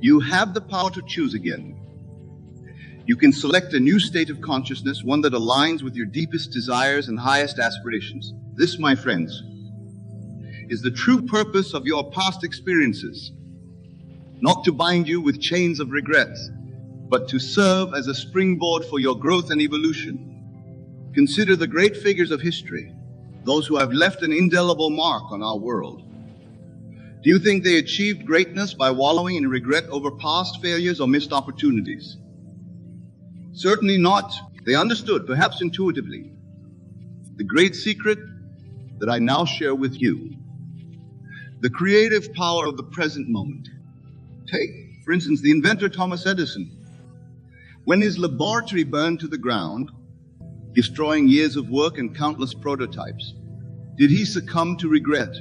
you have the power to choose again. You can select a new state of consciousness, one that aligns with your deepest desires and highest aspirations. This, my friends, is the true purpose of your past experiences, not to bind you with chains of regrets, but to serve as a springboard for your growth and evolution. Consider the great figures of history, those who have left an indelible mark on our world. Do you think they achieved greatness by wallowing in regret over past failures or missed opportunities? Certainly not. They understood, perhaps intuitively, the great secret that I now share with you: the creative power of the present moment. Take, for instance, the inventor Thomas Edison. When his laboratory burned to the ground, destroying years of work and countless prototypes, did he succumb to regret?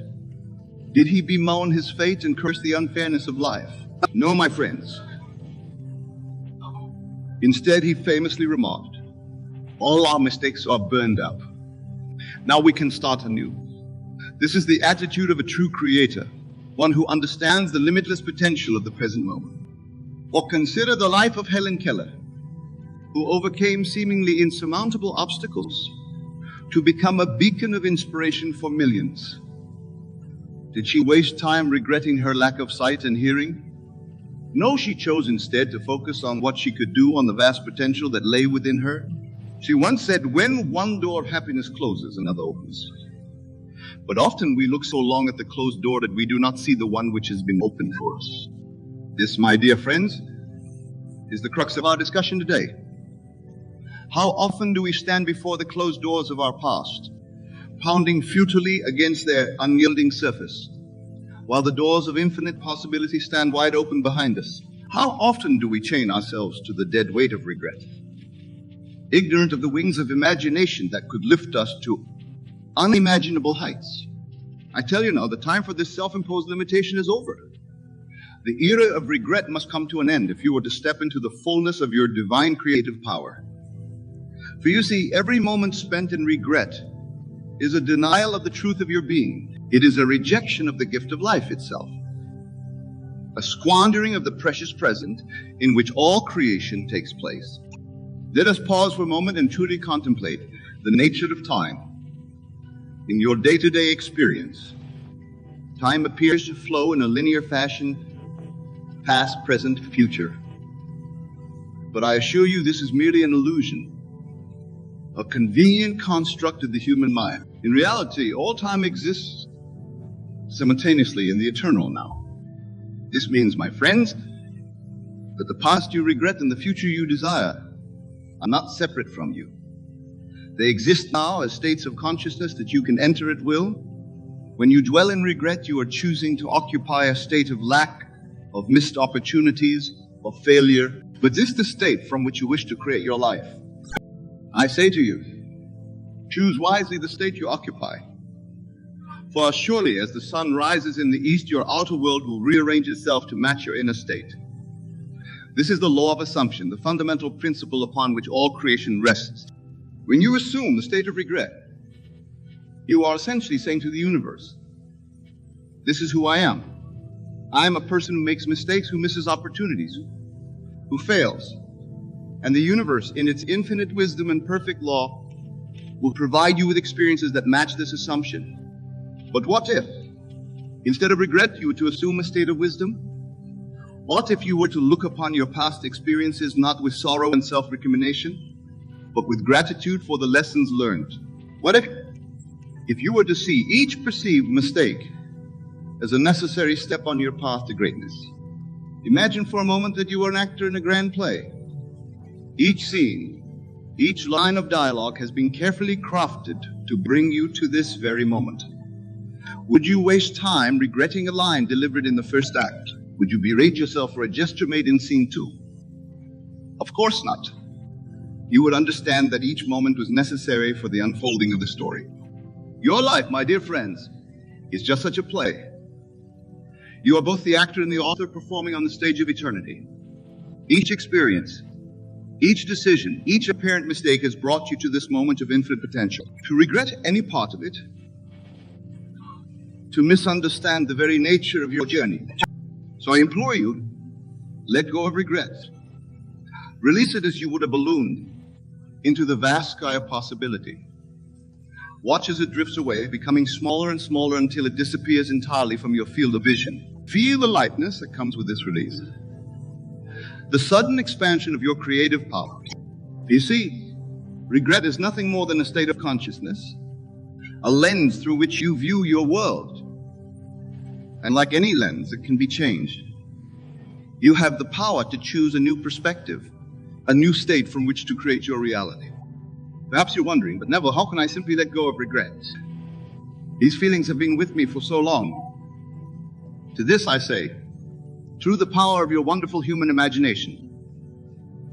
Did he bemoan his fate and curse the unfairness of life? No, my friends. Instead, he famously remarked, "All our mistakes are burned up. Now we can start anew." This is the attitude of a true creator, one who understands the limitless potential of the present moment. Or consider the life of Helen Keller, who overcame seemingly insurmountable obstacles to become a beacon of inspiration for millions. Did she waste time regretting her lack of sight and hearing? No, she chose instead to focus on what she could do, on the vast potential that lay within her. She once said, "When one door of happiness closes, another opens." But often we look so long at the closed door that we do not see the one which has been opened for us. This, my dear friends, is the crux of our discussion today. How often do we stand before the closed doors of our past, pounding futilely against their unyielding surface, while the doors of infinite possibility stand wide open behind us? How often do we chain ourselves to the dead weight of regret, ignorant of the wings of imagination that could lift us to unimaginable heights? I tell you now, the time for this self-imposed limitation is over. The era of regret must come to an end if you are to step into the fullness of your divine creative power. For you see, every moment spent in regret is a denial of the truth of your being. It is a rejection of the gift of life itself, a squandering of the precious present in which all creation takes place. Let us pause for a moment and truly contemplate the nature of time. In your day-to-day experience, time appears to flow in a linear fashion, past, present, future. But I assure you this is merely an illusion, a convenient construct of the human mind. In reality, all time exists simultaneously in the eternal now. This means, my friends, that the past you regret and the future you desire are not separate from you. They exist now as states of consciousness that you can enter at will. When you dwell in regret, you are choosing to occupy a state of lack, of missed opportunities, of failure. But this is the state from which you wish to create your life. I say to you, choose wisely the state you occupy. For as surely as the sun rises in the east, your outer world will rearrange itself to match your inner state. This is the law of assumption, the fundamental principle upon which all creation rests. When you assume the state of regret, you are essentially saying to the universe, this is who I am. I am a person who makes mistakes, who misses opportunities, who fails. And the universe, in its infinite wisdom and perfect law, will provide you with experiences that match this assumption. But what if, instead of regret, you were to assume a state of wisdom? What if you were to look upon your past experiences not with sorrow and self-recrimination, but with gratitude for the lessons learned? What if you were to see each perceived mistake as a necessary step on your path to greatness? Imagine for a moment that you are an actor in a grand play. Each scene, each line of dialogue has been carefully crafted to bring you to this very moment. Would you waste time regretting a line delivered in the first act? Would you berate yourself for a gesture made in scene 2? Of course not. You would understand that each moment was necessary for the unfolding of the story. Your life, my dear friends, is just such a play. You are both the actor and the author performing on the stage of eternity. Each experience, each decision, each apparent mistake has brought you to this moment of infinite potential. To regret any part of it, to misunderstand the very nature of your journey. So I implore you, let go of regret. Release it as you would a balloon into the vast sky of possibility. Watch as it drifts away, becoming smaller and smaller until it disappears entirely from your field of vision. Feel the lightness that comes with this release. The sudden expansion of your creative power. You see, regret is nothing more than a state of consciousness, a lens through which you view your world. And like any lens, it can be changed. You have the power to choose a new perspective, a new state from which to create your reality. Perhaps you're wondering, but Neville, how can I simply let go of regrets? These feelings have been with me for so long. To this I say, through the power of your wonderful human imagination.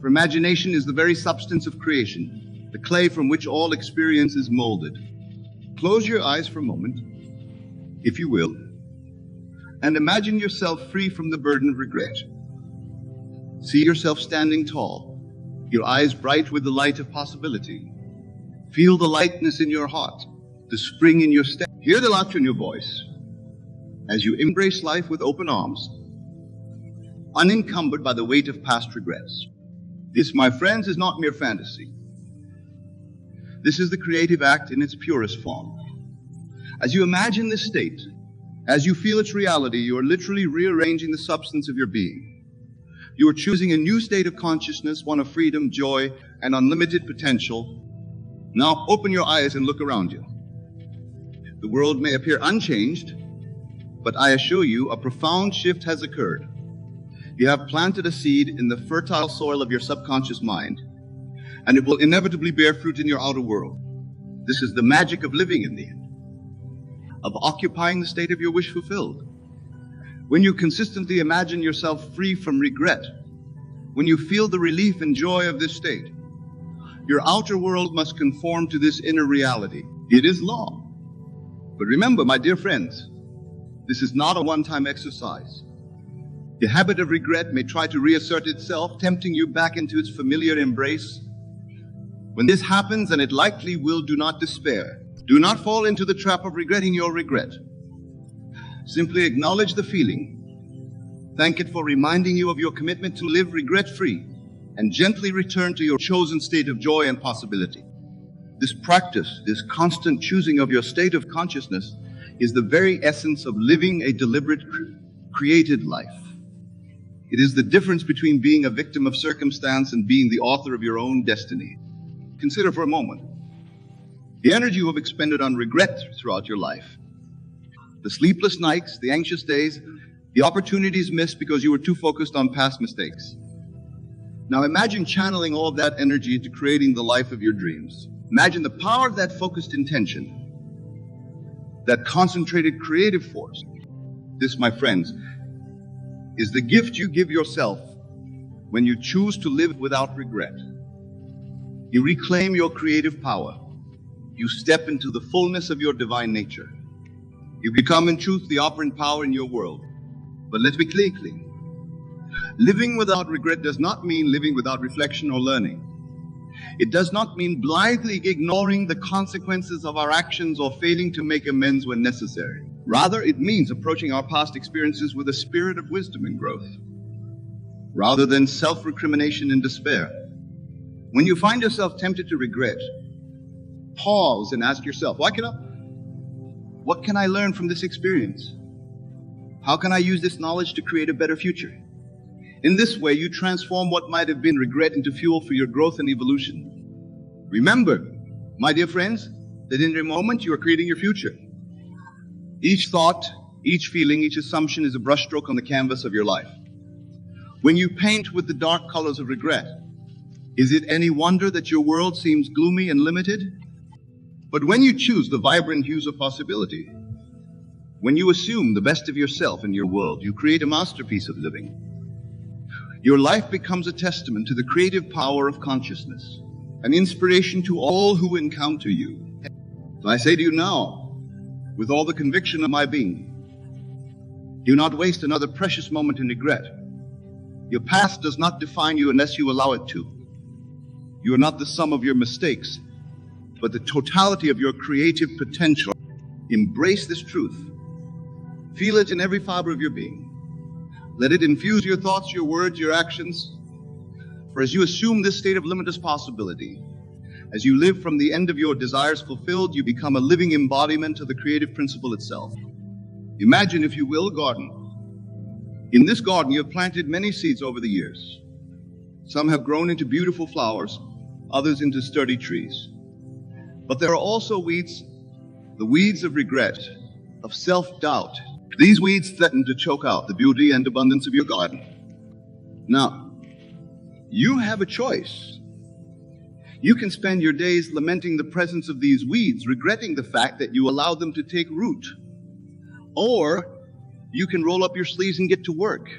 For imagination is the very substance of creation, the clay from which all experience is molded. Close your eyes for a moment, if you will, and imagine yourself free from the burden of regret. See yourself standing tall, your eyes bright with the light of possibility. Feel the lightness in your heart, the spring in your step. Hear the laughter in your voice as you embrace life with open arms, unencumbered by the weight of past regrets. This, my friends, is not mere fantasy. This is the creative act in its purest form. As you imagine this state, as you feel its reality, you are literally rearranging the substance of your being. You are choosing a new state of consciousness, one of freedom, joy, and unlimited potential. Now open your eyes and look around you. The world may appear unchanged, but I assure you a profound shift has occurred. You have planted a seed in the fertile soil of your subconscious mind, and it will inevitably bear fruit in your outer world. This is the magic of living in the end, of occupying the state of your wish fulfilled. When you consistently imagine yourself free from regret, when you feel the relief and joy of this state, your outer world must conform to this inner reality. It is law. But remember, my dear friends, this is not a one-time exercise. The habit of regret may try to reassert itself, tempting you back into its familiar embrace. When this happens, and it likely will, do not despair. Do not fall into the trap of regretting your regret. Simply acknowledge the feeling. Thank it for reminding you of your commitment to live regret-free, and gently return to your chosen state of joy and possibility. This practice, this constant choosing of your state of consciousness, is the very essence of living a deliberate, created life. It is the difference between being a victim of circumstance and being the author of your own destiny. Consider for a moment the energy you have expended on regret throughout your life. The sleepless nights, the anxious days, the opportunities missed because you were too focused on past mistakes. Now imagine channeling all of that energy into creating the life of your dreams. Imagine the power of that focused intention, that concentrated creative force. This, my friends, is the gift you give yourself when you choose to live without regret. You reclaim your creative power. You step into the fullness of your divine nature. You become in truth the operant power in your world. But let's be clear. Living without regret does not mean living without reflection or learning. It does not mean blithely ignoring the consequences of our actions or failing to make amends when necessary. Rather, it means approaching our past experiences with a spirit of wisdom and growth, rather than self-recrimination and despair. When you find yourself tempted to regret, pause and ask yourself, what can I learn from this experience? How can I use this knowledge to create a better future? In this way, you transform what might have been regret into fuel for your growth and evolution. Remember, my dear friends, that in every moment you are creating your future. Each thought, each feeling, each assumption is a brushstroke on the canvas of your life. When you paint with the dark colors of regret, is it any wonder that your world seems gloomy and limited? But when you choose the vibrant hues of possibility, when you assume the best of yourself in your world, you create a masterpiece of living. Your life becomes a testament to the creative power of consciousness, an inspiration to all who encounter you. So I say to you now, with all the conviction of my being, do not waste another precious moment in regret. Your past does not define you unless you allow it to. You are not the sum of your mistakes, but the totality of your creative potential. Embrace this truth. Feel it in every fiber of your being. Let it infuse your thoughts, your words, your actions. For as you assume this state of limitless possibility, as you live from the end of your desires fulfilled, you become a living embodiment of the creative principle itself. Imagine, if you will, a garden. In this garden, you have planted many seeds over the years. Some have grown into beautiful flowers, others into sturdy trees. But there are also weeds, the weeds of regret, of self-doubt. These weeds threaten to choke out the beauty and abundance of your garden. Now, you have a choice. You can spend your days lamenting the presence of these weeds, regretting the fact that you allowed them to take root. Or you can roll up your sleeves and get to work.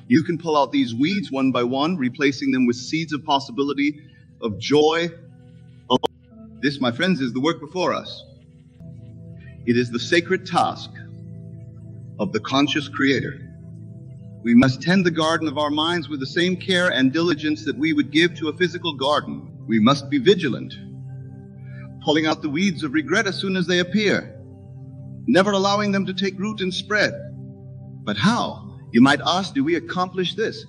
You can pull out these weeds one by one, replacing them with seeds of possibility, of joy. This, my friends, is the work before us. It is the sacred task of the conscious creator. We must tend the garden of our minds with the same care and diligence that we would give to a physical garden. We must be vigilant, pulling out the weeds of regret as soon as they appear, never allowing them to take root and spread. But how? You might ask, do we accomplish this?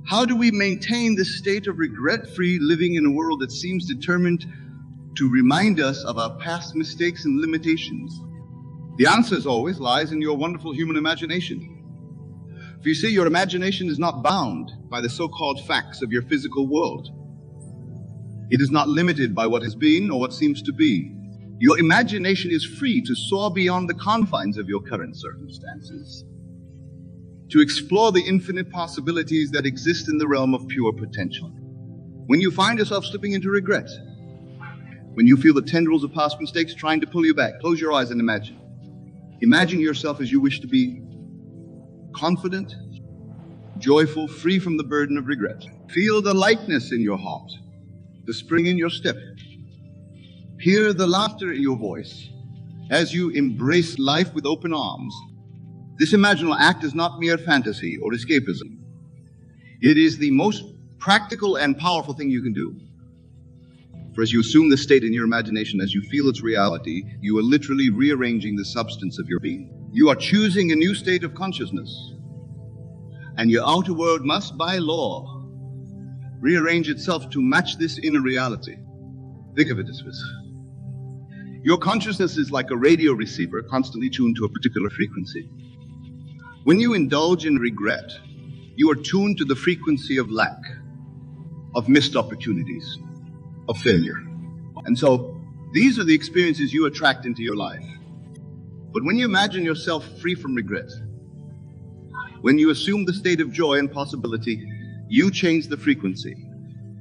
How do we maintain this state of regret-free living in a world that seems determined to remind us of our past mistakes and limitations? The answer, as always, lies in your wonderful human imagination. For you see, your imagination is not bound by the so-called facts of your physical world. It is not limited by what has been or what seems to be. Your imagination is free to soar beyond the confines of your current circumstances, to explore the infinite possibilities that exist in the realm of pure potential. When you find yourself slipping into regret, when you feel the tendrils of past mistakes trying to pull you back, close your eyes and imagine. Imagine yourself as you wish to be, confident, joyful, free from the burden of regret. Feel the lightness in your heart, the spring in your step. Hear the laughter in your voice as you embrace life with open arms. This imaginal act is not mere fantasy or escapism. It is the most practical and powerful thing you can do. For as you assume this state in your imagination, as you feel its reality, you are literally rearranging the substance of your being. You are choosing a new state of consciousness. And your outer world must, by law, rearrange itself to match this inner reality. Think of it this way. Your consciousness is like a radio receiver constantly tuned to a particular frequency. When you indulge in regret, you are tuned to the frequency of lack, of missed opportunities, of failure. And so, these are the experiences you attract into your life. But when you imagine yourself free from regret, when you assume the state of joy and possibility, you change the frequency.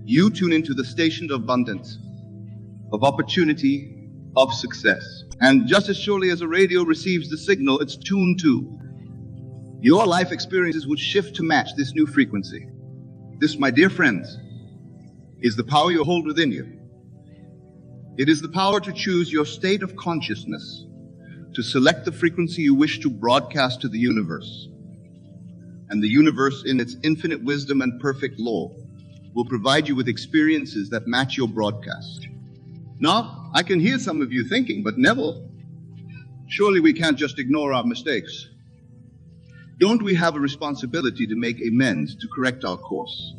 You tune into the station of abundance, of opportunity, of success. And just as surely as a radio receives the signal it's tuned to, your life experiences would shift to match this new frequency. This, my dear friends, is the power you hold within you. It is the power to choose your state of consciousness, to select the frequency you wish to broadcast to the universe. And the universe, in its infinite wisdom and perfect law, will provide you with experiences that match your broadcast. Now, I can hear some of you thinking, but Neville, surely we can't just ignore our mistakes. Don't we have a responsibility to make amends, to correct our course?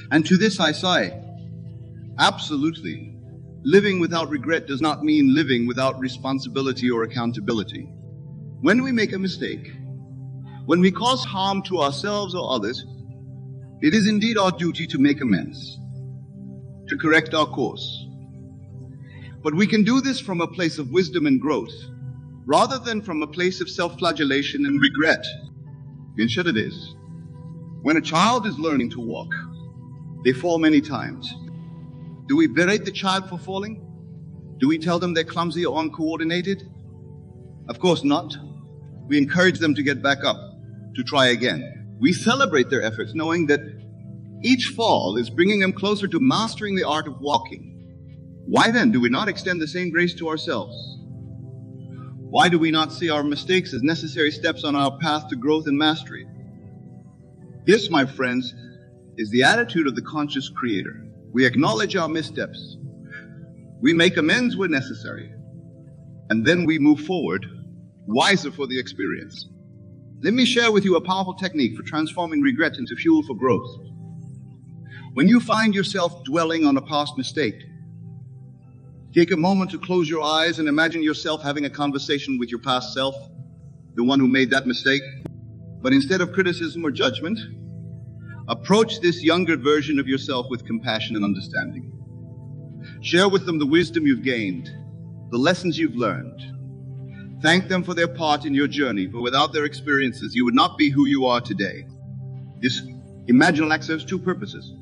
And to this I say, absolutely. Living without regret does not mean living without responsibility or accountability. When we make a mistake, when we cause harm to ourselves or others, it is indeed our duty to make amends, to correct our course. But we can do this from a place of wisdom and growth, rather than from a place of self-flagellation and regret. Consider this. When a child is learning to walk, they fall many times. Do we berate the child for falling? Do we tell them they're clumsy or uncoordinated? Of course not. We encourage them to get back up, to try again. We celebrate their efforts, knowing that each fall is bringing them closer to mastering the art of walking. Why then do we not extend the same grace to ourselves? Why do we not see our mistakes as necessary steps on our path to growth and mastery? This, my friends, is the attitude of the conscious creator. We acknowledge our missteps. We make amends where necessary. And then we move forward, wiser for the experience. Let me share with you a powerful technique for transforming regret into fuel for growth. When you find yourself dwelling on a past mistake, take a moment to close your eyes and imagine yourself having a conversation with your past self, the one who made that mistake. But instead of criticism or judgment, approach this younger version of yourself with compassion and understanding. Share with them the wisdom you've gained, the lessons you've learned. Thank them for their part in your journey, for without their experiences, you would not be who you are today. This imaginal act serves two purposes.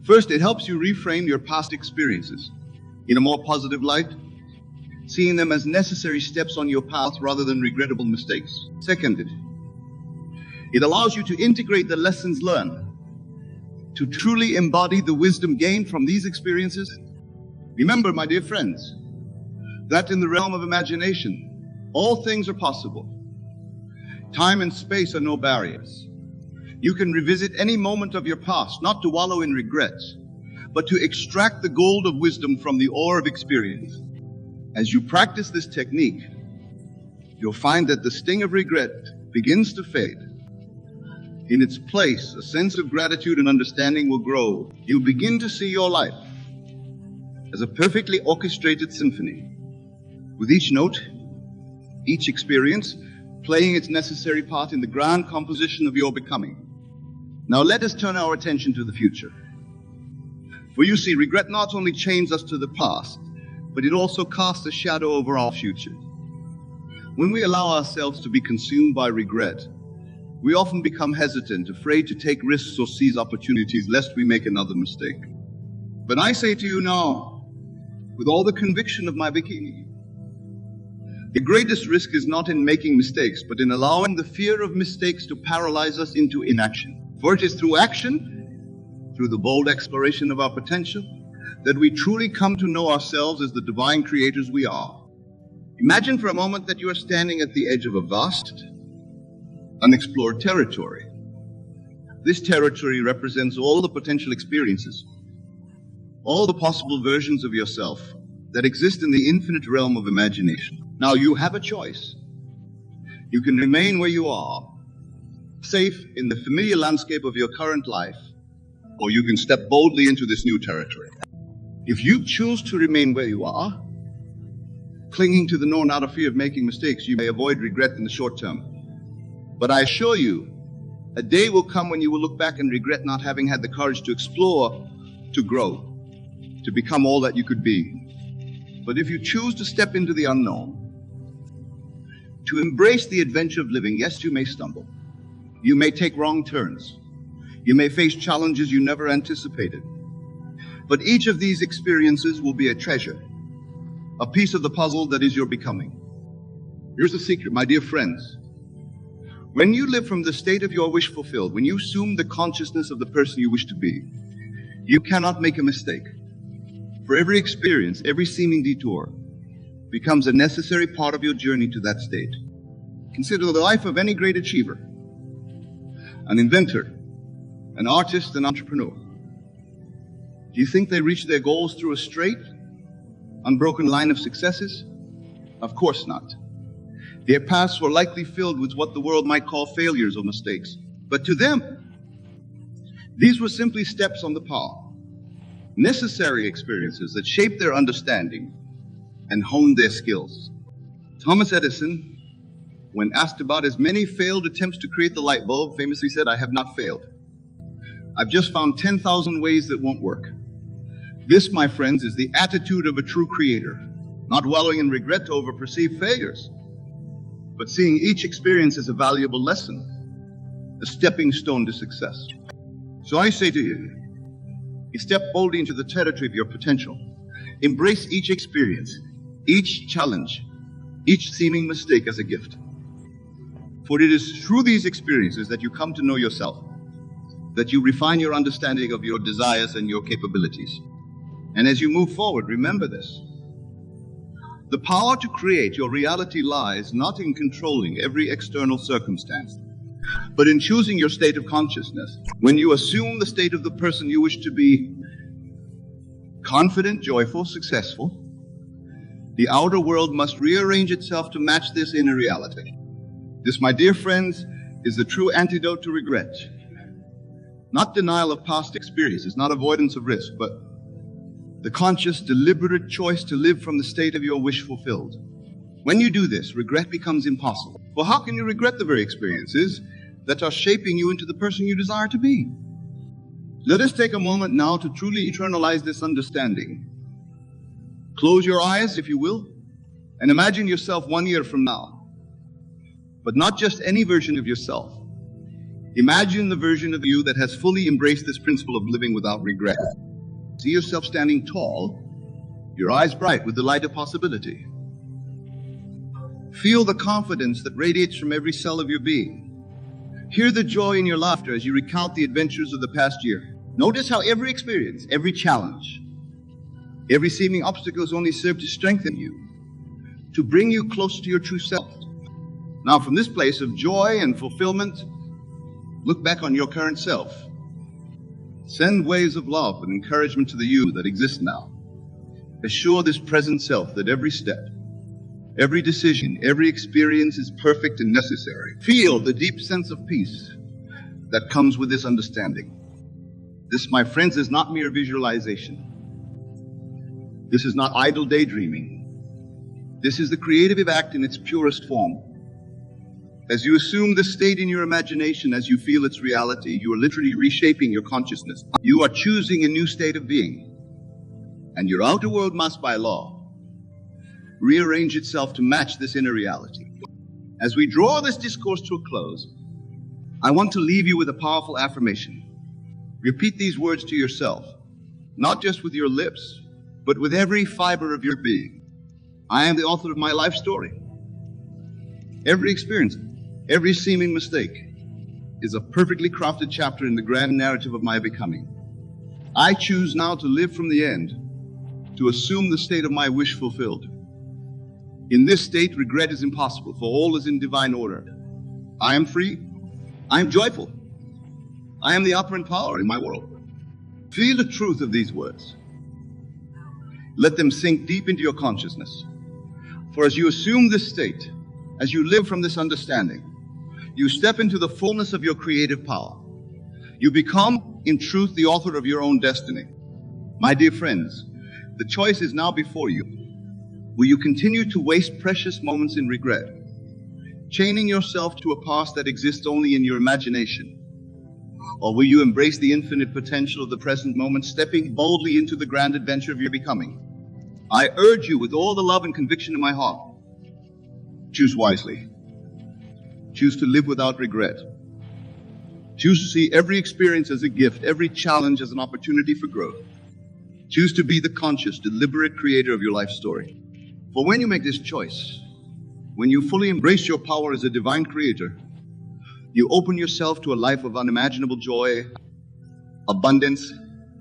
First, it helps you reframe your past experiences in a more positive light, seeing them as necessary steps on your path rather than regrettable mistakes. Second, it allows you to integrate the lessons learned, to truly embody the wisdom gained from these experiences. Remember, my dear friends, that in the realm of imagination, all things are possible. Time and space are no barriers. You can revisit any moment of your past, not to wallow in regrets, but to extract the gold of wisdom from the ore of experience. As you practice this technique, you'll find that the sting of regret begins to fade. In its place, a sense of gratitude and understanding will grow. You'll begin to see your life as a perfectly orchestrated symphony, with each note, each experience, playing its necessary part in the grand composition of your becoming. Now let us turn our attention to the future. For you see, regret not only chains us to the past, but it also casts a shadow over our future. When we allow ourselves to be consumed by regret, we often become hesitant, afraid to take risks or seize opportunities lest we make another mistake. But I say to you now, with all the conviction of my bikini, the greatest risk is not in making mistakes, but in allowing the fear of mistakes to paralyze us into inaction. For it is through action, through the bold exploration of our potential, that we truly come to know ourselves as the divine creators we are. Imagine for a moment that you are standing at the edge of a vast, unexplored territory. This territory represents all the potential experiences, all the possible versions of yourself that exist in the infinite realm of imagination. Now you have a choice. You can remain where you are, safe in the familiar landscape of your current life, or you can step boldly into this new territory. If you choose to remain where you are, clinging to the known out of fear of making mistakes, you may avoid regret in the short term. But I assure you A day will come when you will look back and regret not having had the courage to explore, to grow, to become all that you could be. But if you choose to step into the unknown, to embrace the adventure of living, yes, you may stumble. You may take wrong turns. You may face challenges you never anticipated. But each of these experiences will be a treasure, a piece of the puzzle that is your becoming. Here's the secret, my dear friends. When you live from the state of your wish fulfilled, when you assume the consciousness of the person you wish to be, you cannot make a mistake. For every experience, every seeming detour becomes a necessary part of your journey to that state. Consider the life of any great achiever, an inventor, an artist, an entrepreneur. Do you think they reach their goals through a straight, unbroken line of successes? Of course not. Their paths were likely filled with what the world might call failures or mistakes. But to them, these were simply steps on the path, necessary experiences that shaped their understanding and honed their skills. Thomas Edison, when asked about his many failed attempts to create the light bulb, famously said, "I have not failed. I've just found 10,000 ways that won't work." This, my friends, is the attitude of a true creator, not dwelling in regret over perceived failures, but seeing each experience as a valuable lesson, a stepping stone to success. So I say to you, step boldly into the territory of your potential. Embrace each experience, each challenge, each seeming mistake as a gift. For it is through these experiences that you come to know yourself, that you refine your understanding of your desires and your capabilities. And as you move forward, remember this. The power to create your reality lies not in controlling every external circumstance, but in choosing your state of consciousness. When you assume the state of the person you wish to be, confident, joyful, successful, the outer world must rearrange itself to match this inner reality. This, my dear friends, is the true antidote to regret. Not denial of past experiences, not avoidance of risk, but the conscious, deliberate choice to live from the state of your wish fulfilled. When you do this, regret becomes impossible. Well, how can you regret the very experiences that are shaping you into the person you desire to be? Let us take a moment now to truly eternalize this understanding. Close your eyes, if you will, and imagine yourself 1 year from now. But not just any version of yourself. Imagine the version of you that has fully embraced this principle of living without regret. See yourself standing tall, your eyes bright with the light of possibility. Feel the confidence that radiates from every cell of your being. Hear the joy in your laughter as you recount the adventures of the past year. Notice how every experience, every challenge, every seeming obstacle has only served to strengthen you, to bring you closer to your true self. Now, from this place of joy and fulfillment, look back on your current self. Send waves of love and encouragement to the you that exists now. Assure this present self that every step, every decision, every experience is perfect and necessary. Feel the deep sense of peace that comes with this understanding. This, my friends, is not mere visualization. This is not idle daydreaming. This is the creative act in its purest form. As you assume this state in your imagination, as you feel its reality, you are literally reshaping your consciousness. You are choosing a new state of being. And your outer world must, by law, rearrange itself to match this inner reality. As we draw this discourse to a close, I want to leave you with a powerful affirmation. Repeat these words to yourself, not just with your lips, but with every fiber of your being. I am the author of my life story. Every experience, every seeming mistake is a perfectly crafted chapter in the grand narrative of my becoming. I choose now to live from the end, to assume the state of my wish fulfilled. In this state, regret is impossible, for all is in divine order. I am free. I am joyful. I am the operant power in my world. Feel the truth of these words. Let them sink deep into your consciousness. For as you assume this state, as you live from this understanding, you step into the fullness of your creative power. You become, in truth, the author of your own destiny. My dear friends, the choice is now before you. Will you continue to waste precious moments in regret, chaining yourself to a past that exists only in your imagination? Or will you embrace the infinite potential of the present moment, stepping boldly into the grand adventure of your becoming? I urge you with all the love and conviction in my heart, choose wisely. Choose to live without regret. Choose to see every experience as a gift, every challenge as an opportunity for growth. Choose to be the conscious, deliberate creator of your life story. For when you make this choice, when you fully embrace your power as a divine creator, you open yourself to a life of unimaginable joy, abundance,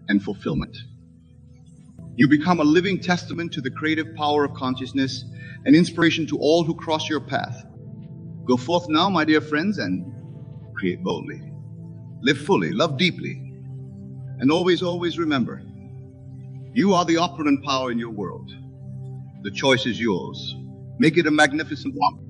and fulfillment. You become a living testament to the creative power of consciousness and inspiration to all who cross your path. Go forth now, my dear friends, and create boldly. Live fully, love deeply, and always, always remember, you are the operant power in your world. The choice is yours. Make it a magnificent one.